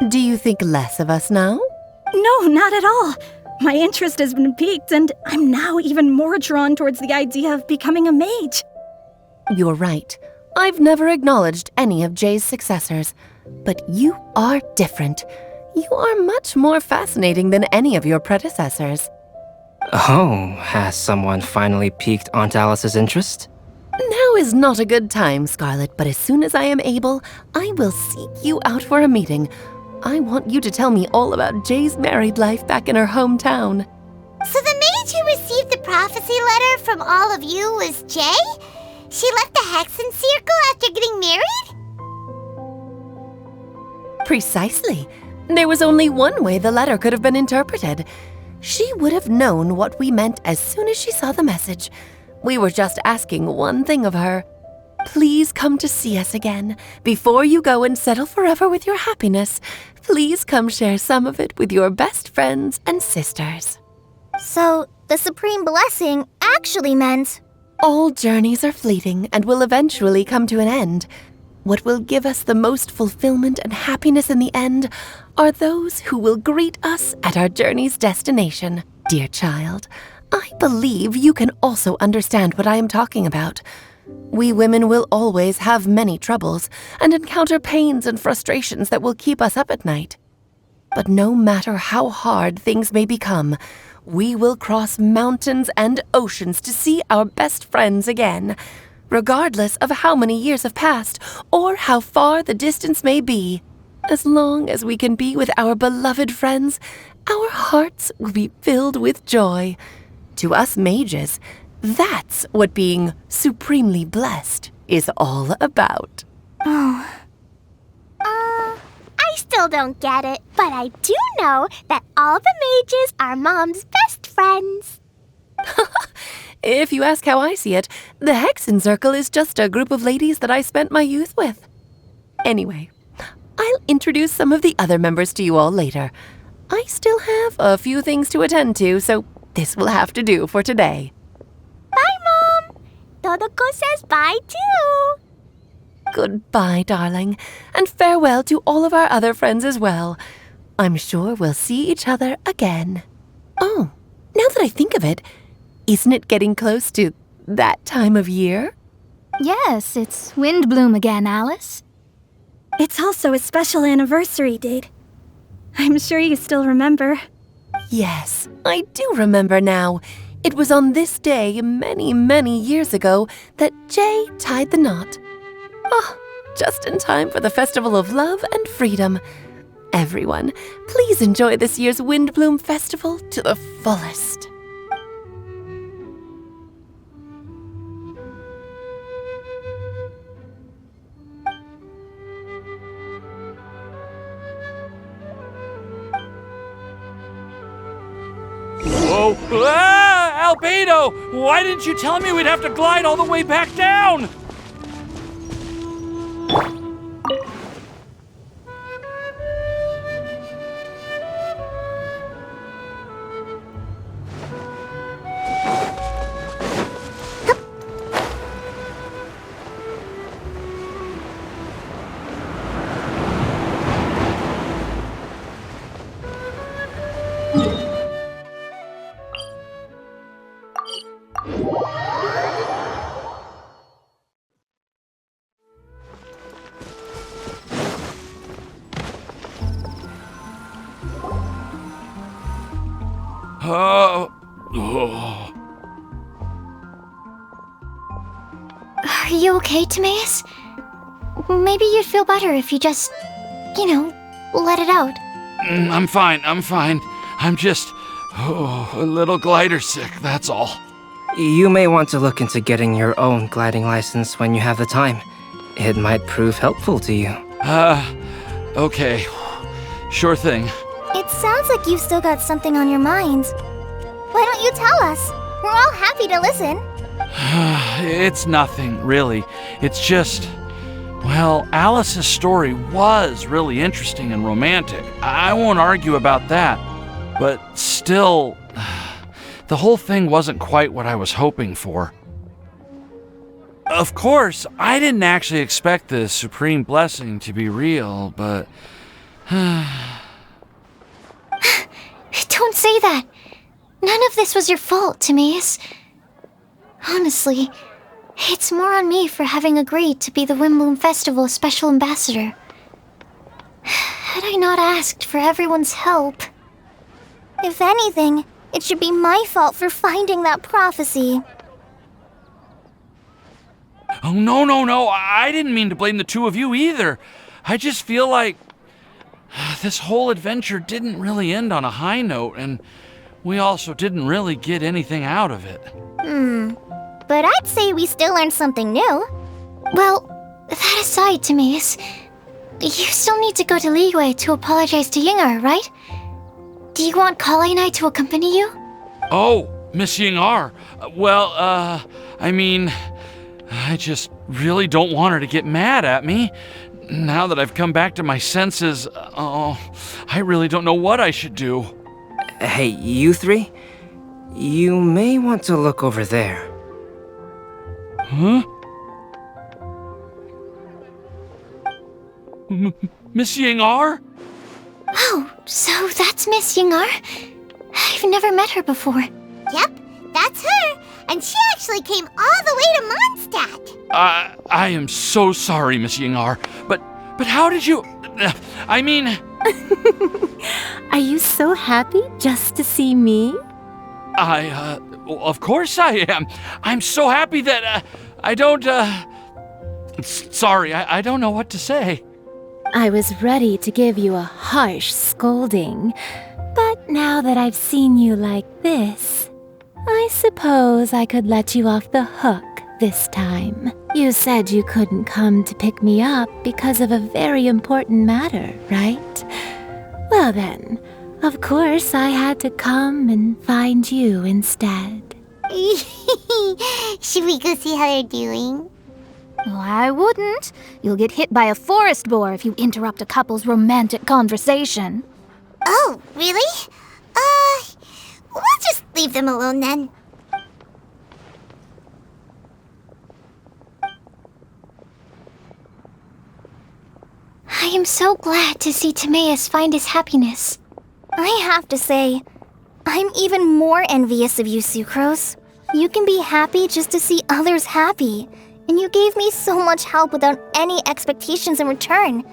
Do you think less of us now? No, not at all. My interest has been piqued, and I'm now even more drawn towards the idea of becoming a mage. You're right. I've never acknowledged any of Jay's successors, but you are different. You are much more fascinating than any of your predecessors. Oh, has someone finally piqued Aunt Alice's interest? Now is not a good time, Scarlet, but as soon as I am able, I will seek you out for a meeting. I want you to tell me all about Jay's married life back in her hometown. So the mage who received the prophecy letter from all of you was Jay? She left the Hexen Circle after getting married? Precisely. There was only one way the letter could have been interpreted. She would have known what we meant as soon as she saw the message. We were just asking one thing of her. Please come to see us again. Before you go and settle forever with your happiness, please come share some of it with your best friends and sisters. So, the Supreme Blessing actually meant... All journeys are fleeting and will eventually come to an end. What will give us the most fulfillment and happiness in the end are those who will greet us at our journey's destination. Dear child, I believe you can also understand what I am talking about. We women will always have many troubles and encounter pains and frustrations that will keep us up at night. But no matter how hard things may become, we will cross mountains and oceans to see our best friends again, regardless of how many years have passed or how far the distance may be. As long as we can be with our beloved friends, our hearts will be filled with joy. To us mages, that's what being supremely blessed is all about. Oh. I still don't get it, but I do know that all the mages are Mom's best friends. If you ask how I see it, the Hexen Circle is just a group of ladies that I spent my youth with. Anyway, I'll introduce some of the other members to you all later. I still have a few things to attend to, so this will have to do for today. Bye, Mom! Todoko says bye, too! Goodbye, darling, and farewell to all of our other friends as well. I'm sure we'll see each other again. Oh, now that I think of it, isn't it getting close to that time of year? Yes, it's Windblume again, Alice. It's also a special anniversary date. I'm sure you still remember. Yes, I do remember now. It was on this day many, many years ago that Jay tied the knot. Oh, just in time for the Festival of Love and Freedom. Everyone, please enjoy this year's Windblume Festival to the fullest. Whoa! Ah! Albedo! Why didn't you tell me we'd have to glide all the way back down? Are you okay, Timaeus? Maybe you'd feel better if you just, let it out. I'm fine. I'm just a little glider sick, that's all. You may want to look into getting your own gliding license when you have the time. It might prove helpful to you. Okay. Sure thing. It sounds like you've still got something on your minds. Why don't you tell us? We're all happy to listen. It's nothing, really. It's just, well, Alice's story was really interesting and romantic. I won't argue about that. But still, the whole thing wasn't quite what I was hoping for. Of course, I didn't actually expect the supreme blessing to be real, but... Don't say that. None of this was your fault, Timaeus. Honestly, it's more on me for having agreed to be the Windblume Festival Special Ambassador. Had I not asked for everyone's help... If anything, it should be my fault for finding that prophecy. Oh, no. I didn't mean to blame the two of you either. I just feel like this whole adventure didn't really end on a high note, and we also didn't really get anything out of it. But I'd say we still learned something new. Well, that aside, Timaeus, you still need to go to Liyue to apologize to Yingar, right? Do you want Kale and I to accompany you? Oh, Miss Yingar. Well, I just really don't want her to get mad at me. Now that I've come back to my senses, I really don't know what I should do. Hey, you three? You may want to look over there. Huh? Miss Yingar? Oh, so that's Miss Yingar? I've never met her before. Yep, that's her. and she actually came all the way to Mondstadt. I am so sorry, Miss Yingar, but how did you... I mean... Are you so happy just to see me? Of course I am. I'm so happy that, I don't, Sorry, I don't know what to say. I was ready to give you a harsh scolding, but now that I've seen you like this, I suppose I could let you off the hook this time. You said you couldn't come to pick me up because of a very important matter, right? Well then, of course I had to come and find you instead. Should we go see how they're doing? Well, I wouldn't. You'll get hit by a forest boar if you interrupt a couple's romantic conversation. Oh, really? We'll just leave them alone then. I am so glad to see Timaeus find his happiness. I have to say, I'm even more envious of you, Sucrose. You can be happy just to see others happy, and you gave me so much help without any expectations in return.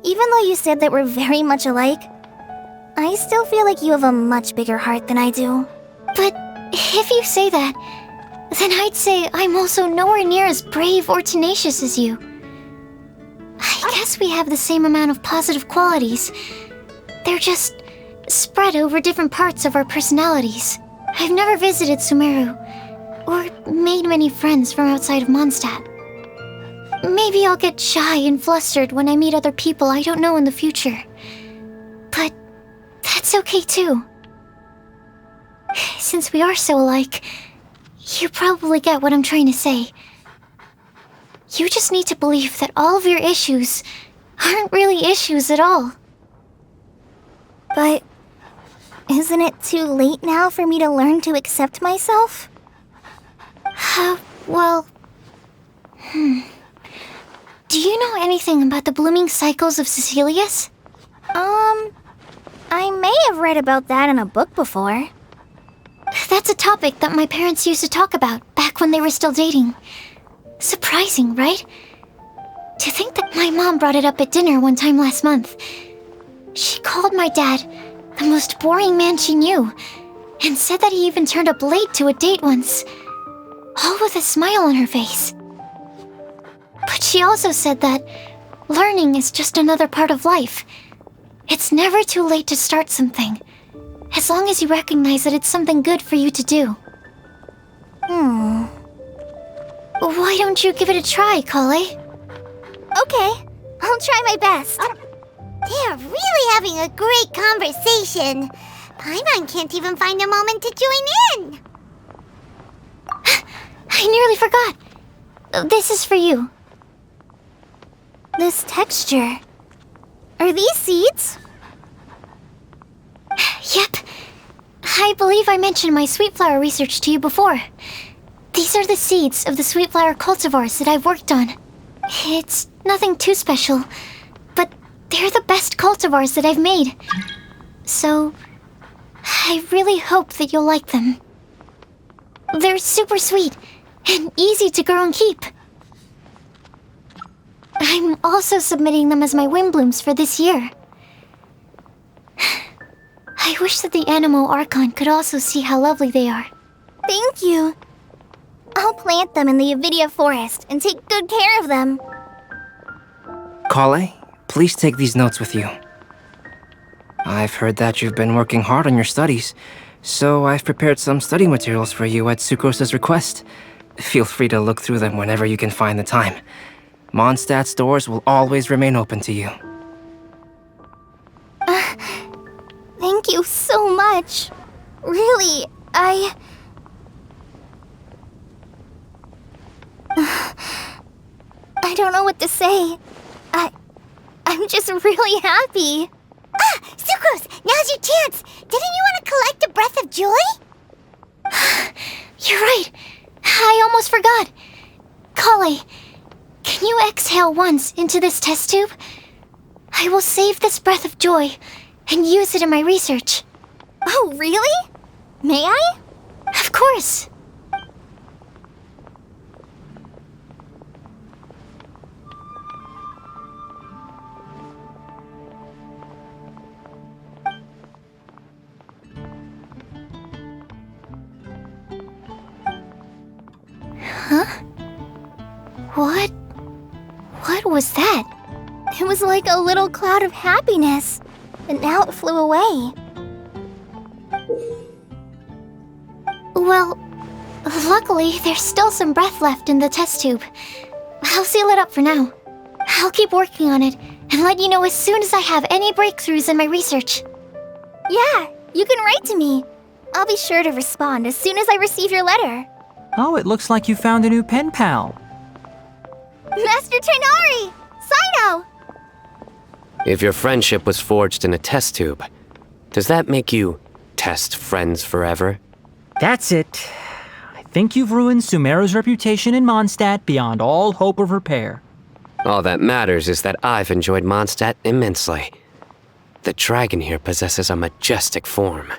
Even though you said that we're very much alike, I still feel like you have a much bigger heart than I do. But if you say that, then I'd say I'm also nowhere near as brave or tenacious as you. I guess we have the same amount of positive qualities. They're just spread over different parts of our personalities. I've never visited Sumeru, or made many friends from outside of Mondstadt. Maybe I'll get shy and flustered when I meet other people I don't know in the future. But that's okay too. Since we are so alike, you probably get what I'm trying to say. You just need to believe that all of your issues aren't really issues at all. But isn't it too late now for me to learn to accept myself? Well... Do you know anything about the blooming cycles of Cecilius? I may have read about that in a book before. That's a topic that my parents used to talk about back when they were still dating. Surprising, right? To think that my mom brought it up at dinner one time last month. She called my dad the most boring man she knew, and said that he even turned up late to a date once, all with a smile on her face. But she also said that learning is just another part of life. It's never too late to start something, as long as you recognize that it's something good for you to do. Why don't you give it a try, Kale? Okay, I'll try my best. They're really having a great conversation. Paimon can't even find a moment to join in. I nearly forgot. This is for you. This texture. Are these seeds? Yep. I believe I mentioned my sweet flower research to you before. These are the seeds of the sweet flower cultivars that I've worked on. It's nothing too special, but they're the best cultivars that I've made. So, I really hope that you'll like them. They're super sweet and easy to grow and keep. I'm also submitting them as my Windblooms for this year. I wish that the Animo Archon could also see how lovely they are. Thank you. I'll plant them in the Avidia forest and take good care of them. Kale, please take these notes with you. I've heard that you've been working hard on your studies, so I've prepared some study materials for you at Sucrose's request. Feel free to look through them whenever you can find the time. Mondstadt's doors will always remain open to you. Thank you so much. Really, I don't know what to say. I'm just really happy. Sucrose, now's your chance. Didn't you want to collect a breath of joy? You're right. I almost forgot. Kale, can you exhale once into this test tube? I will save this breath of joy and use it in my research. Oh, really? May I? Of course. was that? It was like a little cloud of happiness, and now it flew away. Well, luckily, there's still some breath left in the test tube. I'll seal it up for now. I'll keep working on it and let you know as soon as I have any breakthroughs in my research. Yeah, you can write to me. I'll be sure to respond as soon as I receive your letter. Oh, it looks like you found a new pen pal. Master Tainari! Sino! If your friendship was forged in a test tube, does that make you test friends forever? That's it. I think you've ruined Sumeru's reputation in Mondstadt beyond all hope of repair. All that matters is that I've enjoyed Mondstadt immensely. The dragon here possesses a majestic form.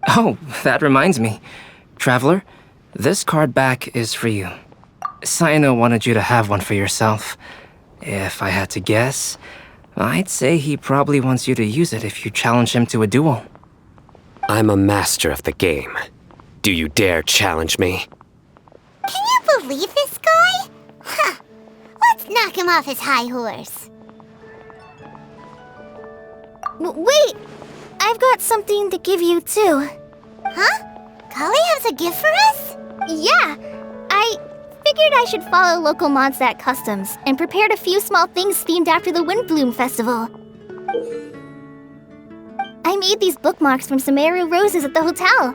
Oh, that reminds me. Traveler, this card back is for you. Sino wanted you to have one for yourself. If I had to guess, I'd say he probably wants you to use it if you challenge him to a duel. I'm a master of the game. Do you dare challenge me? Can you believe this guy? Huh. Let's knock him off his high horse. Wait! I've got something to give you, too. Huh? Kali has a gift for us? Yeah! I figured I should follow local Mondstadt customs and prepared a few small things themed after the Windblume festival. I made these bookmarks from Sumeru roses at the hotel.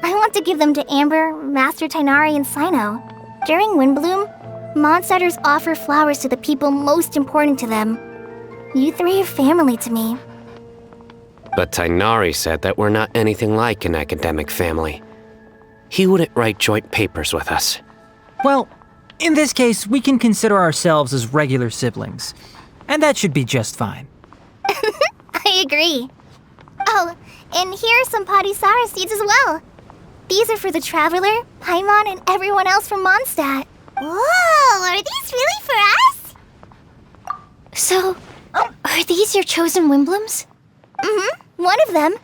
I want to give them to Amber, Master Tainari, and Sino. During Windblume, Mondstadters offer flowers to the people most important to them. You three are family to me. But Tainari said that we're not anything like an academic family. He wouldn't write joint papers with us. Well, in this case, we can consider ourselves as regular siblings. And that should be just fine. I agree. Oh, and here are some Padisara seeds as well. These are for the Traveler, Paimon, and everyone else from Mondstadt. Whoa, are these really for us? So, are these your chosen Windblooms? Mm-hmm, one of them.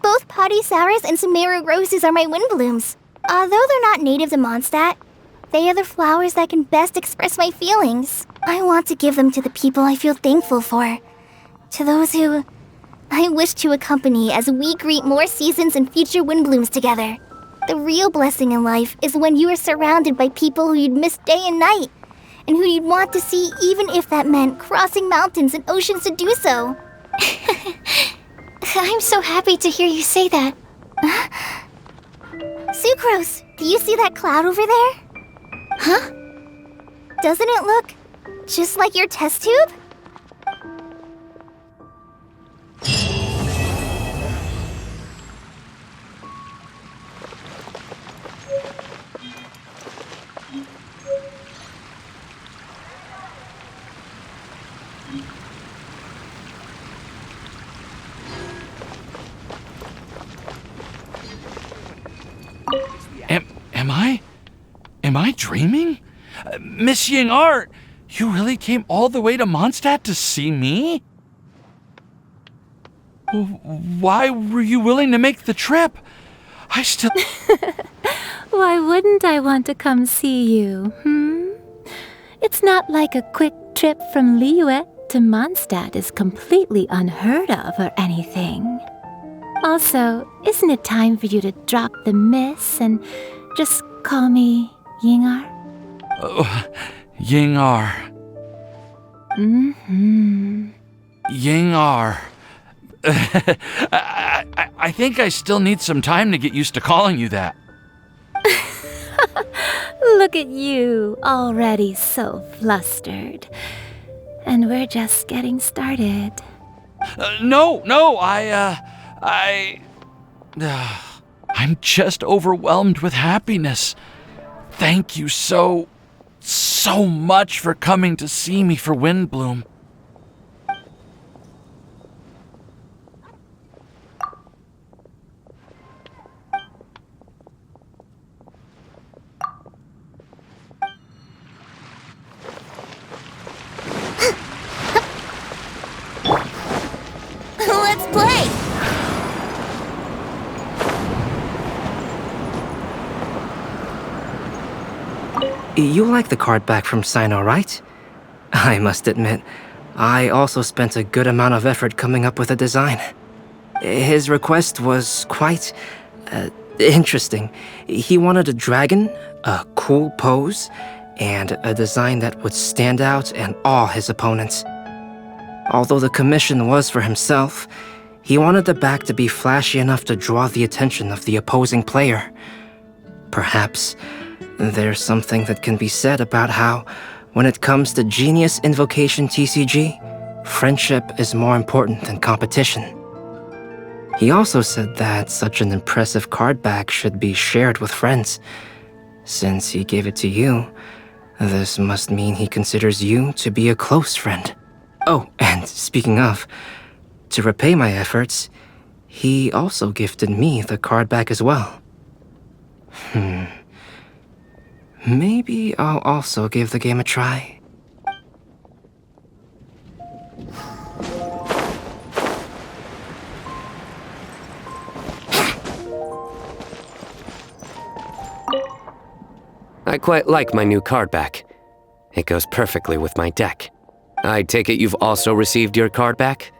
Both Padisauras and Sumeru roses are my Windblooms. Although they're not native to Mondstadt, they are the flowers that can best express my feelings. I want to give them to the people I feel thankful for. To those who I wish to accompany as we greet more seasons and future Windblooms together. The real blessing in life is when you are surrounded by people who you'd miss day and night, and who you'd want to see even if that meant crossing mountains and oceans to do so. I'm so happy to hear you say that. Sucrose, do you see that cloud over there? Huh? Doesn't it look just like your test tube? Am I dreaming? Miss Ying Art, you really came all the way to Mondstadt to see me? Why were you willing to make the trip? I still... Why wouldn't I want to come see you, It's not like a quick trip from Liyue to Mondstadt is completely unheard of or anything. Also, isn't it time for you to drop the miss and just call me Yingar? Yingar. Mm-hmm. Yingar. I think I still need some time to get used to calling you that. Look at you, already so flustered. And we're just getting started. No, I'm just overwhelmed with happiness. Thank you so much for coming to see me for Windblume. Let's play! You like the card back from Sino, right? I must admit, I also spent a good amount of effort coming up with a design. His request was quite interesting. He wanted a dragon, a cool pose, and a design that would stand out and awe his opponents. Although the commission was for himself, he wanted the back to be flashy enough to draw the attention of the opposing player. Perhaps there's something that can be said about how, when it comes to Genius Invocation TCG, friendship is more important than competition. He also said that such an impressive card back should be shared with friends. Since he gave it to you, this must mean he considers you to be a close friend. Oh, and speaking of, to repay my efforts, he also gifted me the card back as well. Maybe I'll also give the game a try. I quite like my new card back. It goes perfectly with my deck. I take it you've also received your card back?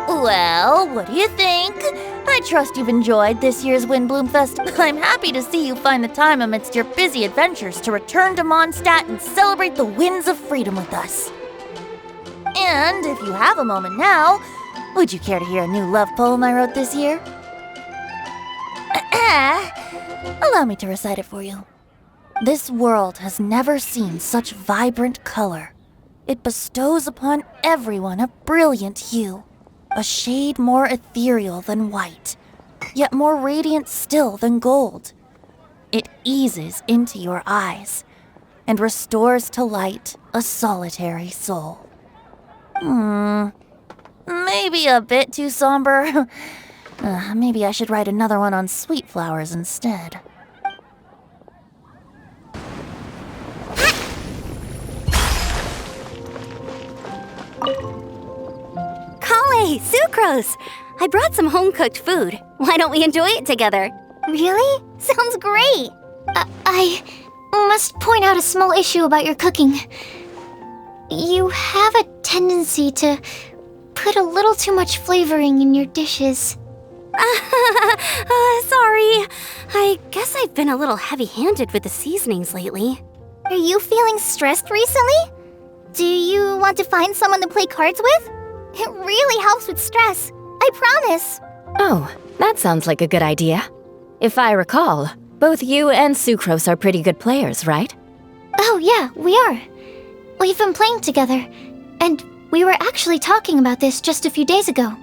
Well, what do you think? I trust you've enjoyed this year's Windblume Fest. I'm happy to see you find the time amidst your busy adventures to return to Mondstadt and celebrate the winds of freedom with us. And if you have a moment now, would you care to hear a new love poem I wrote this year? Allow me to recite it for you. This world has never seen such vibrant color. It bestows upon everyone a brilliant hue. A shade more ethereal than white, yet more radiant still than gold. It eases into your eyes and restores to light a solitary soul. Maybe a bit too somber. Maybe I should write another one on sweet flowers instead. Kale, Sucrose! I brought some home-cooked food. Why don't we enjoy it together? Really? Sounds great! I must point out a small issue about your cooking. You have a tendency to put a little too much flavoring in your dishes. Sorry. I guess I've been a little heavy-handed with the seasonings lately. Are you feeling stressed recently? Do you want to find someone to play cards with? It really helps with stress. I promise. Oh, that sounds like a good idea. If I recall, both you and Sucrose are pretty good players, right? Oh yeah, we are. We've been playing together, and we were actually talking about this just a few days ago.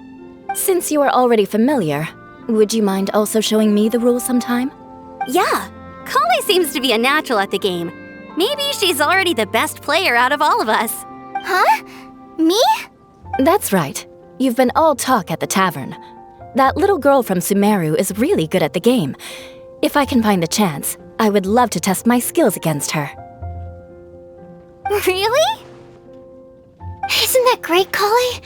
Since you are already familiar, would you mind also showing me the rules sometime? Yeah, Kale seems to be a natural at the game. Maybe she's already the best player out of all of us. Huh? Me? That's right. You've been all talk at the tavern. That little girl from Sumeru is really good at the game. If I can find the chance, I would love to test my skills against her. Really? Isn't that great, Kale?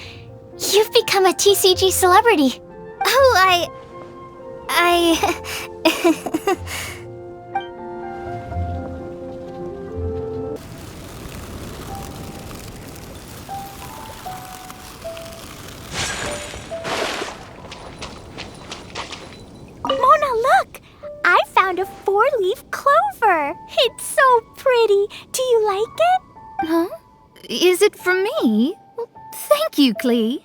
You've become a TCG celebrity. Oh, Mona, look! I found a 4-leaf clover. It's so pretty. Do you like it? Huh? Is it for me? Well, thank you, Klee.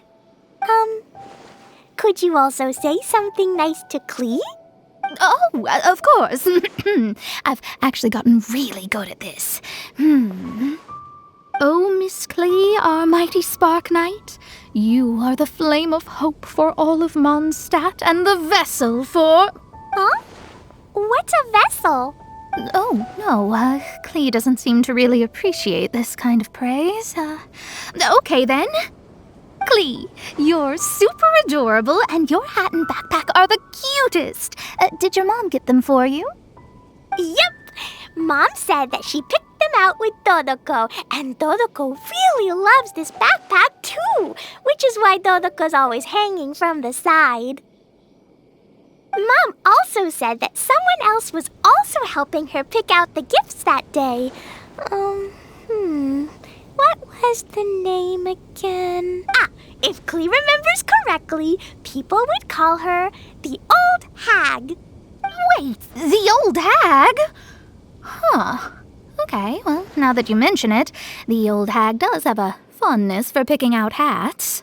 Could you also say something nice to Klee? Oh, of course. I've actually gotten really good at this. Oh, Miss Klee, our mighty Spark Knight, you are the flame of hope for all of Mondstadt and the vessel for... Huh? What's a vessel? Oh, no, Klee doesn't seem to really appreciate this kind of praise. Okay then. Klee, you're super adorable and your hat and backpack are the cutest. Did your mom get them for you? Yep! Mom said that she picked them him out with Dodoko, and Dodoko really loves this backpack too, which is why Dodoko's always hanging from the side. Mom also said that someone else was also helping her pick out the gifts that day. What was the name again? If Klee remembers correctly, people would call her the Old Hag. Wait, the Old Hag? Huh. Okay, well, now that you mention it, the Old Hag does have a fondness for picking out hats.